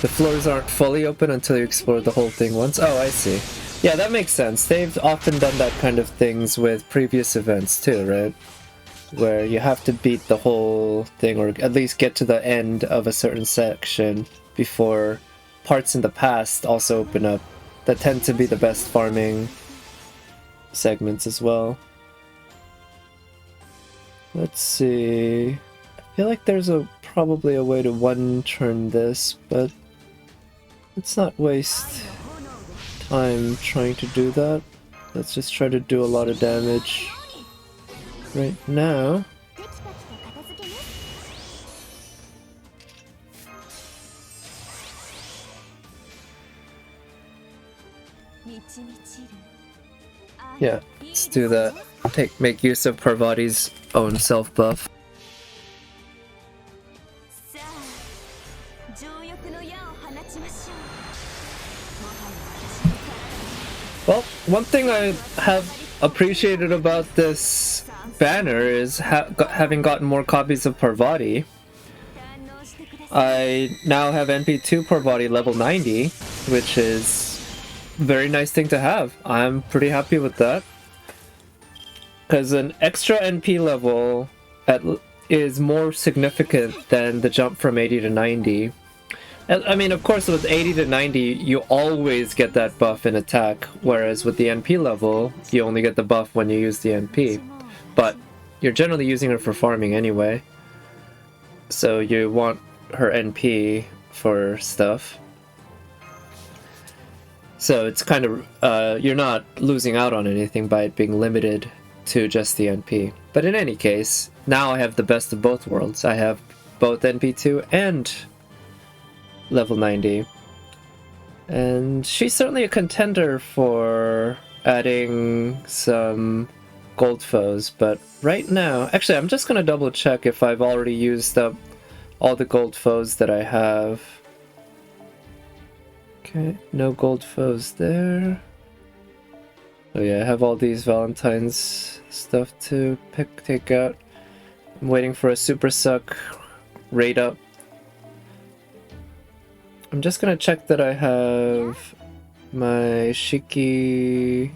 The floors aren't fully open until you explore the whole thing once. Oh, I see. Yeah, that makes sense. They've often done that kind of things with previous events too, right? Where you have to beat the whole thing, or at least get to the end of a certain section before parts in the past also open up. That tend to be the best farming segments as well. Let's see. I feel like there's probably a way to one-turn this, but let's not waste time trying to do that. Let's just try to do a lot of damage right now. Yeah, let's do that. Make use of Parvati's own self-buff. Well, one thing I have appreciated about this banner is having gotten more copies of Parvati. I now have NP2 Parvati level 90, which is a very nice thing to have. I'm pretty happy with that. Because an extra NP level is more significant than the jump from 80 to 90. I mean, of course, with 80 to 90, you always get that buff in attack, whereas with the NP level, you only get the buff when you use the NP. But you're generally using her for farming anyway, so you want her NP for stuff. So it's kind of, you're not losing out on anything by it being limited to just the NP. But in any case, now I have the best of both worlds. I have both NP2 and level 90. And she's certainly a contender for adding some gold foes, but right now, actually I'm just gonna double check if I've already used up all the gold foes that I have. Okay, no gold foes there. Oh yeah, I have all these Valentine's stuff to take out. I'm waiting for a super suck raid up. I'm just gonna check that I have my Shiki.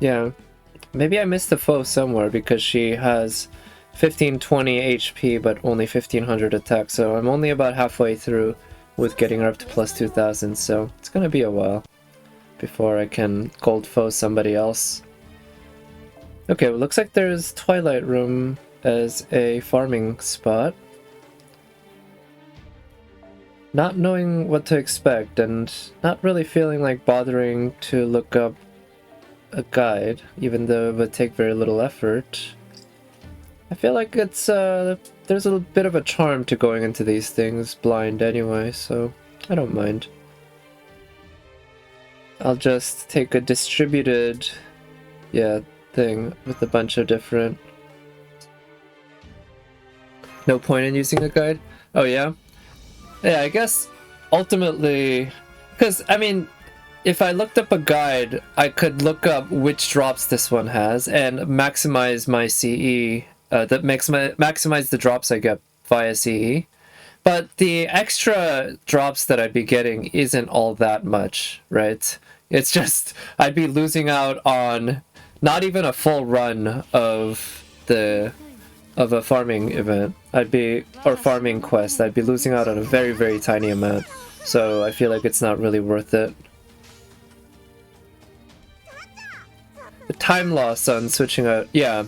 Yeah. Maybe I missed a foe somewhere because she has 1520 HP but only 1500 attack, so I'm only about halfway through with getting her up to plus 2000, so it's gonna be a while before I can gold foe somebody else. Okay, well, looks like there's Twilight Room as a farming spot. Not knowing what to expect and not really feeling like bothering to look up a guide, even though it would take very little effort. I feel like it's there's a bit of a charm to going into these things blind anyway, so I don't mind. I'll just take a distributed, thing with a bunch of different... No point in using a guide? Oh yeah? Yeah, I guess ultimately, because I mean, if I looked up a guide, I could look up which drops this one has and maximize my CE, maximize the drops I get via CE. But the extra drops that I'd be getting isn't all that much, right? It's just, I'd be losing out on not even a full run of a farming event. Or farming quest. I'd be losing out on a very, very tiny amount. So I feel like it's not really worth it. The time loss on switching out, yeah.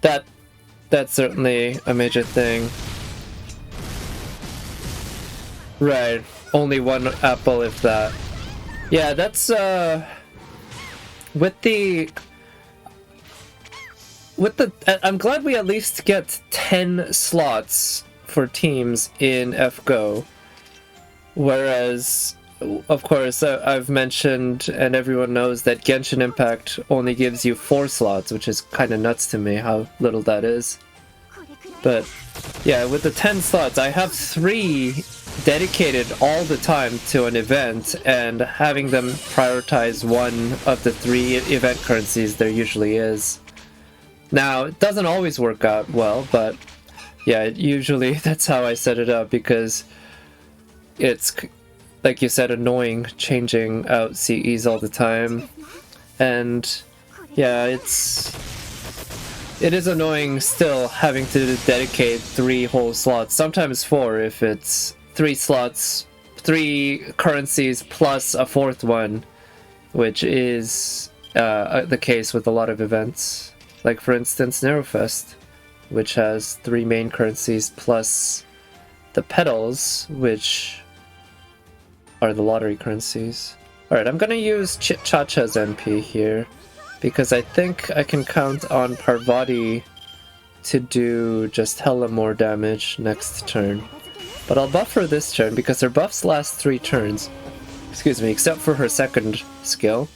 That's certainly a major thing. Right, only one apple if that. Yeah, that's I'm glad we at least get 10 slots for teams in FGO. Whereas, of course, I've mentioned, and everyone knows, that Genshin Impact only gives you 4 slots, which is kind of nuts to me, how little that is. But, yeah, with the 10 slots, I have 3 dedicated all the time to an event, and having them prioritize one of the 3 event currencies there usually is. Now, it doesn't always work out well, but yeah, usually that's how I set it up, because it's, like you said, annoying changing out CEs all the time. And yeah, it is annoying still having to dedicate 3 whole slots, sometimes 4 if it's 3 slots, 3 currencies plus a 4th one, which is the case with a lot of events. Like, for instance, Narrowfest, which has 3 main currencies plus the petals, which are the lottery currencies. Alright, I'm gonna use Chacha's NP here, because I think I can count on Parvati to do just hella more damage next turn. But I'll buff her this turn, because her buffs last 3 turns. Excuse me, except for her second skill.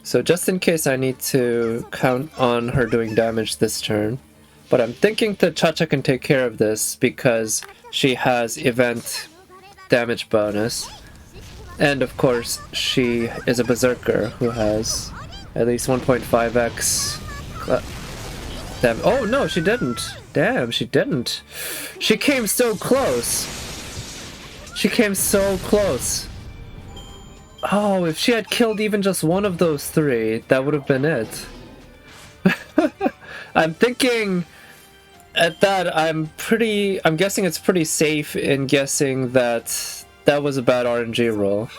So just in case I need to count on her doing damage this turn. But I'm thinking that Chacha can take care of this because she has event damage bonus. And of course, she is a berserker who has at least 1.5x damage. Oh no, she didn't. Damn, she didn't. She came so close. She came so close. Oh, if she had killed even just one of those 3, that would have been it. I'm thinking at that, I'm guessing it's pretty safe in guessing that that was a bad RNG roll.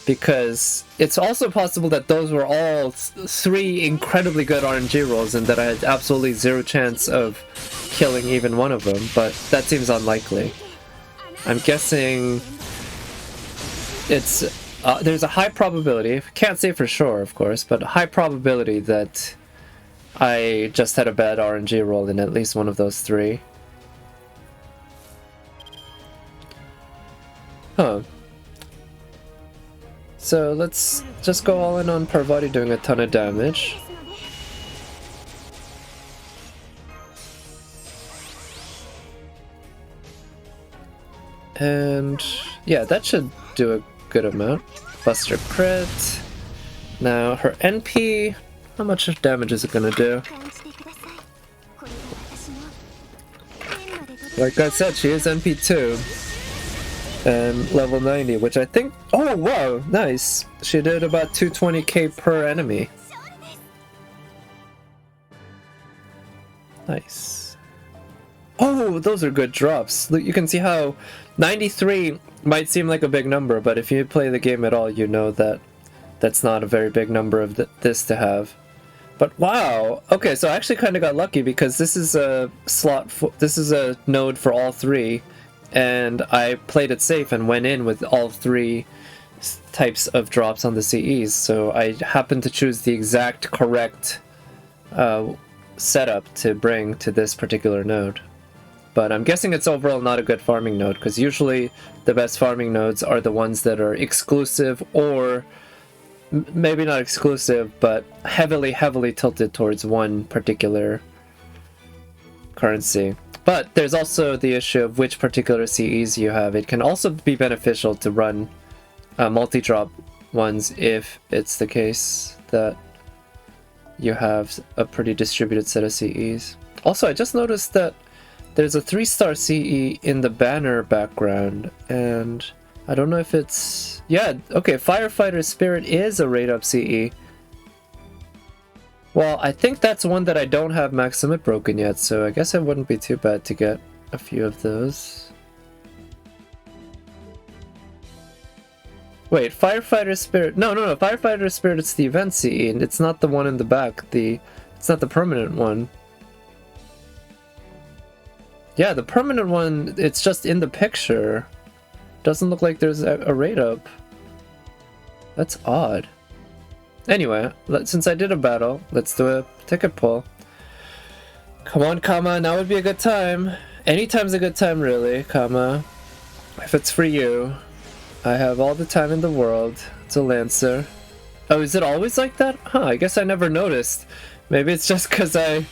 Because it's also possible that those were all three incredibly good RNG rolls and that I had absolutely zero chance of killing even one of them, but that seems unlikely. I'm guessing it's there's a high probability, can't say for sure of course, but a high probability that I just had a bad RNG roll in at least one of those three. Huh. So let's just go all in on Parvati doing a ton of damage. And yeah, that should do a good amount. Buster crit. Now her NP, how much damage is it gonna do? Like I said, she is NP2. And level 90, which I think... Oh, wow, nice. She did about 220k per enemy. Nice. Oh, those are good drops. You can see how 93 might seem like a big number, but if you play the game at all, you know that that's not a very big number of this to have. But wow, okay, so I actually kind of got lucky because this is a this is a node for all three. And I played it safe and went in with all three types of drops on the CEs, so I happened to choose the exact correct setup to bring to this particular node. But I'm guessing it's overall not a good farming node, because usually the best farming nodes are the ones that are exclusive, or maybe not exclusive, but heavily tilted towards one particular currency. But there's also the issue of which particular CEs you have. It can also be beneficial to run multi-drop ones if it's the case that you have a pretty distributed set of CEs. Also, I just noticed that there's a 3-star CE in the banner background, and I don't know if it's... Yeah, okay, Firefighter Spirit is a rate-up CE. Well, I think that's one that I don't have Max Limit broken yet, so I guess it wouldn't be too bad to get a few of those. Wait, Firefighter Spirit... No, Firefighter Spirit is the event CE, and it's not the one in the back. It's not the permanent one. Yeah, the permanent one, it's just in the picture. Doesn't look like there's a rate up. That's odd. Anyway, since I did a battle, let's do a ticket pull. Come on, Kama, now would be a good time. Anytime's a good time, really, Kama. If it's for you. I have all the time in the world. It's a Lancer. Oh, is it always like that? Huh, I guess I never noticed. Maybe it's just because I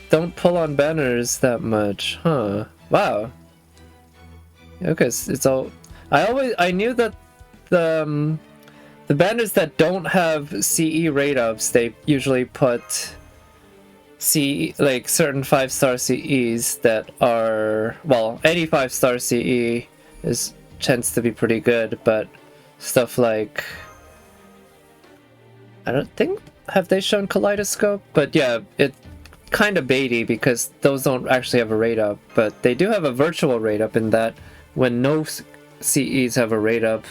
don't pull on banners that much. Huh. Wow. Okay, it's all... I knew that the banners that don't have CE rate ups, they usually put like certain 5-star CEs that are, well, any 5-star CE tends to be pretty good, but stuff like, I don't think, have they shown Kaleidoscope? But yeah, it kind of baity because those don't actually have a rate up, but they do have a virtual rate up in that when no CEs have a rate up,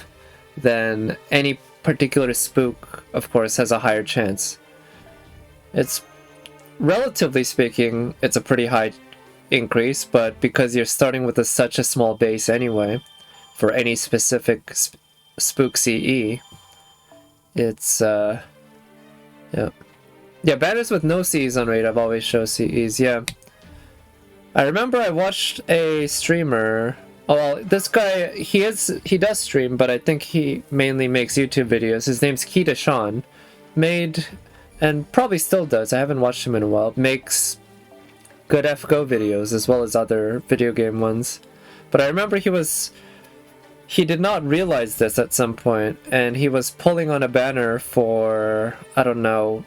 then any particular spook, of course, has a higher chance. It's, relatively speaking, it's a pretty high increase, but because you're starting with such a small base anyway, for any specific spook CE, it's, yeah. Yeah, banners with no CEs on rate, I've always shown CEs, yeah. I remember I watched a streamer... Oh, well, this guy, he does stream, but I think he mainly makes YouTube videos. His name's Keita Sean. Made, and probably still does, I haven't watched him in a while, makes good FGO videos as well as other video game ones. But I remember he did not realize this at some point, and he was pulling on a banner for, I don't know,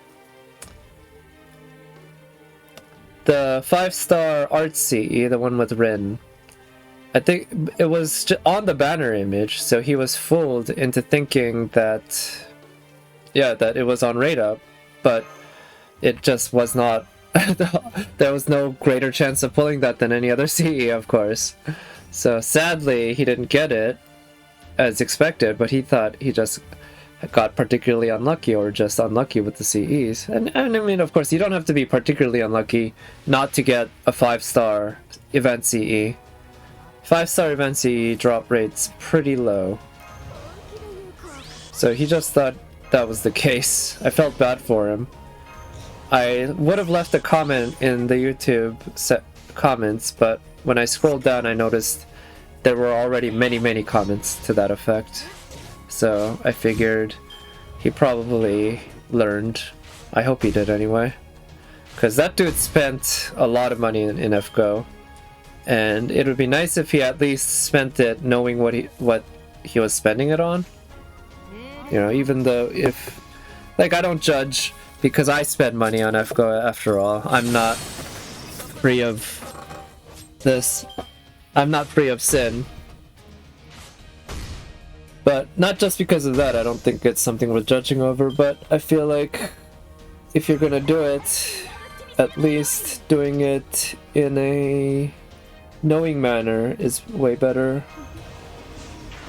the 5-star art CE, the one with Rin. I think it was on the banner image, so he was fooled into thinking that, yeah, that it was on rate up, but it just was not There was no greater chance of pulling that than any other CE, of course. So sadly, he didn't get it as expected, but he thought he just got particularly unlucky or just unlucky with the CEs. And I mean, of course, you don't have to be particularly unlucky not to get a 5-star event CE. 5-star event CE drop rate's pretty low. So he just thought that was the case. I felt bad for him. I would have left a comment in the YouTube comments, but when I scrolled down, I noticed there were already many comments to that effect. So I figured he probably learned. I hope he did anyway. Because that dude spent a lot of money in FGO. And it would be nice if he at least spent it knowing what he was spending it on. You know, even though if... Like, I don't judge because I spend money on FGO after all. I'm not free of this. I'm not free of sin. But not just because of that, I don't think it's something worth judging over, but I feel like if you're gonna do it, at least doing it in a knowing manner is way better.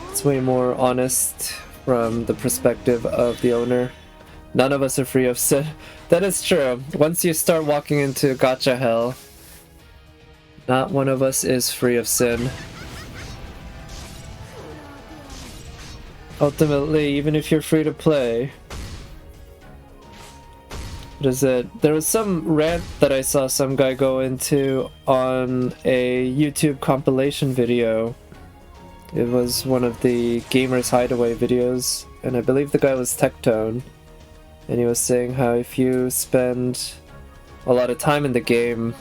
It's way more honest from the perspective of the owner. None of us are free of sin. That is true. Once you start walking into gacha hell, not one of us is free of sin. Ultimately, even if you're free to play, what is it? There was some rant that I saw some guy go into on a YouTube compilation video. It was one of the Gamers Hideaway videos, and I believe the guy was Tectone. And he was saying how if you spend a lot of time in the game,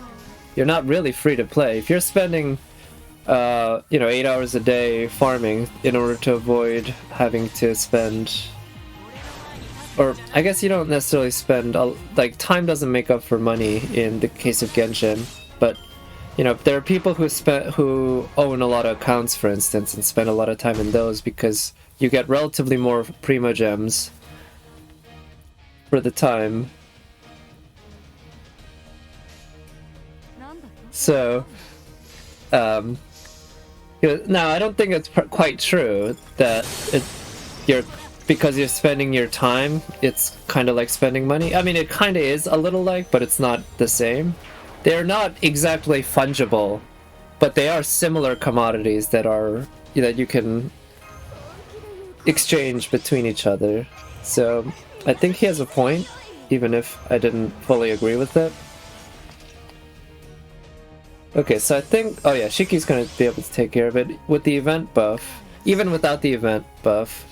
you're not really free to play. If you're spending 8 hours a day farming in order to avoid having to spend, or I guess you don't necessarily spend, like, time doesn't make up for money in the case of Genshin, but you know, there are people who own a lot of accounts, for instance, and spend a lot of time in those because you get relatively more Prima Gems for the time. So, now I don't think it's quite true that because you're spending your time, it's kind of like spending money. I mean, it kind of is a little like, but it's not the same. They're not exactly fungible, but they are similar commodities that you can exchange between each other. So I think he has a point, even if I didn't fully agree with it. Okay, so I think... Oh yeah, Shiki's gonna be able to take care of it with the event buff. Even without the event buff.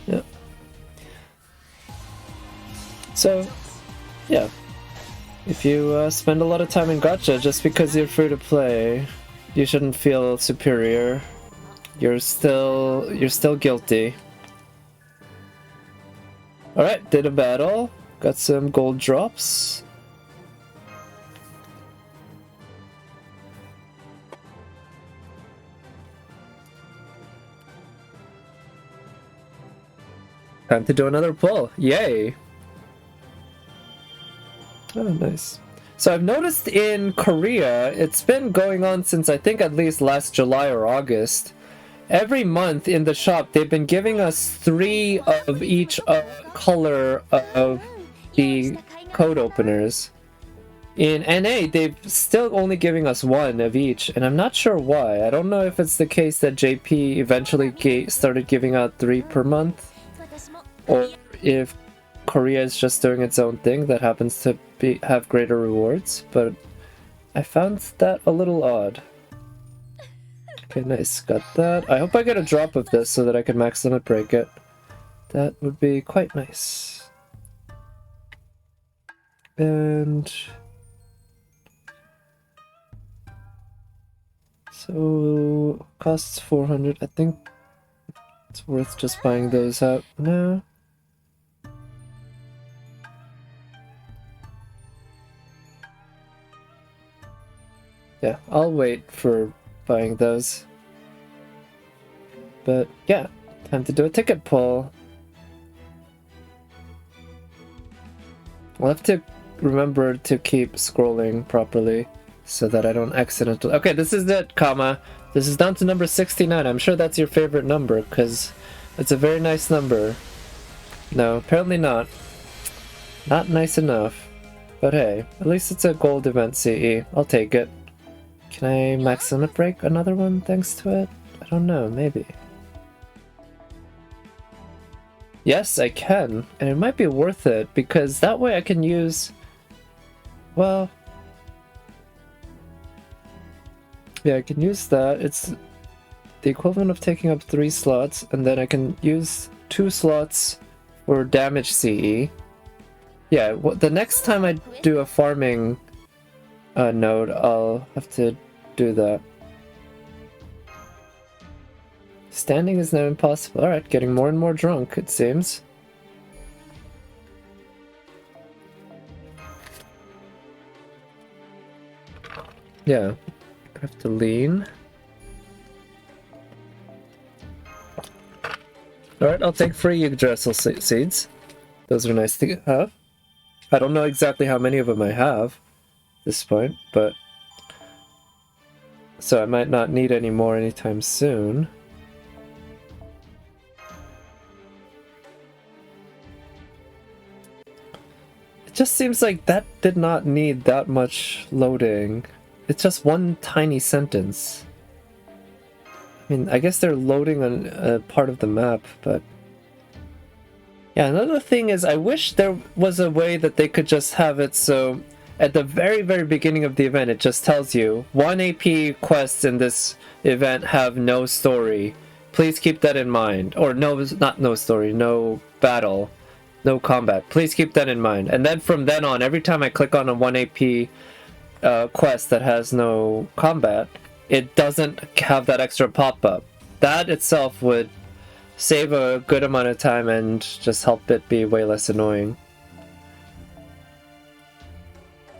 Yeah. So, yeah. If you spend a lot of time in gacha just because you're free to play, you shouldn't feel superior. You're still guilty. Alright, did a battle. Got some gold drops. Time to do another pull. Yay! Oh, nice. So I've noticed in Korea, it's been going on since I think at least last July or August. Every month in the shop, they've been giving us 3 of each color of the code openers. In NA, they've still only giving us 1 of each, and I'm not sure why. I don't know if it's the case that JP eventually started giving out 3 per month, or if Korea is just doing its own thing that happens to have greater rewards, but I found that a little odd. Okay, nice, got that. I hope I get a drop of this so that I can max limit break it. That would be quite nice. And... so... costs 400, I think it's worth just buying those out now. Yeah, I'll wait for buying those. But yeah, time to do a ticket pull. We'll have to remember to keep scrolling properly so that I don't accidentally... Okay, this is it, comma. This is down to number 69. I'm sure that's your favorite number, because it's a very nice number. No, apparently not. Not nice enough. But hey, at least it's a gold event CE. I'll take it. Can I max limit break another one thanks to it? I don't know, maybe. Yes, I can. And it might be worth it, because that way I can use... Well... Yeah, I can use that. It's the equivalent of taking up 3 slots, and then I can use 2 slots for damage CE. Yeah, the next time I do a farming node, I'll have to do that. Standing is now impossible. Alright, getting more and more drunk, it seems. Yeah, I have to lean. Alright, I'll take free Yggdrasil seeds. Those are nice to have. I don't know exactly how many of them I have at this point, but... So I might not need any more anytime soon. It just seems like that did not need that much loading. It's just one tiny sentence. I mean, I guess they're loading on a part of the map, but... Yeah, another thing is I wish there was a way that they could just have it so at the very, very beginning of the event it just tells you 1 AP quests in this event have no story. Please keep that in mind. Or no, not no story, no battle, no combat. Please keep that in mind. And then from then on, every time I click on a 1 AP quest that has no combat, it doesn't have that extra pop-up. That itself would save a good amount of time and just help it be way less annoying.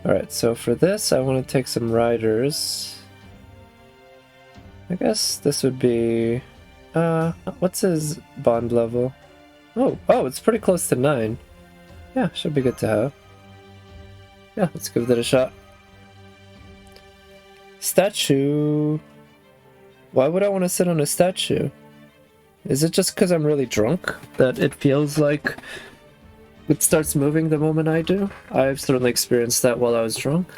Alright, so for this I want to take some riders. I guess this would be... what's his bond level? Oh, it's pretty close to 9. Yeah, should be good to have. Yeah, let's give it a shot. Statue... Why would I want to sit on a statue? Is it just because I'm really drunk that it feels like it starts moving the moment I do? I've certainly experienced that while I was drunk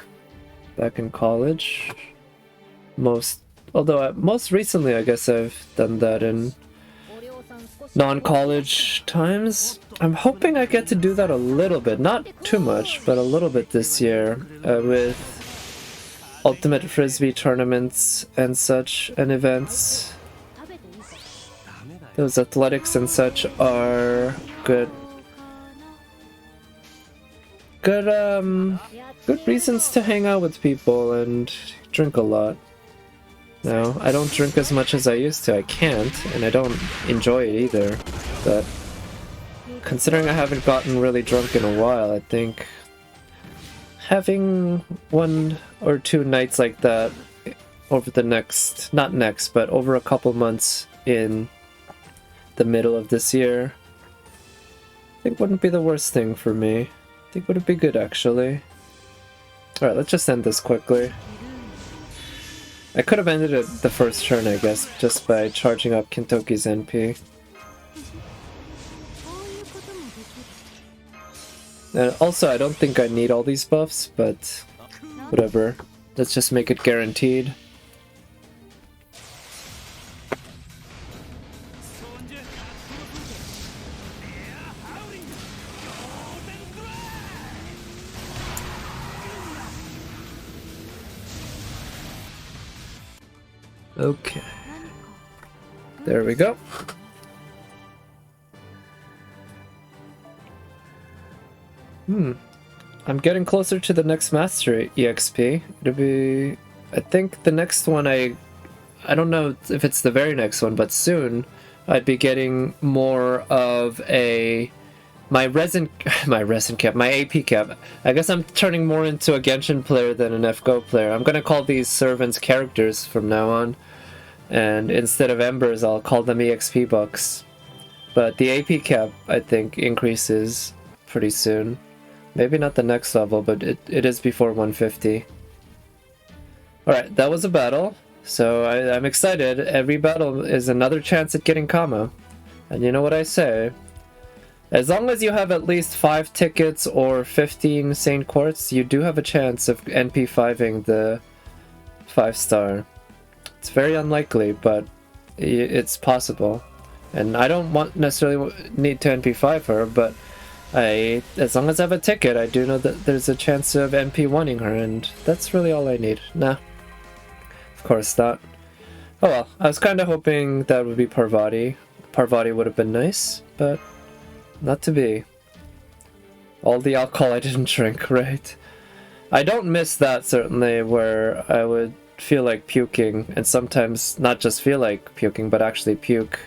back in college. Most recently I guess I've done that in non-college times. I'm hoping I get to do that a little bit, not too much, but a little bit this year with Ultimate Frisbee tournaments and such and events. Those athletics and such are good reasons to hang out with people and drink a lot. Now, I don't drink as much as I used to. I can't, and I don't enjoy it either. But considering I haven't gotten really drunk in a while, I think having 1 or 2 nights like that over the next, not next, but over a couple months in the middle of this year, I think wouldn't be the worst thing for me. I think would be good actually. Alright, let's just end this quickly. I could have ended it the first turn, I guess, just by charging up Kintoki's NP. And also, I don't think I need all these buffs, but whatever. Let's just make it guaranteed. Okay. There we go. I'm getting closer to the next Mastery EXP. It'll be... I think the next one I don't know if it's the very next one, but soon I'd be getting more of a... My AP cap. I guess I'm turning more into a Genshin player than an FGO player. I'm gonna call these servants characters from now on. And instead of embers, I'll call them EXP bucks. But the AP cap, I think, increases pretty soon. Maybe not the next level, but it is before 150. Alright, that was a battle. So I'm excited. Every battle is another chance at getting Kama. And you know what I say? As long as you have at least 5 tickets or 15 Saint Quartz, you do have a chance of NP5ing the 5-star. It's very unlikely, but it's possible. And I don't necessarily need to NP5 her, but as long as I have a ticket, I do know that there's a chance of NP1ing her, and that's really all I need. Nah, of course not. Oh well, I was kind of hoping that would be Parvati. Parvati would have been nice, but not to be. All the alcohol I didn't drink, right? I don't miss that, certainly, where I would feel like puking, and sometimes not just feel like puking, but actually puke.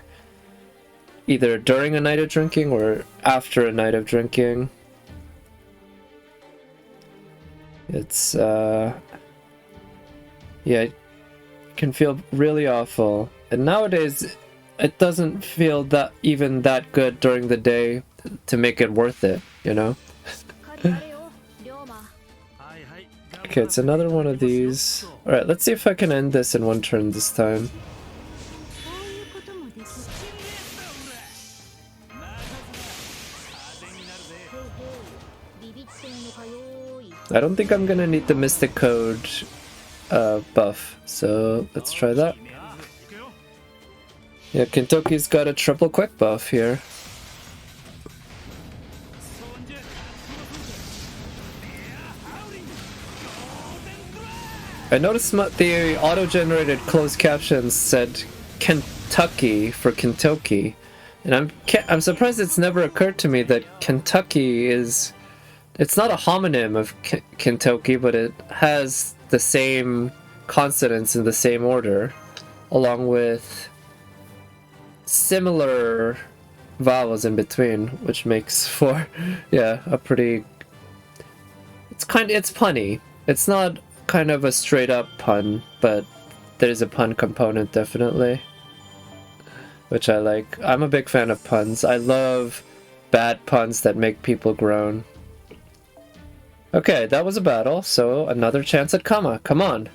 Either during a night of drinking or after a night of drinking. It's, yeah, it can feel really awful. And nowadays, it doesn't feel that even that good during the day to make it worth it, you know? Okay, it's another one of these. Alright, let's see if I can end this in one turn this time. I don't think I'm gonna need the Mystic Code buff, so let's try that. Yeah, Kentucky's got a triple quick buff here. I noticed the auto-generated closed captions said Kentucky for Kentucky, and I'm surprised it's never occurred to me that Kentucky is... It's not a homonym of Kentucky, but it has the same consonants in the same order, along with similar vowels in between, which makes for, yeah, a pretty... It's punny. It's not kind of a straight up pun, but there's a pun component definitely, which I like. I'm a big fan of puns. I love bad puns that make people groan. Okay, that was a battle, so another chance at Kama. Come on.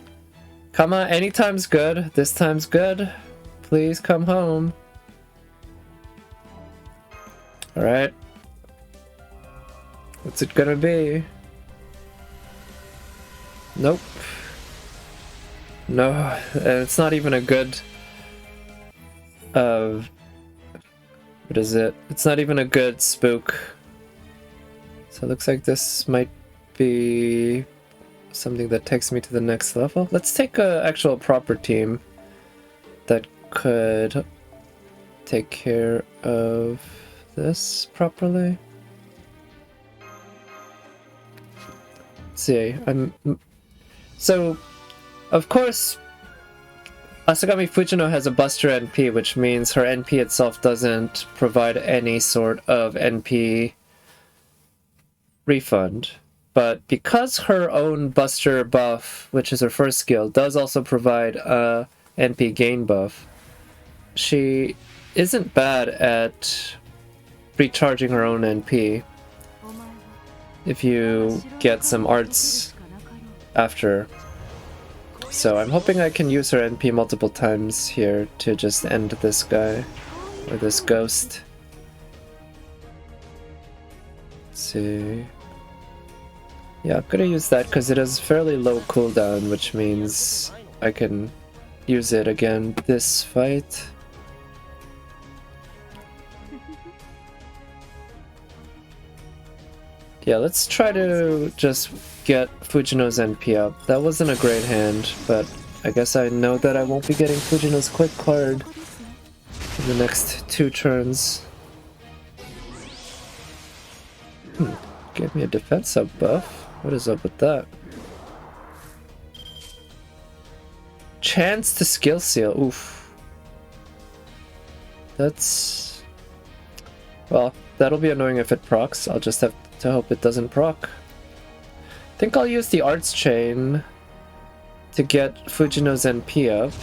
Kama, anytime's good. This time's good. Please come home. Alright. What's it gonna be? Nope. No, and it's not even a good... what is it? It's not even a good spook. So it looks like this might be something that takes me to the next level. Let's take a actual proper team that could take care of this properly. Let's see, so, of course, Asagami Fujino has a Buster NP, which means her NP itself doesn't provide any sort of NP refund. But because her own Buster buff, which is her first skill, does also provide a NP gain buff, she isn't bad at recharging her own NP if you get some arts after. So I'm hoping I can use her NP multiple times here to just end this guy, or this ghost. Let's see. Yeah, I'm gonna use that because it has fairly low cooldown, which means I can use it again this fight. Yeah, let's try to just get Fujino's NP up. That wasn't a great hand, but I guess I know that I won't be getting Fujino's quick card in the next 2 turns. Give me a defense up buff. What is up with that? Chance to skill seal. Oof. That's... Well, that'll be annoying if it procs. I'll just have to hope it doesn't proc. I think I'll use the arts chain to get Fujino's NP up.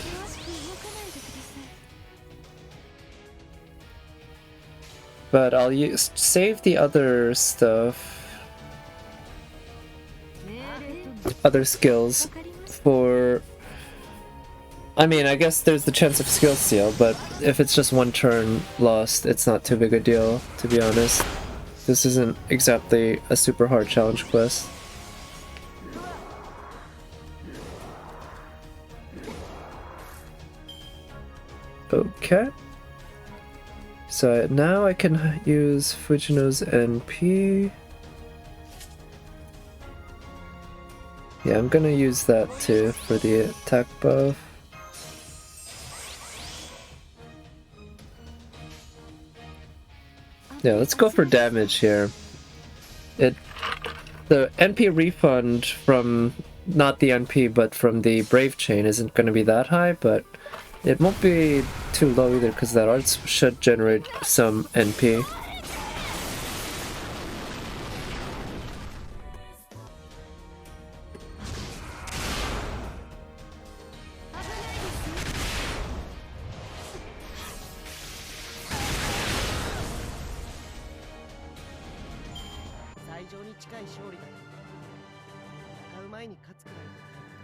But I'll save the other stuff other skills for... I mean, I guess there's the chance of skill steal, but if it's just one turn lost, it's not too big a deal, to be honest. This isn't exactly a super hard challenge quest. Okay. So now I can use Fujino's NP. Yeah, I'm gonna use that too for the attack buff. Yeah, let's go for damage here. The NP refund from, not the NP, but from the Brave Chain isn't going to be that high, but it won't be too low either because that art should generate some NP.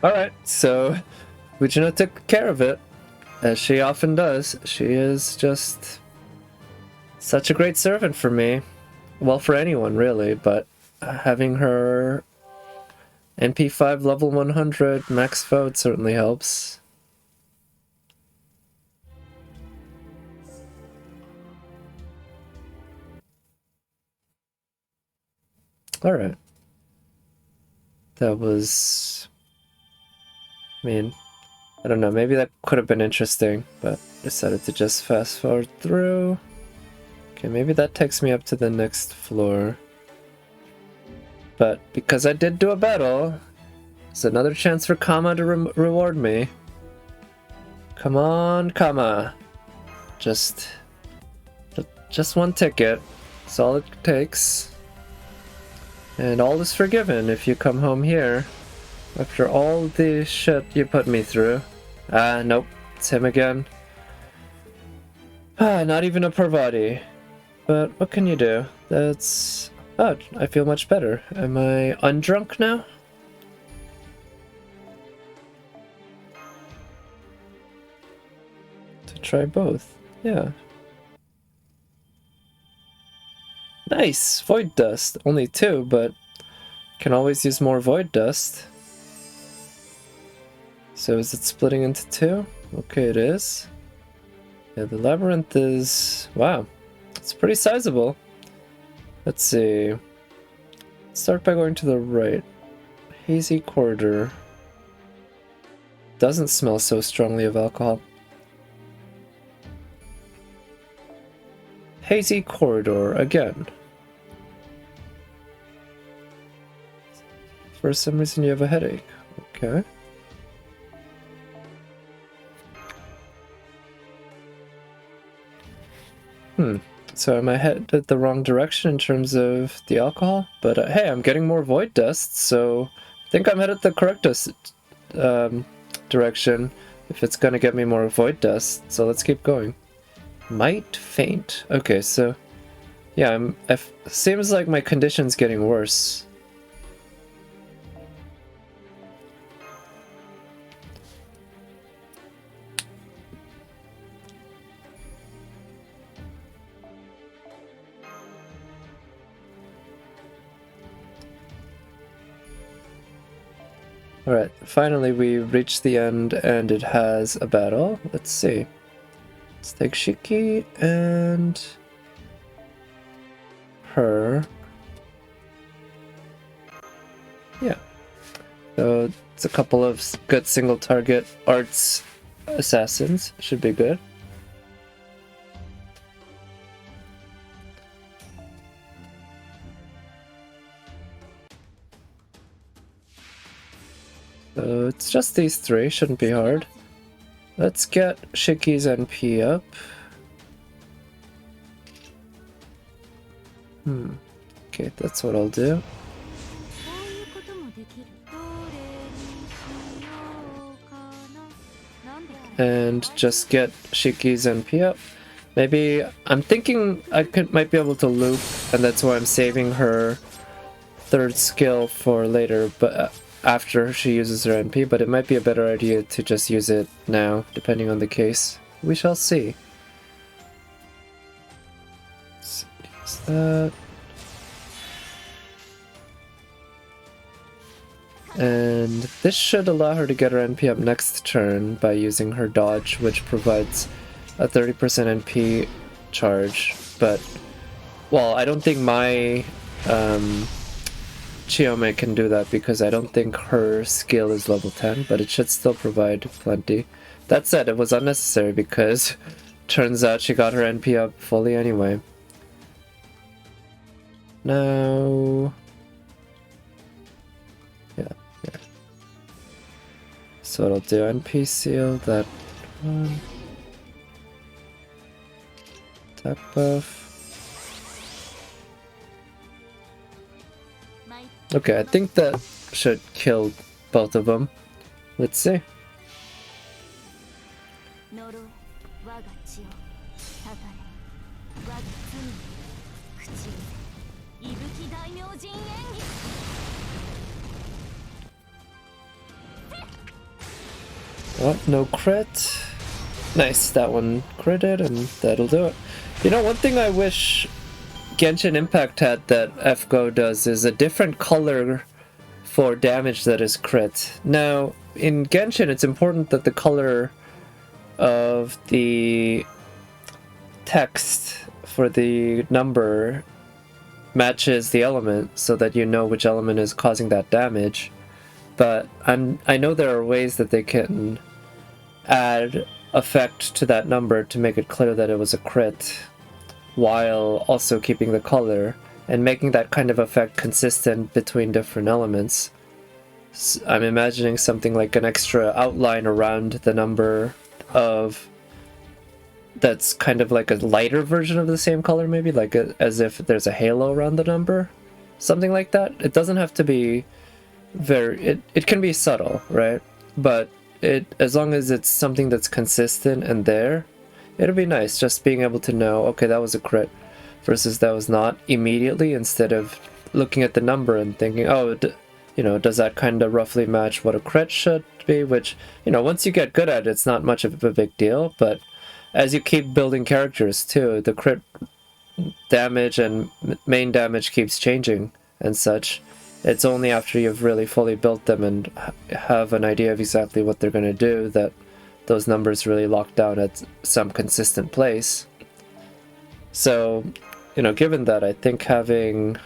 Alright, so Fujino took care of it, as she often does. She is just such a great servant for me. Well, for anyone, really, but having her NP5 level 100 max vote certainly helps. Alright. That was... I mean, I don't know, maybe that could have been interesting, but decided to just fast forward through. Okay, maybe that takes me up to the next floor. But because I did do a battle, it's another chance for Kama to reward me. Come on, Kama. Just one ticket. That's all it takes. And all is forgiven if you come home here. After all the shit you put me through. Nope. It's him again. Not even a Parvati. But what can you do? That's... Oh, I feel much better. Am I undrunk now? To try both. Yeah. Nice! Void Dust. Only 2, but can always use more Void Dust. So is it splitting into 2? Okay, it is. Yeah, the labyrinth is... Wow. It's pretty sizable. Let's see. Start by going to the right. Hazy corridor. Doesn't smell so strongly of alcohol. Hazy corridor again. For some reason you have a headache. Okay. So I might headed the wrong direction in terms of the alcohol, but hey, I'm getting more void dust, so I think I'm headed the correct direction if it's gonna get me more void dust, so let's keep going. Might faint. Okay, so yeah, seems like my condition's getting worse. Alright, finally we reached the end and it has a battle. Let's see. Let's take Shiki and her. Yeah. So it's a couple of good single target arts assassins. Should be good. So it's just these 3, shouldn't be hard. Let's get Shiki's NP up. Okay, that's what I'll do. And just get Shiki's NP up. Maybe, I'm thinking I might be able to loop, and that's why I'm saving her 3rd skill for later, but after she uses her NP, but it might be a better idea to just use it now, depending on the case. We shall see. Let's use that. And this should allow her to get her NP up next turn by using her dodge, which provides a 30% NP charge. But, well, I don't think my Chiome can do that because I don't think her skill is level 10, but it should still provide plenty. That said, it was unnecessary because turns out she got her NP up fully anyway. Now... yeah. So it'll do NP seal, that one. Attack buff. Okay, I think that should kill both of them. Let's see. Oh, no crit. Nice, that one critted, and that'll do it. You know, one thing I wish Genshin Impact had that FGO does is a different color for damage that is crit. Now, in Genshin, it's important that the color of the text for the number matches the element so that you know which element is causing that damage. But I know there are ways that they can add effect to that number to make it clear that it was a crit, while also keeping the color and making that kind of effect consistent between different elements. I'm imagining something like an extra outline around the number of that's kind of like a lighter version of the same color, maybe like as if there's a halo around the number, something like that. It doesn't have to be very, it can be subtle, right? But as long as it's something that's consistent and there, it'll be nice just being able to know, okay, that was a crit versus that was not immediately, instead of looking at the number and thinking, oh, you know, does that kind of roughly match what a crit should be? Which, you know, once you get good at it, it's not much of a big deal, but as you keep building characters too, the crit damage and main damage keeps changing and such. It's only after you've really fully built them and have an idea of exactly what they're going to do that those numbers really lock down at some consistent place. So, you know, given that, I think having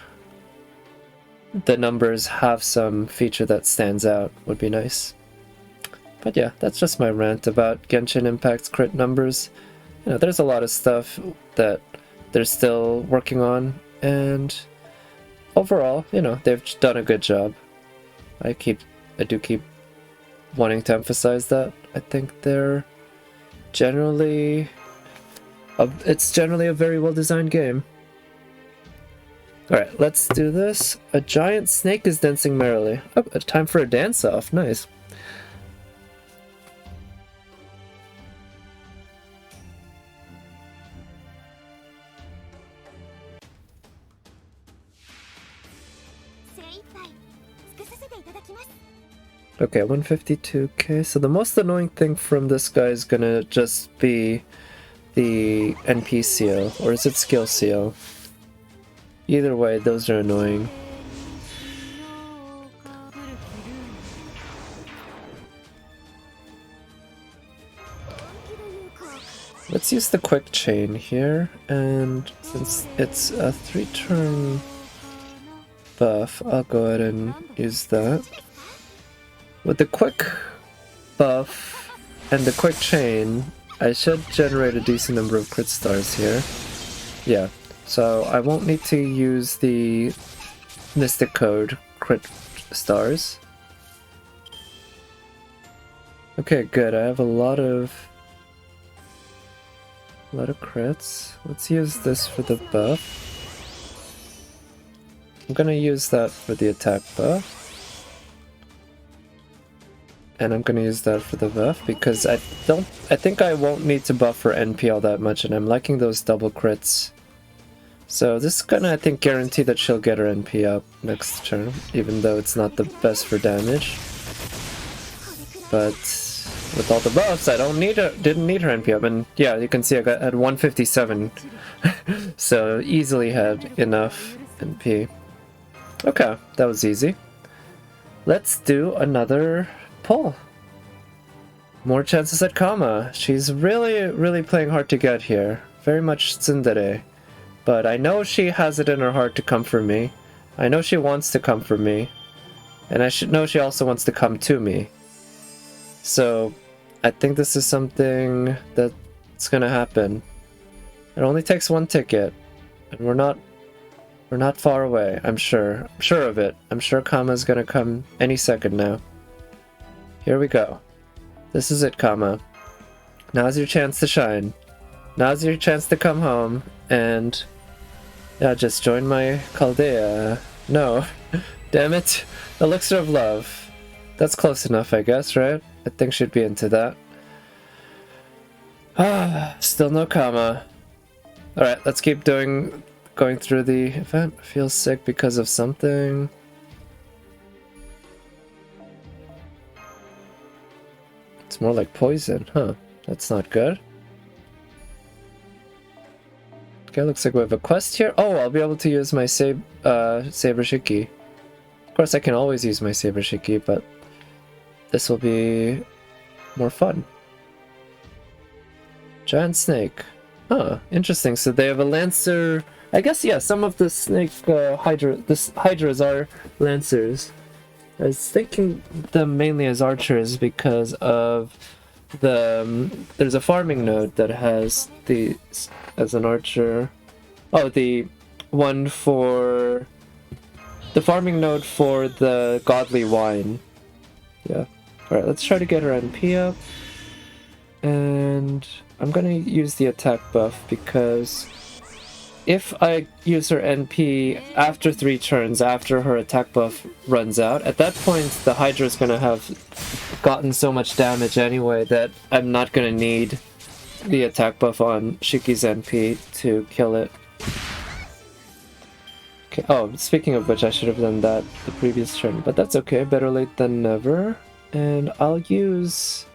the numbers have some feature that stands out would be nice. But yeah, that's just my rant about Genshin Impact's crit numbers. You know, there's a lot of stuff that they're still working on, and overall, you know, they've done a good job. I do keep wanting to emphasize that. I think they're generally... it's generally a very well-designed game. Alright, let's do this. A giant snake is dancing merrily. Oh, time for a dance-off. Nice. Okay, 152k. So the most annoying thing from this guy is gonna just be the NP seal, or is it skill seal? Either way, those are annoying. Let's use the quick chain here, and since it's a 3-turn buff, I'll go ahead and use that. With the quick buff and the quick chain, I should generate a decent number of crit stars here. Yeah, so I won't need to use the Mystic Code crit stars. Okay, good. I have a lot of crits. Let's use this for the buff. I'm gonna use that for the attack buff. And I'm gonna use that for the buff because I think I won't need to buff for NP all that much, and I'm liking those double crits So this is gonna, I think, guarantee that she'll get her NP up next turn, even though it's not the best for damage. But with all the buffs, I didn't need her NP up, and yeah, you can see I had 157, so easily had enough NP. Okay, that was easy. Let's do another pull. More chances at Kama. She's really playing hard to get here. Very much tsundere. But I know she has it in her heart to come for me. I know she wants to come for me. And I should know she also wants to come to me. So I think this is something that's gonna happen. It only takes one ticket. And we're not far away, I'm sure. I'm sure of it. I'm sure Kama's gonna come any second now. Here we go. This is it, Kama. Now's your chance to shine. Now's your chance to come home and... yeah, just join my Chaldea. No. Damn it. Elixir of Love. That's close enough, I guess, right? I think she'd be into that. Ah, still no Kama. Alright, let's keep going through the event. I feel sick because of something. It's more like poison, huh? That's not good. Okay, looks like we have a quest here. Oh, I'll be able to use my Saber Shiki. Of course, I can always use my Saber Shiki, but this will be more fun. Giant snake. Huh, interesting. So they have a lancer. I guess, yeah, some of the snake hydras are lancers. I was thinking them mainly as archers because of the there's a farming node that has the as an archer. Oh, the one for the farming node for the godly wine. Yeah. All right, let's try to get her NP up, and I'm gonna use the attack buff because if I use her NP after 3 turns, after her attack buff runs out, at that point the Hydra is going to have gotten so much damage anyway that I'm not going to need the attack buff on Shiki's NP to kill it. Okay. Oh, speaking of which, I should have done that the previous turn, but that's okay. Better late than never. And I'll use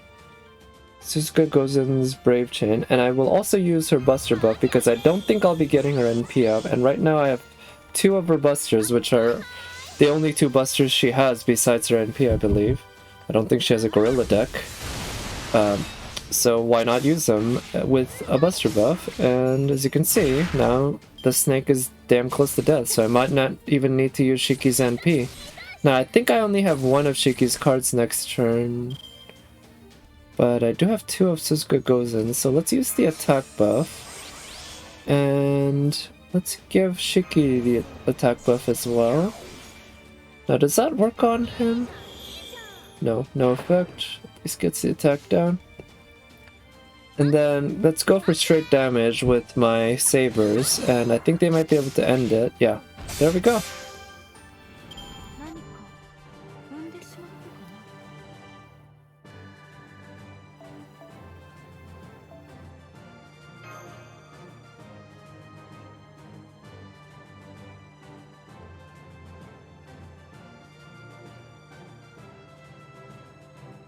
Suzuka Gozen's Brave Chain, and I will also use her Buster buff because I don't think I'll be getting her NP up, and right now I have 2 of her Busters, which are the only 2 Busters she has besides her NP, I believe. I don't think she has a Gorilla deck, so why not use them with a Buster buff? And as you can see, now the snake is damn close to death, so I might not even need to use Shiki's NP. Now, I think I only have 1 of Shiki's cards next turn, but I do have 2 of Suzuka Gozen, so let's use the attack buff. And let's give Shiki the attack buff as well. Now, does that work on him? No, no effect. At least gets the attack down. And then let's go for straight damage with my sabers, and I think they might be able to end it. Yeah, there we go.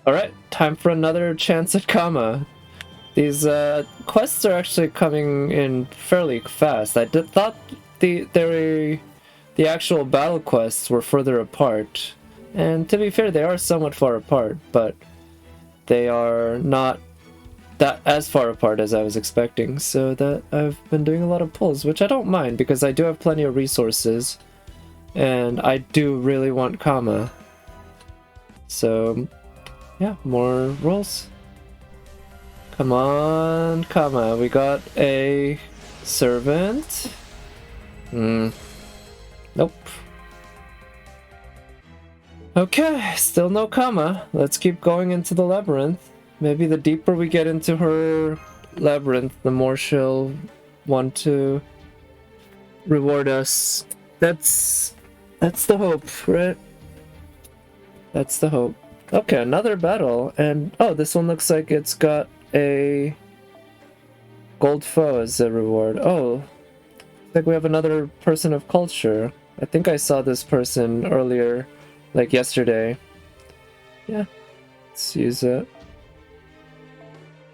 Alright, time for another chance at Kama. These quests are actually coming in fairly fast. I thought the actual battle quests were further apart. And to be fair, they are somewhat far apart, but they are not that as far apart as I was expecting. So that I've been doing a lot of pulls, which I don't mind because I do have plenty of resources. And I do really want Kama. So yeah, more rolls. Come on, Kama. We got a servant. Nope. Okay, still no Kama. Let's keep going into the labyrinth. Maybe the deeper we get into her labyrinth, the more she'll want to reward us. That's the hope, right? That's the hope. Okay, another battle, and oh, this one looks like it's got a gold foe as a reward. Oh, Like we have another person of culture. I think I saw this person earlier, like yesterday. Yeah, let's use it.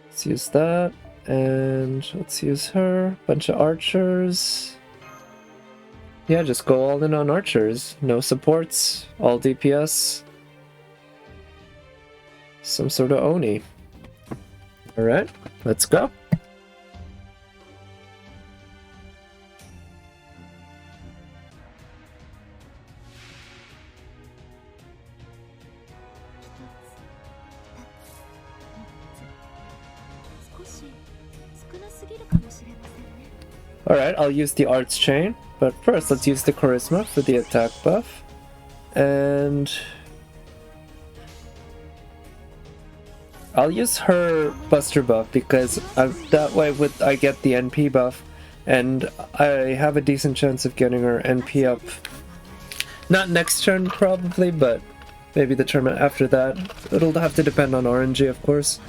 Let's use that, and let's use her. Bunch of archers. Yeah, just go all in on archers. No supports, all DPS. Some sort of Oni. Alright, let's go. Alright, I'll use the arts chain, but first let's use the charisma for the attack buff. And I'll use her buster buff because that way I get the NP buff, and I have a decent chance of getting her NP up. Not next turn probably, but maybe the turn after that. It'll have to depend on RNG, of course.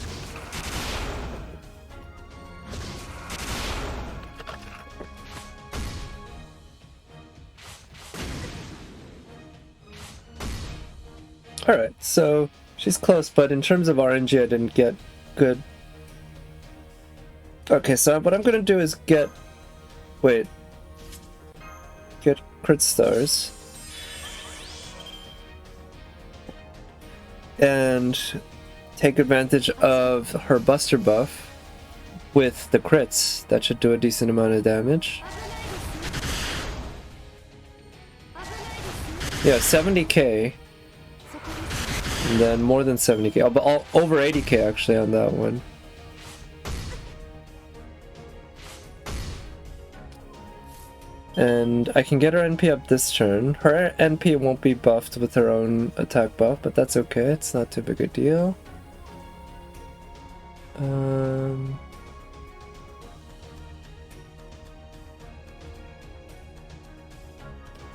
Alright, so she's close, but in terms of RNG I didn't get good. Okay, so what I'm gonna do is get crit stars. And take advantage of her buster buff with the crits. That should do a decent amount of damage. Yeah, 70k. And then more than 70k, over 80k actually on that one. And I can get her NP up this turn. Her NP won't be buffed with her own attack buff, but that's okay, it's not too big a deal.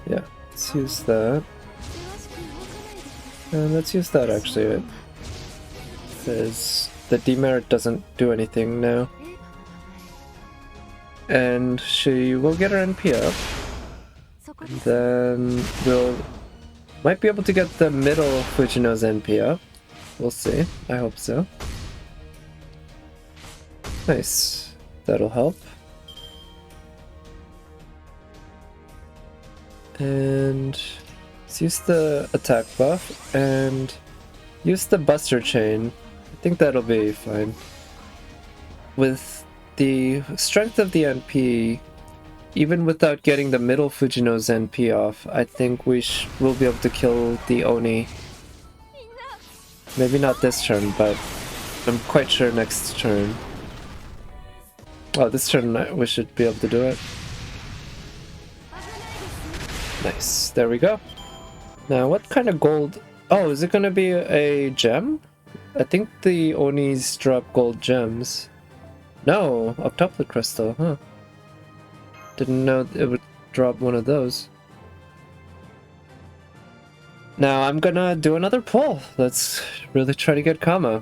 Yeah, let's use that. And let's use that actually, because the demerit doesn't do anything now. And she will get her NP up. And then might be able to get the middle Fujino's NP up. We'll see. I hope so. Nice. That'll help. And let's use the attack buff and use the buster chain. I think that'll be fine. With the strength of the NP, even without getting the middle Fujino's NP off, I think we'll be able to kill the Oni. Maybe not this turn, but I'm quite sure next turn. Oh, this turn we should be able to do it. Nice, there we go. Now, what kind of gold? Oh, is it gonna be a gem? I think the Onis drop gold gems. No, octuplet crystal, huh? Didn't know it would drop one of those. Now I'm gonna do another pull. Let's really try to get Kama.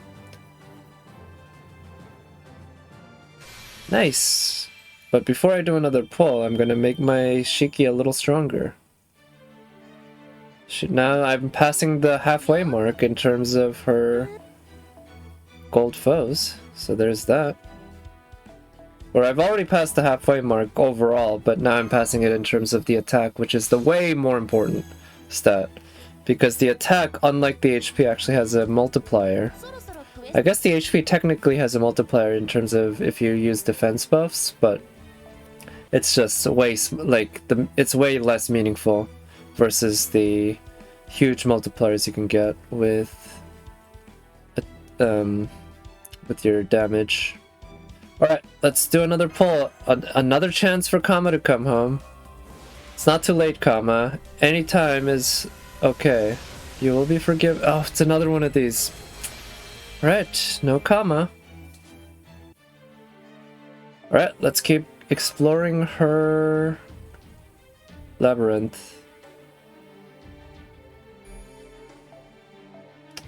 Nice. But before I do another pull, I'm gonna make my Shiki a little stronger. Now I'm passing the halfway mark in terms of her gold foes, so there's that. Or I've already passed the halfway mark overall, but now I'm passing it in terms of the attack, which is the way more important stat. Because the attack, unlike the HP, actually has a multiplier. I guess the HP technically has a multiplier in terms of if you use defense buffs, but it's just way, it's way less meaningful versus the huge multipliers you can get with your damage. Alright, let's do another pull. Another chance for Kama to come home. It's not too late, Kama. Any time is okay. You will be forgiven. Oh, it's another one of these. Alright, no Kama. Alright, let's keep exploring her labyrinth.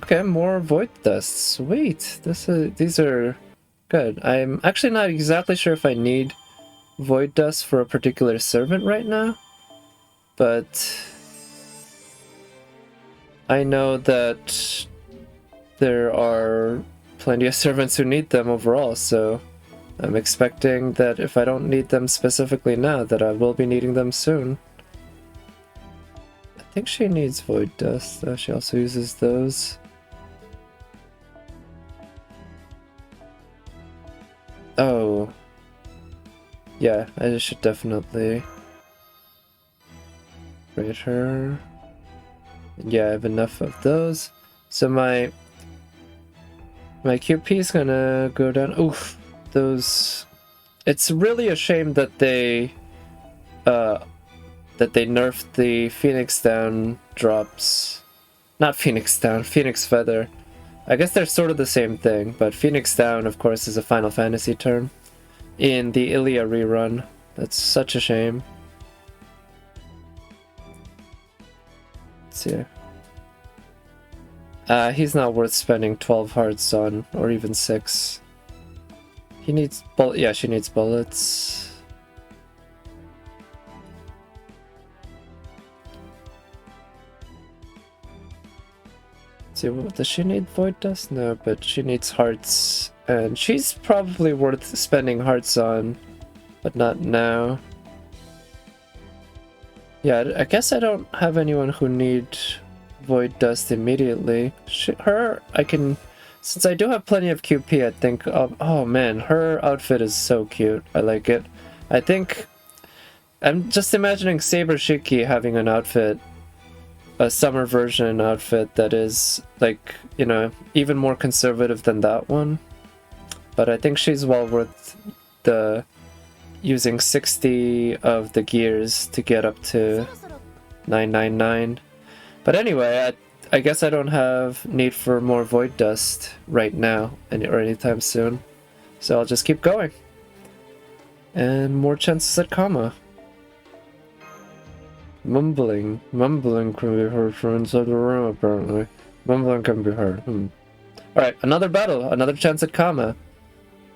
Okay, more void dusts. Sweet. These are good. I'm actually not exactly sure if I need Void Dust for a particular servant right now, but I know that there are plenty of servants who need them overall, so I'm expecting that if I don't need them specifically now, that I will be needing them soon. I think she needs Void Dust, though she also uses those. Oh. Yeah, I should definitely rate her. Yeah, I have enough of those. So my QP is gonna go down. Oof, those. It's really a shame that they nerfed the Phoenix Down drops. Not Phoenix Down, Phoenix Feather. I guess they're sort of the same thing, but Phoenix Down, of course, is a Final Fantasy term in the Ilia rerun. That's such a shame. Let's see. He's not worth spending 12 hearts on, or even 6. He needs yeah, she needs bullets. Let's see, does she need Void Dust? No, but she needs hearts. And she's probably worth spending hearts on, but not now. Yeah, I guess I don't have anyone who need Void Dust immediately. Her, I can... Since I do have plenty of QP, I think... oh man, her outfit is so cute. I like it. I think... I'm just imagining Saber Shiki having an outfit, a summer version outfit that is, like, you know, even more conservative than that one. But I think she's well worth the using 60 of the gears to get up to 999. But anyway, I guess I don't have need for more Void Dust right now or anytime soon. So I'll just keep going. And more chances at Kama. Mumbling can be heard from inside the room apparently. Mumbling can be heard. Alright, another battle, another chance at Kama.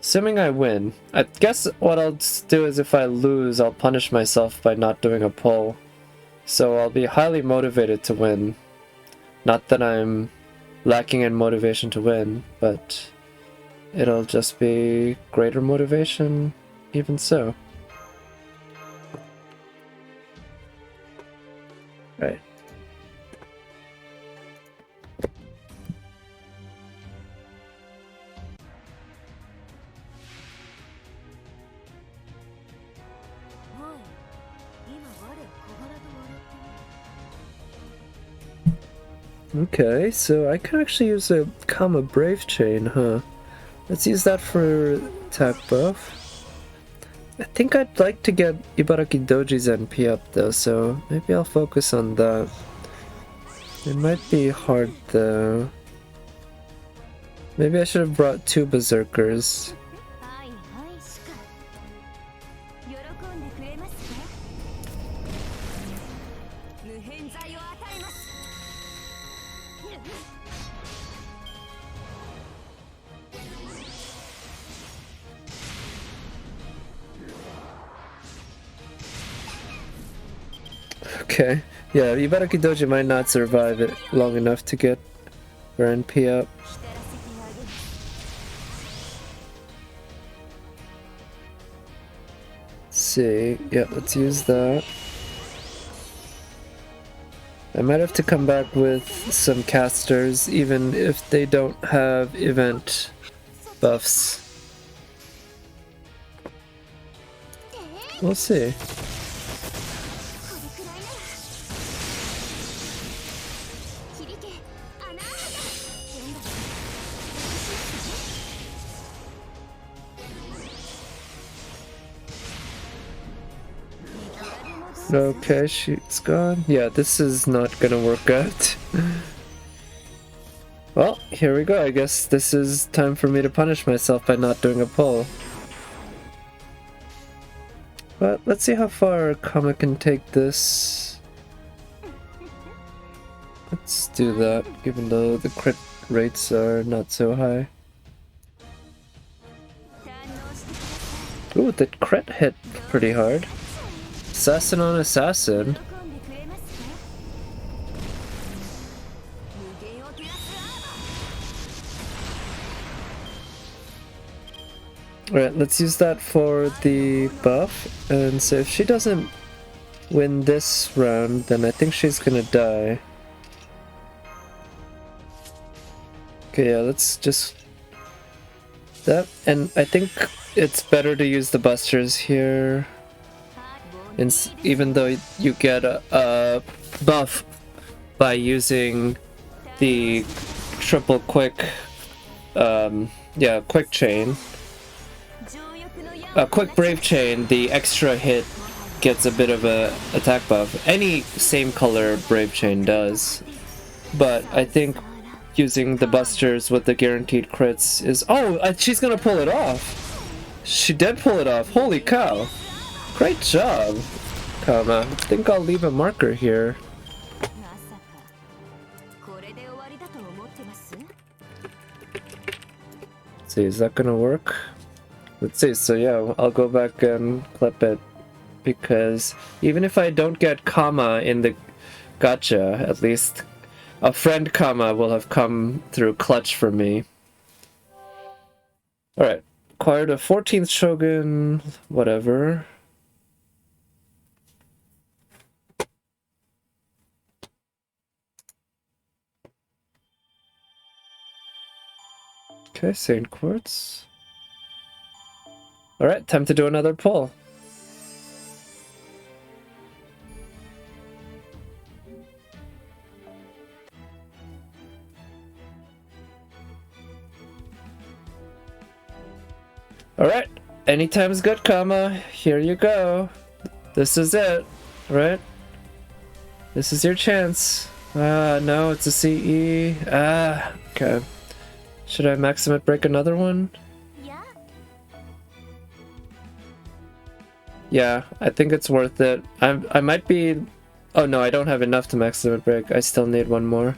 Assuming I win, I guess what I'll do is if I lose, I'll punish myself by not doing a pull. So I'll be highly motivated to win. Not that I'm lacking in motivation to win, but it'll just be greater motivation even so. Right. Okay, so I can actually use a Kama Brave Chain, huh? Let's use that for attack buff. I think I'd like to get Ibaraki Doji's NP up though, so maybe I'll focus on that. It might be hard though. Maybe I should have brought 2 Berserkers. Okay, yeah, Ibaraki Doji might not survive it long enough to get her NP up. Let's see, yeah, let's use that. I might have to come back with some casters, even if they don't have event buffs. We'll see. Okay, she's gone. Yeah, this is not gonna work out. Well, here we go. I guess this is time for me to punish myself by not doing a pull. But let's see how far Kama can take this. Let's do that, even though the crit rates are not so high. Ooh, the crit hit pretty hard. Assassin on assassin. Alright, let's use that for the buff, and so if she doesn't win this round, then I think she's gonna die. Okay, yeah, let's just... that, and I think it's better to use the busters here, even though you get a buff by using the triple quick, quick chain. A quick brave chain, the extra hit gets a bit of a attack buff. Any same color brave chain does, but I think using the busters with the guaranteed crits is... oh, she's gonna pull it off. She did pull it off. Holy cow. Great job, Kama. I think I'll leave a marker here. Let's see, is that gonna work? Let's see, so yeah, I'll go back and clip it, because even if I don't get Kama in the gacha, at least a friend Kama will have come through clutch for me. Alright, acquired a 14th Shogun, whatever. Okay, Saint Quartz. Alright, time to do another pull. Alright, anytime's good, Kama. Here you go. This is it, right? This is your chance. Ah, no, it's a CE. Ah, okay. Should I Maximate break another one? Yeah, I think it's worth it. I might be... oh no, I don't have enough to max limit break. I still need one more.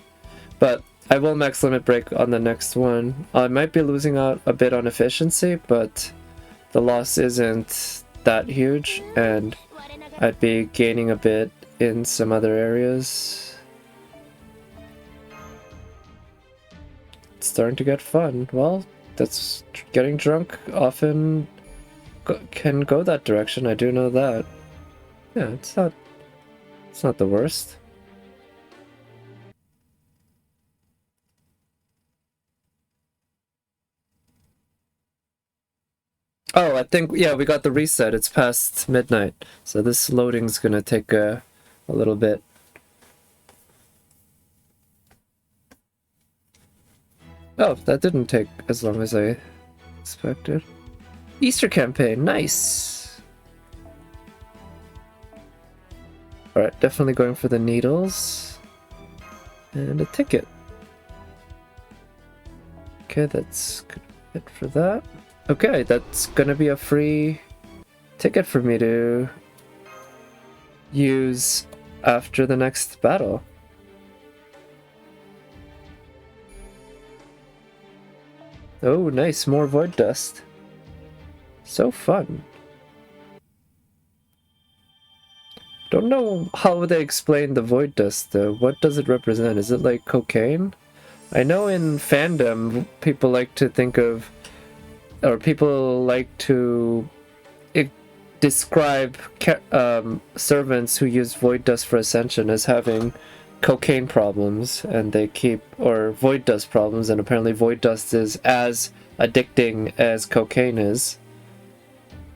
But I will max limit break on the next one. I might be losing out a bit on efficiency, but the loss isn't that huge, and I'd be gaining a bit in some other areas. It's starting to get fun. Well, that's... getting drunk often can go that direction, I do know that. Yeah, it's not the worst. Oh, I think, yeah, we got the reset. It's past midnight, so this loading's gonna take a little bit. Oh, that didn't take as long as I expected. Easter campaign, nice! Alright, definitely going for the needles. And a ticket. Okay, that's it for that. Okay, that's gonna be a free ticket for me to use after the next battle. Oh, nice, more void dust. So fun. Don't know how they explain the void dust though. What does it represent? Is it like cocaine? I know in fandom people like to think of, or people like to describe servants who use void dust for ascension as having cocaine problems, and they keep, or void dust problems, and apparently void dust is as addicting as cocaine is.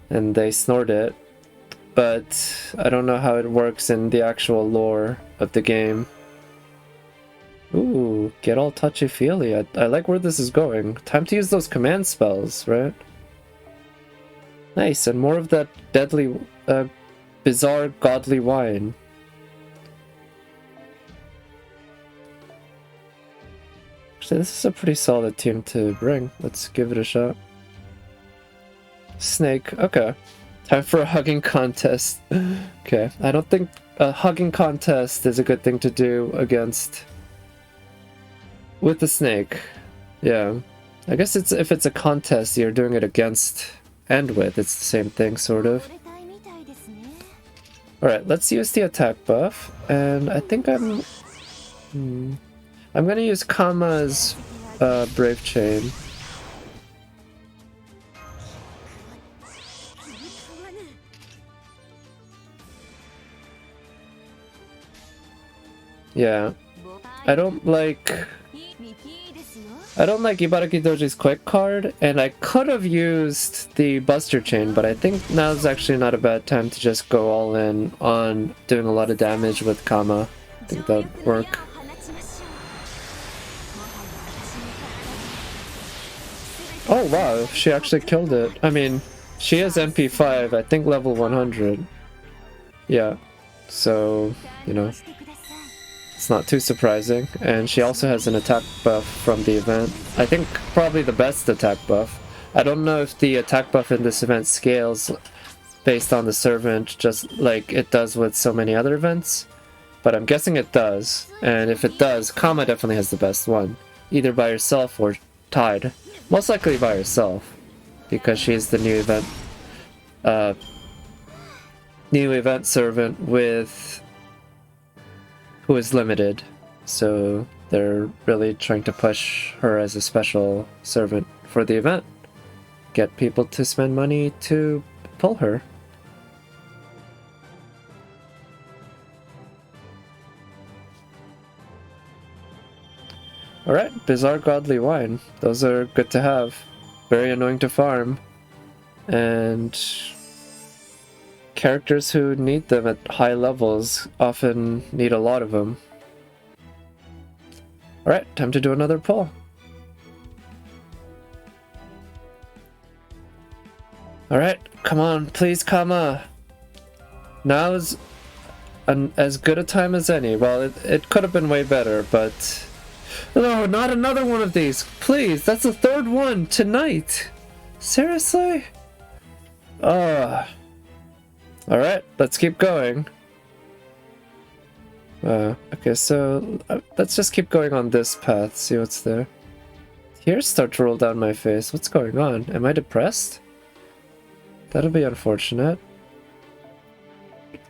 And they snort it, but I don't know how it works in the actual lore of the game. Ooh, get all touchy-feely. I like where this is going. Time to use those command spells, right? Nice, and more of that deadly, bizarre, godly wine. Actually, this is a pretty solid team to bring. Let's give it a shot. Snake, okay. Time for a hugging contest. Okay, I don't think a hugging contest is a good thing to do against... with the snake. Yeah. I guess it's if it's a contest, you're doing it against and with. It's the same thing, sort of. Alright, let's use the attack buff, and I think I'm gonna use Kama's Brave Chain. Yeah, I don't like Ibaraki Doji's quick card, and I could have used the Buster Chain, but I think now's actually not a bad time to just go all in on doing a lot of damage with Kama. I think that would work. Oh wow, she actually killed it. I mean, she is MP5, I think level 100. Yeah, so, you know, it's not too surprising. And she also has an attack buff from the event. I think probably the best attack buff. I don't know if the attack buff in this event scales based on the servant, just like it does with so many other events. But I'm guessing it does. And if it does, Kama definitely has the best one. Either by herself or tied. Most likely by herself. Because she's the new event servant with who is limited, so they're really trying to push her as a special servant for the event. Get people to spend money to pull her. Alright, Bizarre Godly Wine. Those are good to have. Very annoying to farm. And characters who need them at high levels often need a lot of them. Alright, time to do another pull. Alright, come on, please, Kama. Now's as good a time as any. Well, it could have been way better, but... No, not another one of these. Please, that's the third one tonight. Seriously? Alright, let's keep going. Okay, so let's just keep going on this path, see what's there. Tears start to roll down my face. What's going on? Am I depressed? That'll be unfortunate.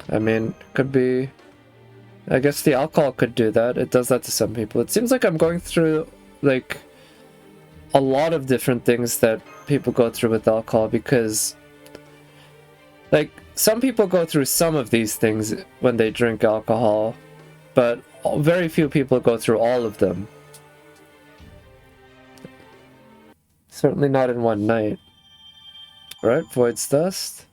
I mean, could be... I guess the alcohol could do that. It does that to some people. It seems like I'm going through, like, a lot of different things that people go through with alcohol because... Like, some people go through some of these things when they drink alcohol, but very few people go through all of them. Certainly not in one night. Alright, Void's Dust.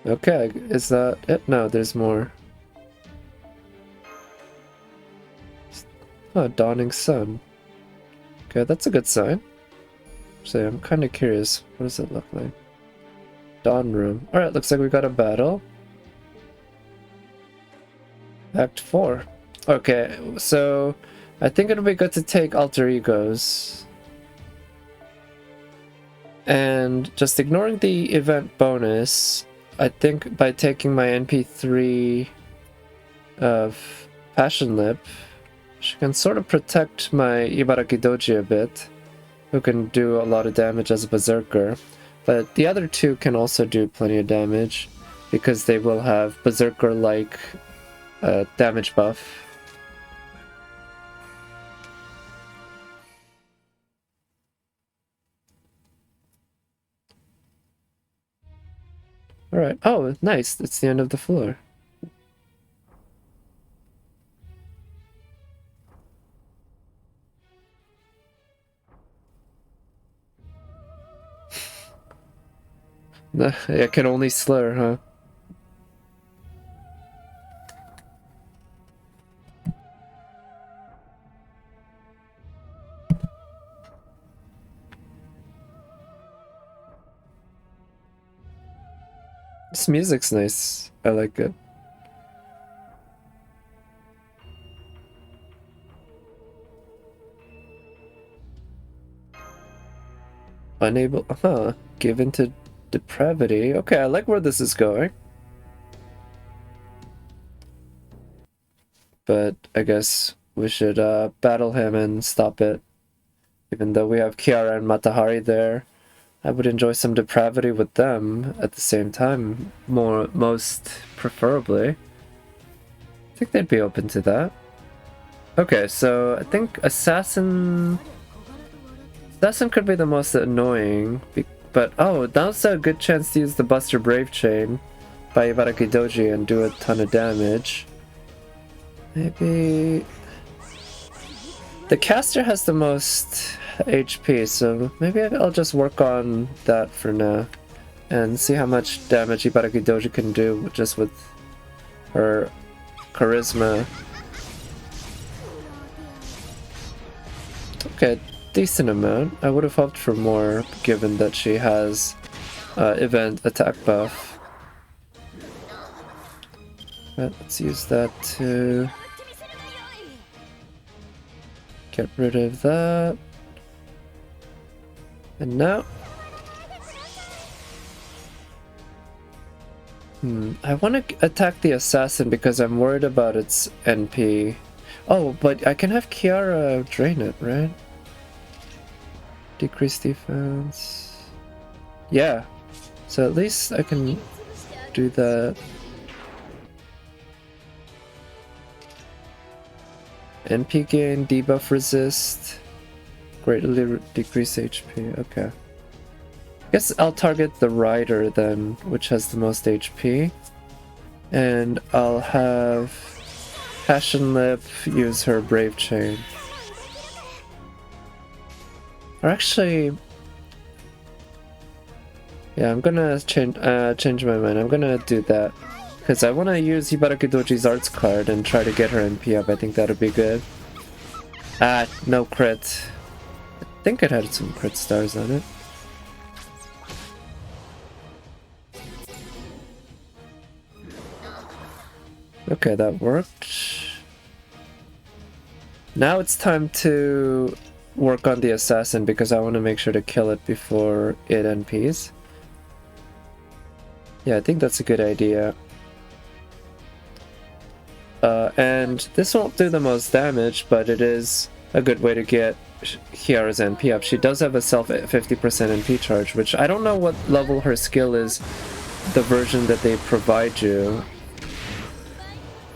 Okay, is that it? No, there's more. Oh, Dawning Sun. Okay, that's a good sign. So I'm kind of curious. What does it look like? Dawn Room. Alright, looks like we got a battle. Act 4. Okay, so I think it'll be good to take alter egos. And just ignoring the event bonus, I think by taking my NP3 of Passion Lip, she can sort of protect my Ibaraki Doji a bit, who can do a lot of damage as a berserker. But the other two can also do plenty of damage, because they will have berserker-like damage buff. Alright, oh, nice, it's the end of the floor. I can only slur, huh? This music's nice. I like it. Unable, given to depravity. Okay, I like where this is going. But I guess we should battle him and stop it. Even though we have Kiara and Matahari there. I would enjoy some depravity with them at the same time, most preferably. I think they'd be open to that. Okay, so I think Assassin could be the most annoying, but oh, that's a good chance to use the Buster Brave Chain by Ibaraki Doji and do a ton of damage. Maybe the caster has the most HP, so maybe I'll just work on that for now and see how much damage Ibaraki Doji can do just with her charisma. Okay, decent amount. I would have hoped for more given that she has event attack buff. Right, let's use that to get rid of that. And now I want to attack the assassin because I'm worried about its NP. Oh, but I can have Kiara drain it, right? Decrease defense. Yeah. So at least I can do that. NP gain, debuff resist, greatly decrease HP. Okay. I guess I'll target the rider then, which has the most HP. And I'll have Passion Lip use her Brave Chain. Or actually, yeah, I'm gonna change my mind. I'm gonna do that because I want to use Ibaraki Doji's Arts card and try to get her MP up. I think that'll be good. Ah, no crit. I think it had some crit stars on it. Okay, that worked. Now it's time to work on the assassin because I want to make sure to kill it before it NPs. Yeah, I think that's a good idea. And this won't do the most damage, but it is a good way to get Kiara's NP up. She does have a self 50% NP charge, which I don't know what level her skill is, the version that they provide you.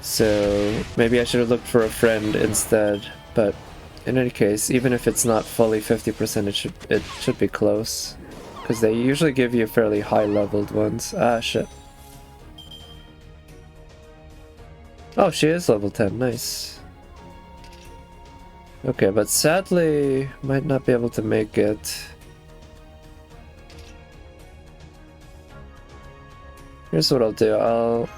So maybe I should have looked for a friend instead, but in any case, even if it's not fully 50%, it should be close. Because they usually give you fairly high leveled ones. Ah, shit. Oh, she is level 10, nice. Okay, but sadly, might not be able to make it. Here's what I'll do, I'll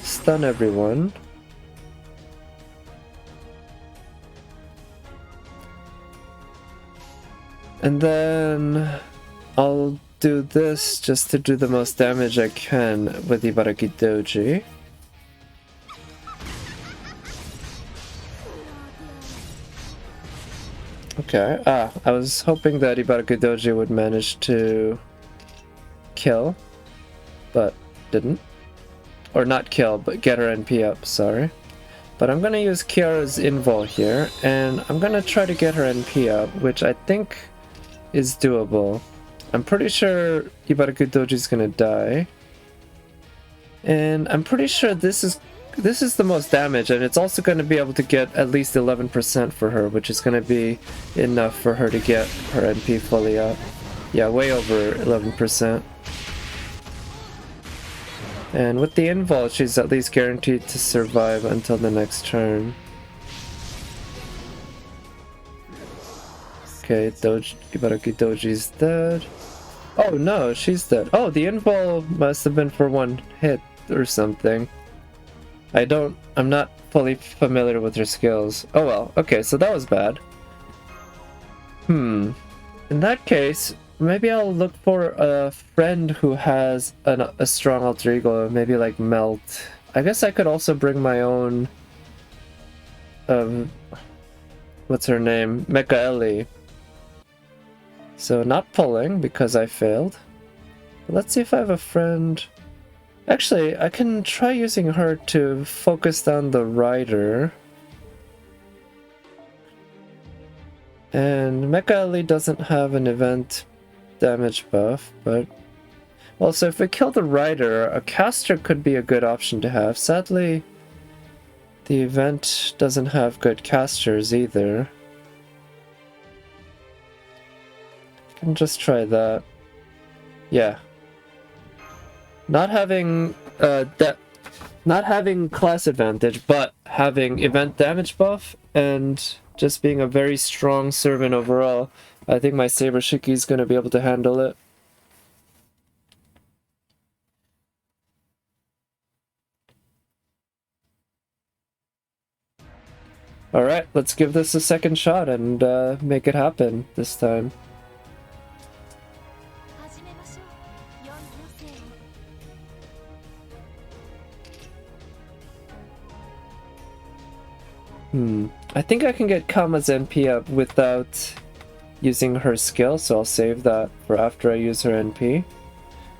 stun everyone. And then I'll do this just to do the most damage I can with Ibaraki Doji. Okay, I was hoping that Ibaraki Doji would manage to kill, but didn't. Or not kill, but get her NP up, sorry. But I'm gonna use Kiara's Invul here, and I'm gonna try to get her NP up, which I think is doable. I'm pretty sure Ibaraki Doji's gonna die. And I'm pretty sure this is the most damage, and it's also going to be able to get at least 11% for her, which is going to be enough for her to get her NP fully up. Yeah, way over 11%. And with the invul, she's at least guaranteed to survive until the next turn. Okay, Ibaraki Doji's dead. Oh no, she's dead. Oh, the invul must have been for one hit or something. I'm not fully familiar with her skills. Oh well, okay, so that was bad. In that case, maybe I'll look for a friend who has a strong alter ego, maybe like Melt. I guess I could also bring my own, what's her name? Mecha Ellie. So not pulling, because I failed. But let's see if I have a friend. Actually, I can try using her to focus down the rider. And Mecha Ellie doesn't have an event damage buff, but also if we kill the rider, a caster could be a good option to have. Sadly, the event doesn't have good casters either. I can just try that. Yeah. Not having class advantage, but having event damage buff and just being a very strong servant overall. I think my Saber Shiki is going to be able to handle it. Alright, let's give this a second shot and make it happen this time. I think I can get Kama's NP up without using her skill, so I'll save that for after I use her NP.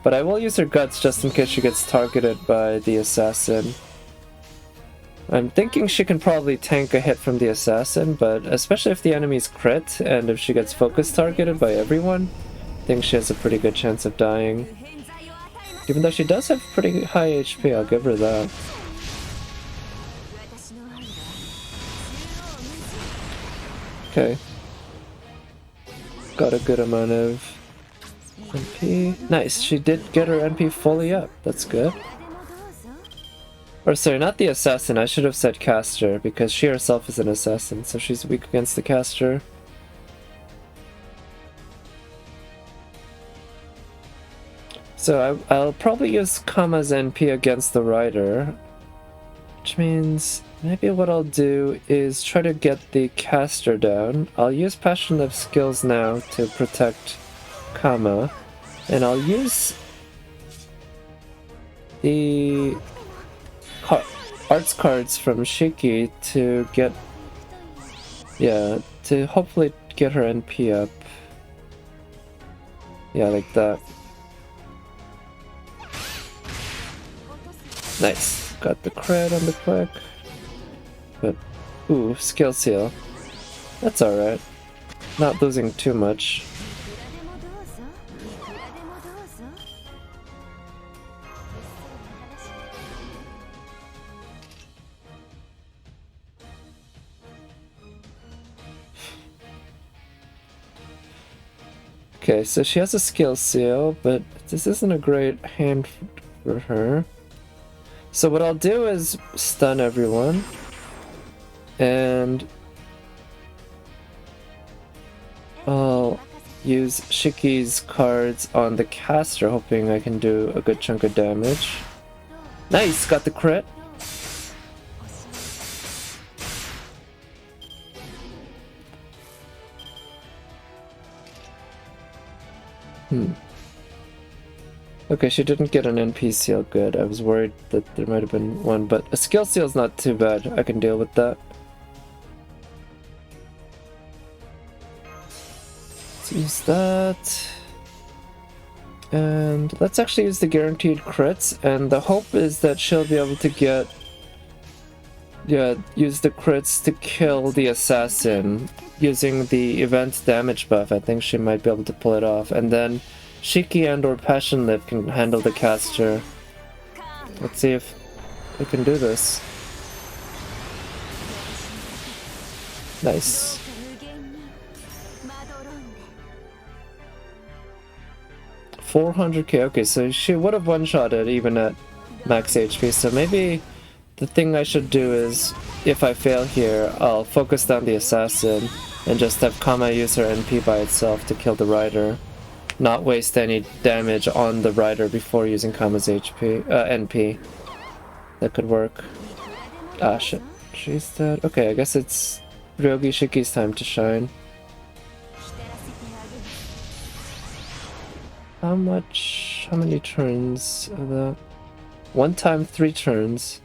But I will use her guts just in case she gets targeted by the assassin. I'm thinking she can probably tank a hit from the assassin, but especially if the enemy's crit and if she gets focus targeted by everyone, I think she has a pretty good chance of dying. Even though she does have pretty high HP, I'll give her that. Okay. Got a good amount of NP. Nice, she did get her NP fully up. That's good. Or sorry, not the assassin. I should have said caster, because she herself is an assassin, so she's weak against the caster. So I'll probably use Kama's NP against the rider, which means maybe what I'll do is try to get the caster down. I'll use Passionate skills now to protect Kama, and I'll use the arts cards from Shiki to get, to hopefully get her NP up. Yeah, like that. Nice. Got the crit on the quick. But, ooh, skill seal. That's alright. Not losing too much. Okay, so she has a skill seal, but this isn't a great hand for her. So what I'll do is stun everyone, and I'll use Shiki's cards on the caster, hoping I can do a good chunk of damage. Nice, got the crit. Okay, she didn't get an NP seal, good. I was worried that there might have been one, but a skill seal's not too bad. I can deal with that. Let's use that. And let's actually use the guaranteed crits, and the hope is that she'll be able to get... use the crits to kill the assassin using the event damage buff. I think she might be able to pull it off, and then Shiki and or Passion Lip can handle the caster. Let's see if we can do this. Nice. $400k. Okay, so she would have one-shotted even at max HP, so maybe the thing I should do is, if I fail here, I'll focus down the assassin and just have Kama use her NP by itself to kill the rider. Not waste any damage on the rider before using Kama's NP. That could work. Ah, shit. She's dead. Okay, I guess it's Ryogi Shiki's time to shine. How many turns of that? 1 time, 3 turns.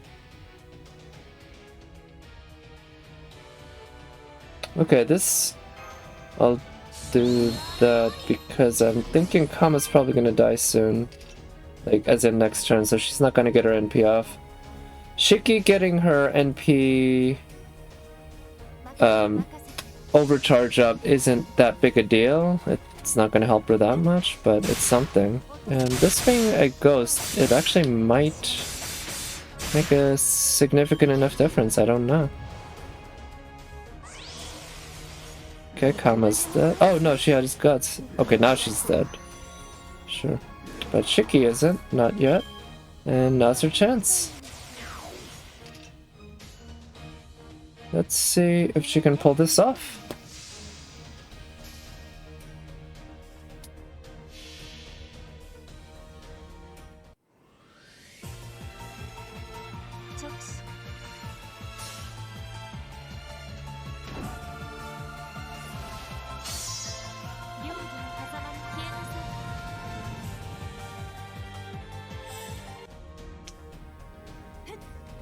Okay, this... I'll do that because I'm thinking Kama's probably gonna die soon. Like, as in next turn, so she's not gonna get her NP off. Shiki getting her NP overcharge up isn't that big a deal. it's not gonna help her that much, but it's something. And this being a ghost, it actually might make a significant enough difference, I don't know. Okay, Kama's dead. Oh no, she had his guts. Okay, now she's dead. Sure. But Shiki isn't, not yet. And now's her chance. Let's see if she can pull this off.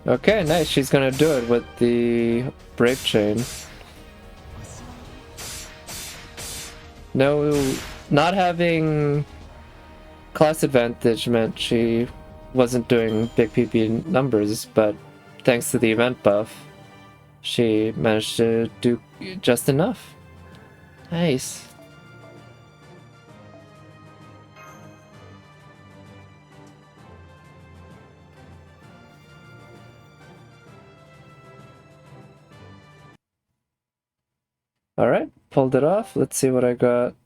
Okay, nice. She's gonna do it with the Brave Chain. No, not having class advantage meant she wasn't doing big PP numbers, but thanks to the event buff, she managed to do just enough. Nice. Alright, pulled it off. Let's see what I got.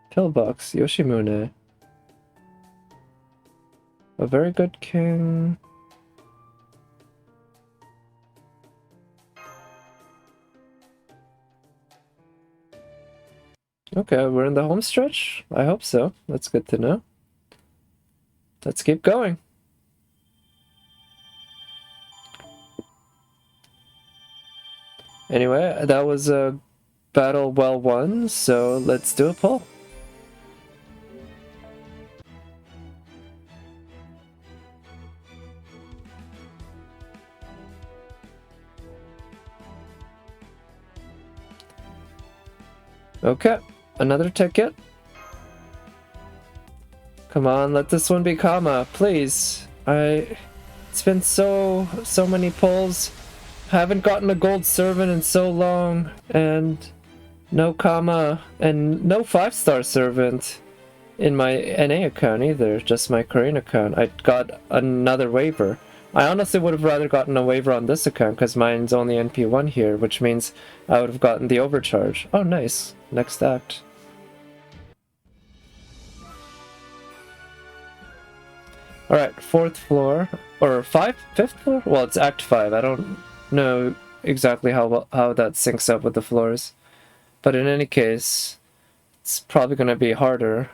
Pillbox, Yoshimune. A very good king. Okay, we're in the home stretch? I hope so. That's good to know. Let's keep going. Anyway, that was a battle well won, so let's do a pull. Okay, another ticket. Come on, let this one be Kama, please. It's been so many pulls. Haven't gotten a gold servant in so long, and no Kama, and no 5-star servant in my NA account either, just my Korean account. I got another waiver. I honestly would have rather gotten a waiver on this account because mine's only NP1 here, which means I would have gotten the overcharge. Oh, nice. Next act. Alright, 4th floor. Or 5th floor? Well, it's Act 5. I don't know exactly how that syncs up with the floors. But in any case, it's probably going to be harder.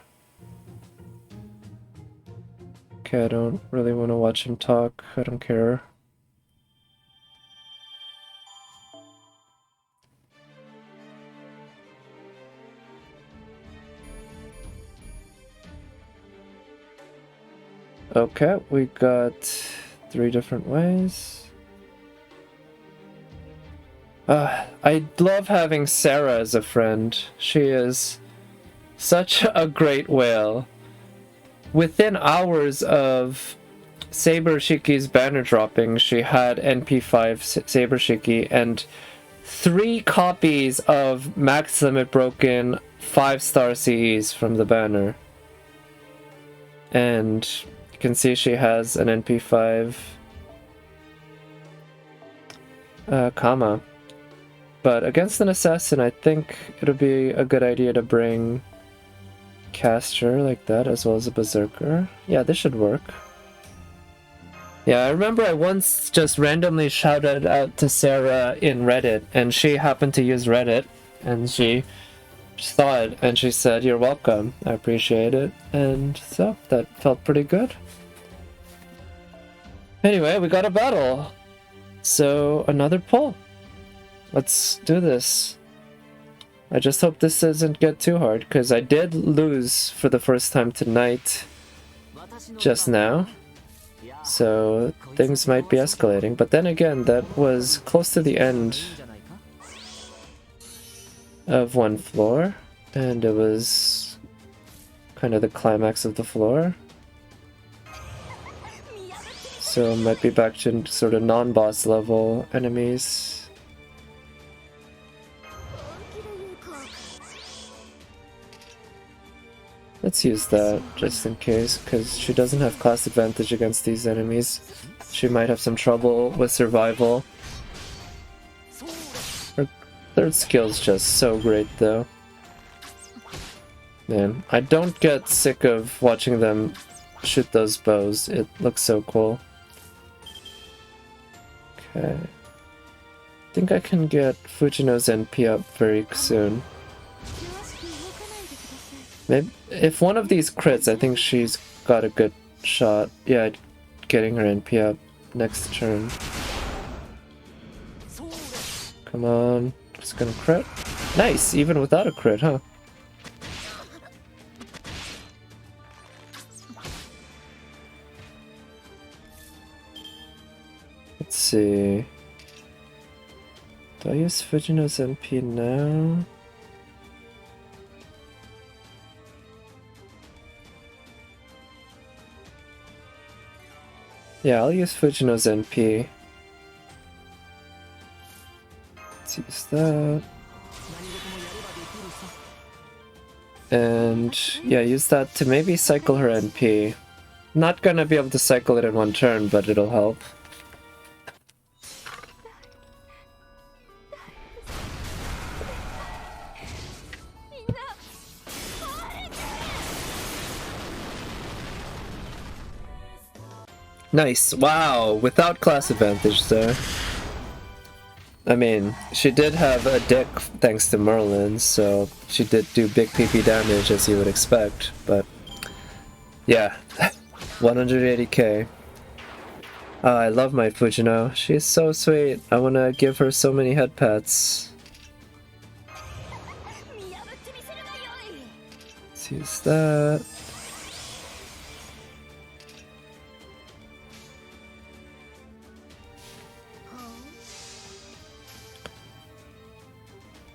Okay, I don't really want to watch him talk. I don't care. Okay, we got 3 different ways. I love having Sarah as a friend. She is such a great whale. Within hours of Saber Shiki's banner dropping, she had NP5 Saber Shiki and 3 copies of Max Limit Broken 5-star CEs from the banner. And you can see she has an NP5 Kama. But against an assassin, I think it'll be a good idea to bring caster like that, as well as a berserker. Yeah, this should work. Yeah, I remember I once just randomly shouted out to Sarah in Reddit, and she happened to use Reddit, and she saw it, and she said, "You're welcome, I appreciate it," and so that felt pretty good. Anyway, we got a battle, so another pull. Let's do this. I just hope this doesn't get too hard, because I did lose for the first time tonight, just now. So things might be escalating. But then again, that was close to the end of one floor, and it was kind of the climax of the floor. So might be back to sort of non-boss level enemies. Let's use that just in case, because she doesn't have class advantage against these enemies. She might have some trouble with survival. Her third skill's just so great though. Man, I don't get sick of watching them shoot those bows. It looks so cool. Okay. I think I can get Fujino's NP up very soon. Maybe if one of these crits, I think she's got a good shot. Yeah, getting her NP up next turn. Come on, just gonna crit. Nice, even without a crit, huh? Let's see. Do I use Fujino's NP now? Yeah, I'll use Fujino's NP. Let's use that. And yeah, use that to maybe cycle her NP. Not gonna be able to cycle it in one turn, but it'll help. Nice, wow, without class advantage there. I mean, she did have a dick thanks to Merlin, so she did do big PP damage as you would expect, but yeah, 180k. Oh, I love my Fujino, she's so sweet, I wanna give her so many head pats. Let's use that.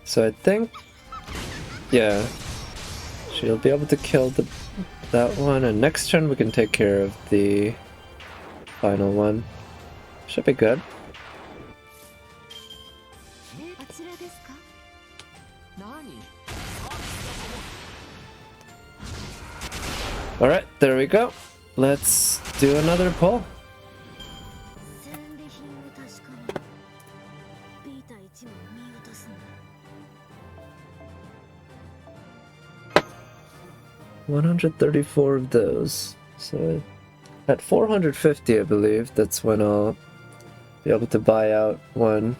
So I think, yeah, she'll be able to kill that one, and next turn we can take care of the final one. Should be good. Alright, there we go. Let's do another pull. $134 of those. So at 450, I believe, that's when I'll be able to buy out one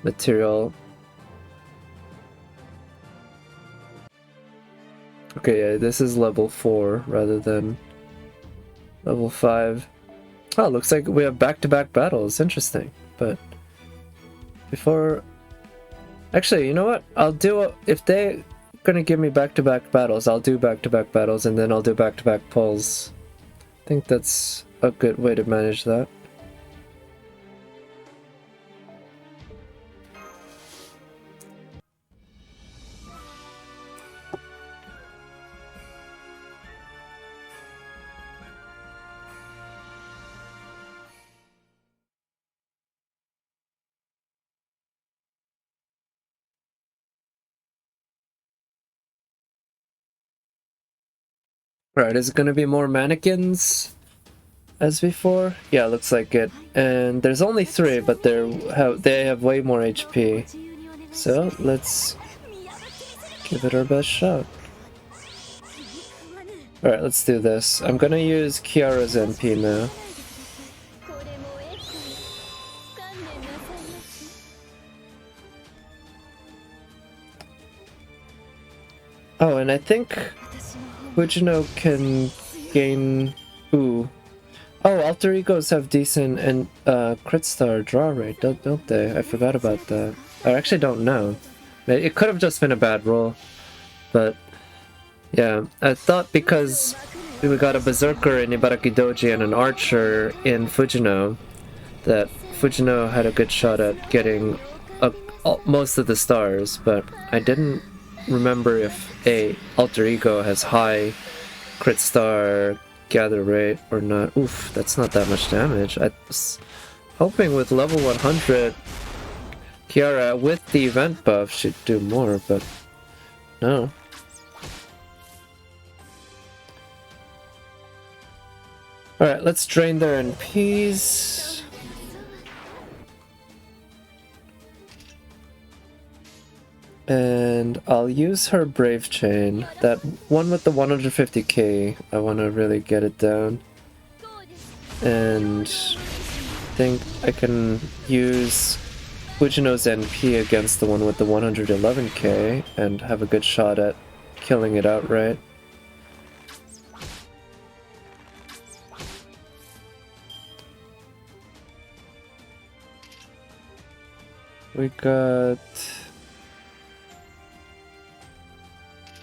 material. Okay, yeah, this is level 4 rather than level 5. Oh, looks like we have back-to-back battles. Interesting. But before... Actually, you know what? I'll do... If they're gonna give me back-to-back battles, I'll do back-to-back battles and then I'll do back-to-back pulls. I think that's a good way to manage that. Right, is it gonna be more mannequins as before? Yeah, looks like it. And there's only 3, but they have way more HP. So let's give it our best shot. Alright, let's do this. I'm gonna use Kiara's MP now. Oh, and I think Fujino can gain... Ooh. Oh, alter egos have decent and crit star draw rate, don't they? I forgot about that. I actually don't know. It could have just been a bad roll. But yeah, I thought because we got a Berserker in Ibaraki Doji and an Archer in Fujino, that Fujino had a good shot at getting most of the stars, but I didn't remember if a alter ego has high crit star gather rate or not. Oof, that's not that much damage. I was hoping with level 100 Kiara with the event buff she'd do more, but no. Alright, let's drain their NPs. And I'll use her Brave Chain. That one with the 150k, I want to really get it down. And I think I can use Fujino's NP against the one with the 111k and have a good shot at killing it outright. We got...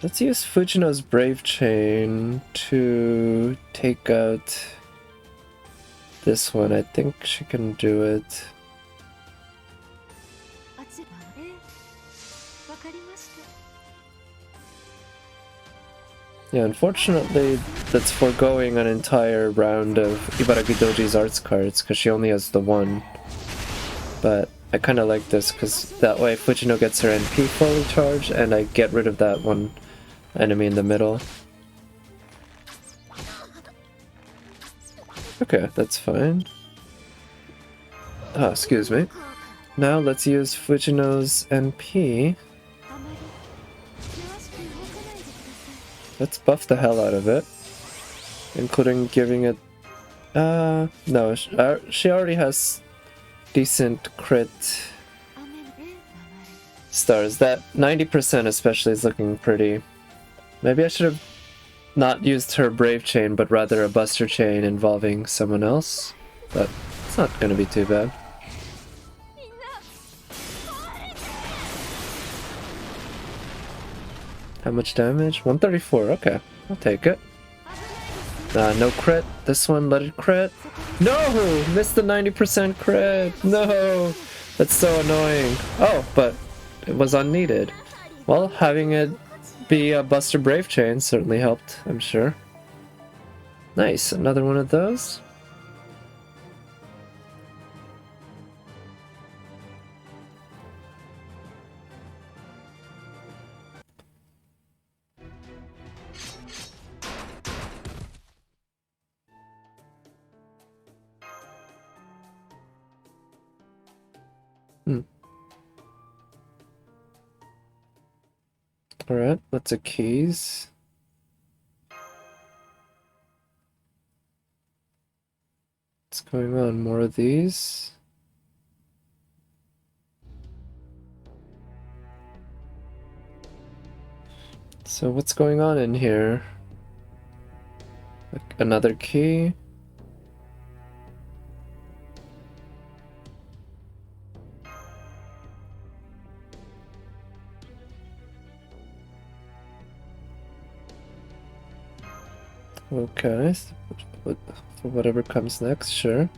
Let's use Fujino's Brave Chain to take out this one. I think she can do it. Yeah, unfortunately, that's foregoing an entire round of Ibaraki Doji's arts cards, because she only has the one. But I kind of like this, because that way Fujino gets her NP fully charged, and I get rid of that one enemy in the middle. Okay, that's fine. Ah, excuse me. Now let's use Fujino's NP. Let's buff the hell out of it, including giving it... no, she already has decent crit stars. That 90% especially is looking pretty. Maybe I should have not used her Brave Chain, but rather a Buster Chain involving someone else. But it's not gonna be too bad. How much damage? 134, okay. I'll take it. No crit. This one, let it crit. No! Missed the 90% crit! No! That's so annoying. Oh, but it was unneeded. Well, having it be a Buster Brave Chain certainly helped, I'm sure. Nice, another one of those. Alright, lots of keys. What's going on? More of these? So what's going on in here? Like another key? Okay, for whatever comes next, sure.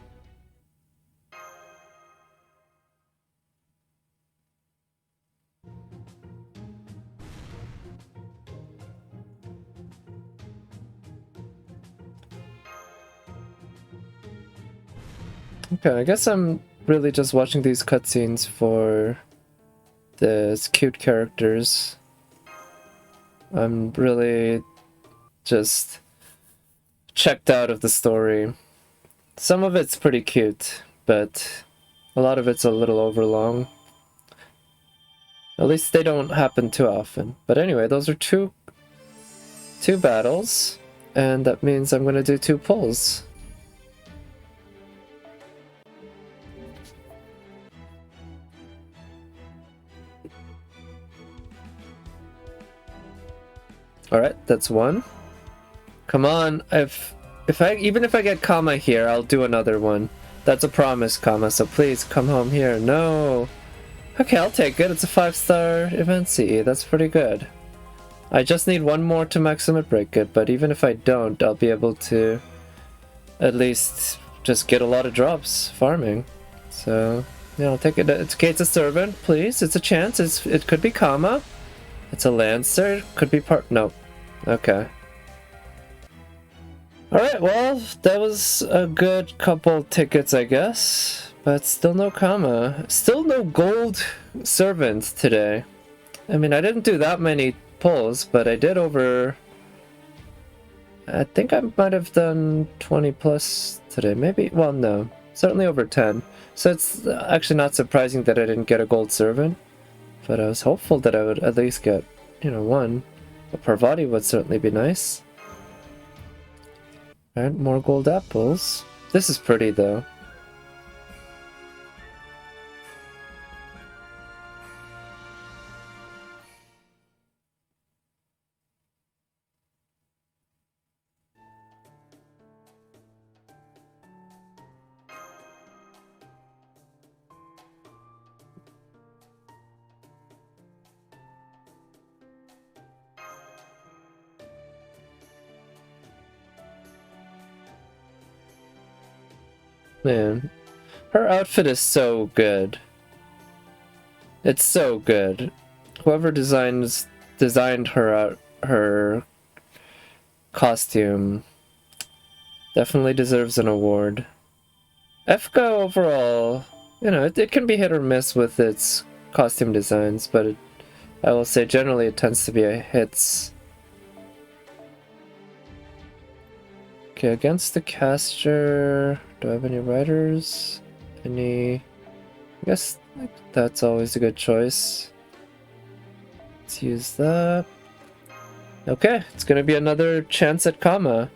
Okay, I guess I'm really just watching these cutscenes for the cute characters. I'm really just checked out of the story. Some of it's pretty cute, but a lot of it's a little overlong. At least they don't happen too often. But anyway, those are two battles, and that means I'm gonna do 2 pulls. Alright, that's 1. Come on, even if I get Kama here, I'll do another one. That's a promise, Kama, so please come home here. No! Okay, I'll take it. It's a 5-star event CE. That's pretty good. I just need 1 more to max limit break it, but even if I don't, I'll be able to at least just get a lot of drops farming. So, yeah, I'll take it. It's okay, it's a servant, please. It's a chance. It could be Kama. It's a Lancer. Could be part... No. Okay. Alright, well, that was a good couple tickets, I guess. But still no Kama. Still no gold servant today. I mean, I didn't do that many pulls, but I did over... I think I might have done 20 plus today. Maybe, well, no. Certainly over 10. So it's actually not surprising that I didn't get a gold servant. But I was hopeful that I would at least get, you know, one. A Parvati would certainly be nice. Alright, more gold apples. This is pretty though. Man, her outfit is so good. It's so good. Whoever designed her costume definitely deserves an award. FGO overall, you know, it can be hit or miss with its costume designs, but I will say generally it tends to be a hits. Okay, against the caster, do I have any riders? Any... I guess that's always a good choice. Let's use that. Okay, it's gonna be another chance at Kama.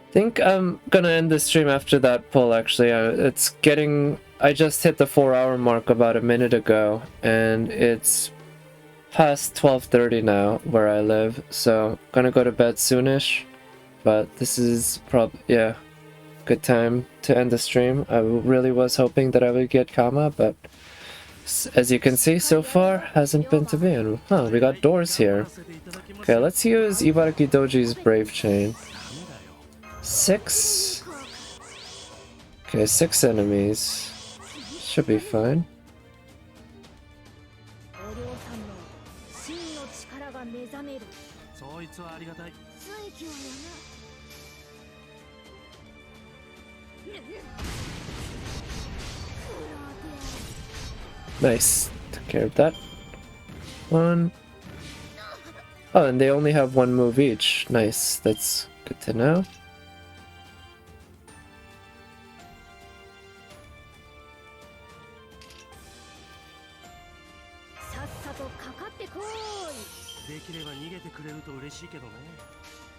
I think I'm gonna end the stream after that pull, actually. It's getting... I just hit the 4-hour mark about a minute ago, and it's past 12:30 now where I live, so gonna go to bed soonish. But this is yeah, good time to end the stream. I really was hoping that I would get Kama, but as you can see, so far hasn't been to be. And huh, we got doors here. Okay, let's use Ibaraki Doji's Brave Chain. 6. Okay, 6 enemies. Should be fine. Nice. Took care of that one. Oh, and they only have one move each. Nice. That's good to know.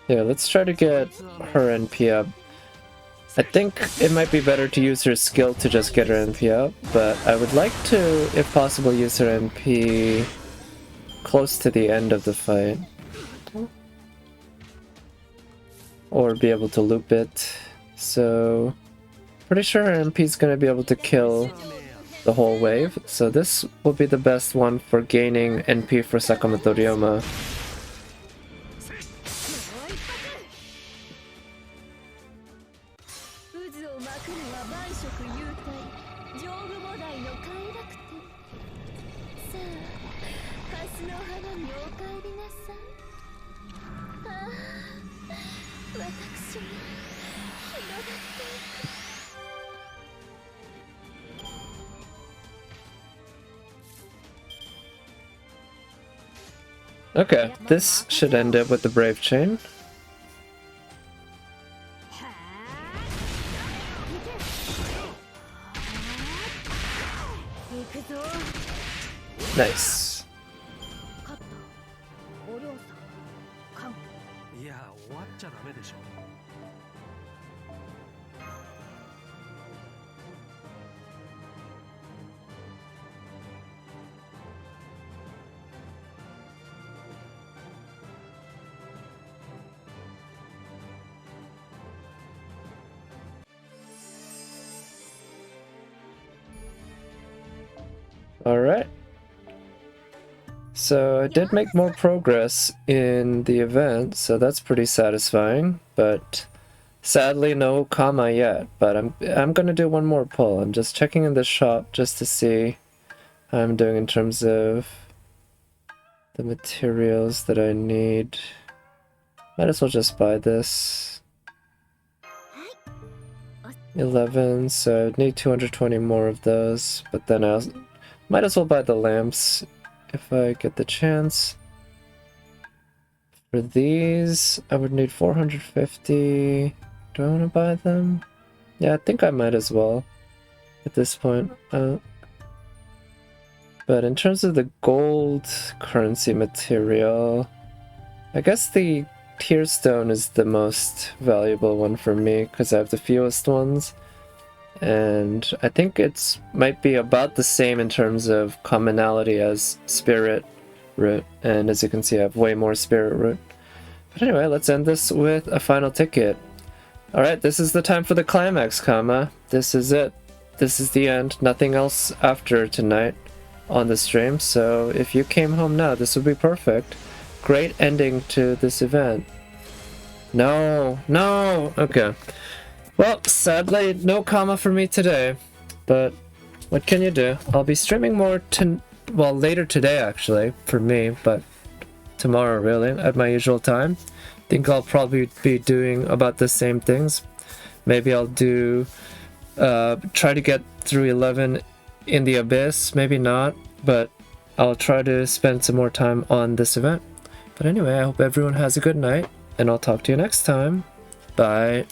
Yeah, let's try to get her NP up. I think it might be better to use her skill to just get her NP up, but I would like to, if possible, use her NP close to the end of the fight. Or be able to loop it. So, pretty sure her NP is going to be able to kill the whole wave, so this will be the best one for gaining NP for Sakamoto Ryoma. Okay, this should end it with the Brave Chain. Nice. Alright. So I did make more progress in the event, so that's pretty satisfying, but sadly no Kama yet. But I'm gonna do one more pull. I'm just checking in the shop just to see how I'm doing in terms of the materials that I need. Might as well just buy this. 11, so I'd need 220 more of those, but then I might as well buy the lamps if I get the chance. For these, I would need 450. Do I want to buy them? Yeah, I think I might as well at this point. But in terms of the gold currency material, I guess the Tear Stone is the most valuable one for me because I have the fewest ones. And I think it's might be about the same in terms of commonality as Spirit Root. And as you can see, I have way more Spirit Root. But anyway, let's end this with a final ticket. Alright, this is the time for the climax, Kama. This is it. This is the end. Nothing else after tonight on the stream. So if you came home now, this would be perfect. Great ending to this event. No, no. Okay. Well, sadly, no Kama for me today. But what can you do? I'll be streaming more later today actually, for me, but tomorrow really, at my usual time. Think I'll probably be doing about the same things. Maybe I'll do try to get through 11 in the Abyss, maybe not, but I'll try to spend some more time on this event. But anyway, I hope everyone has a good night, and I'll talk to you next time. Bye.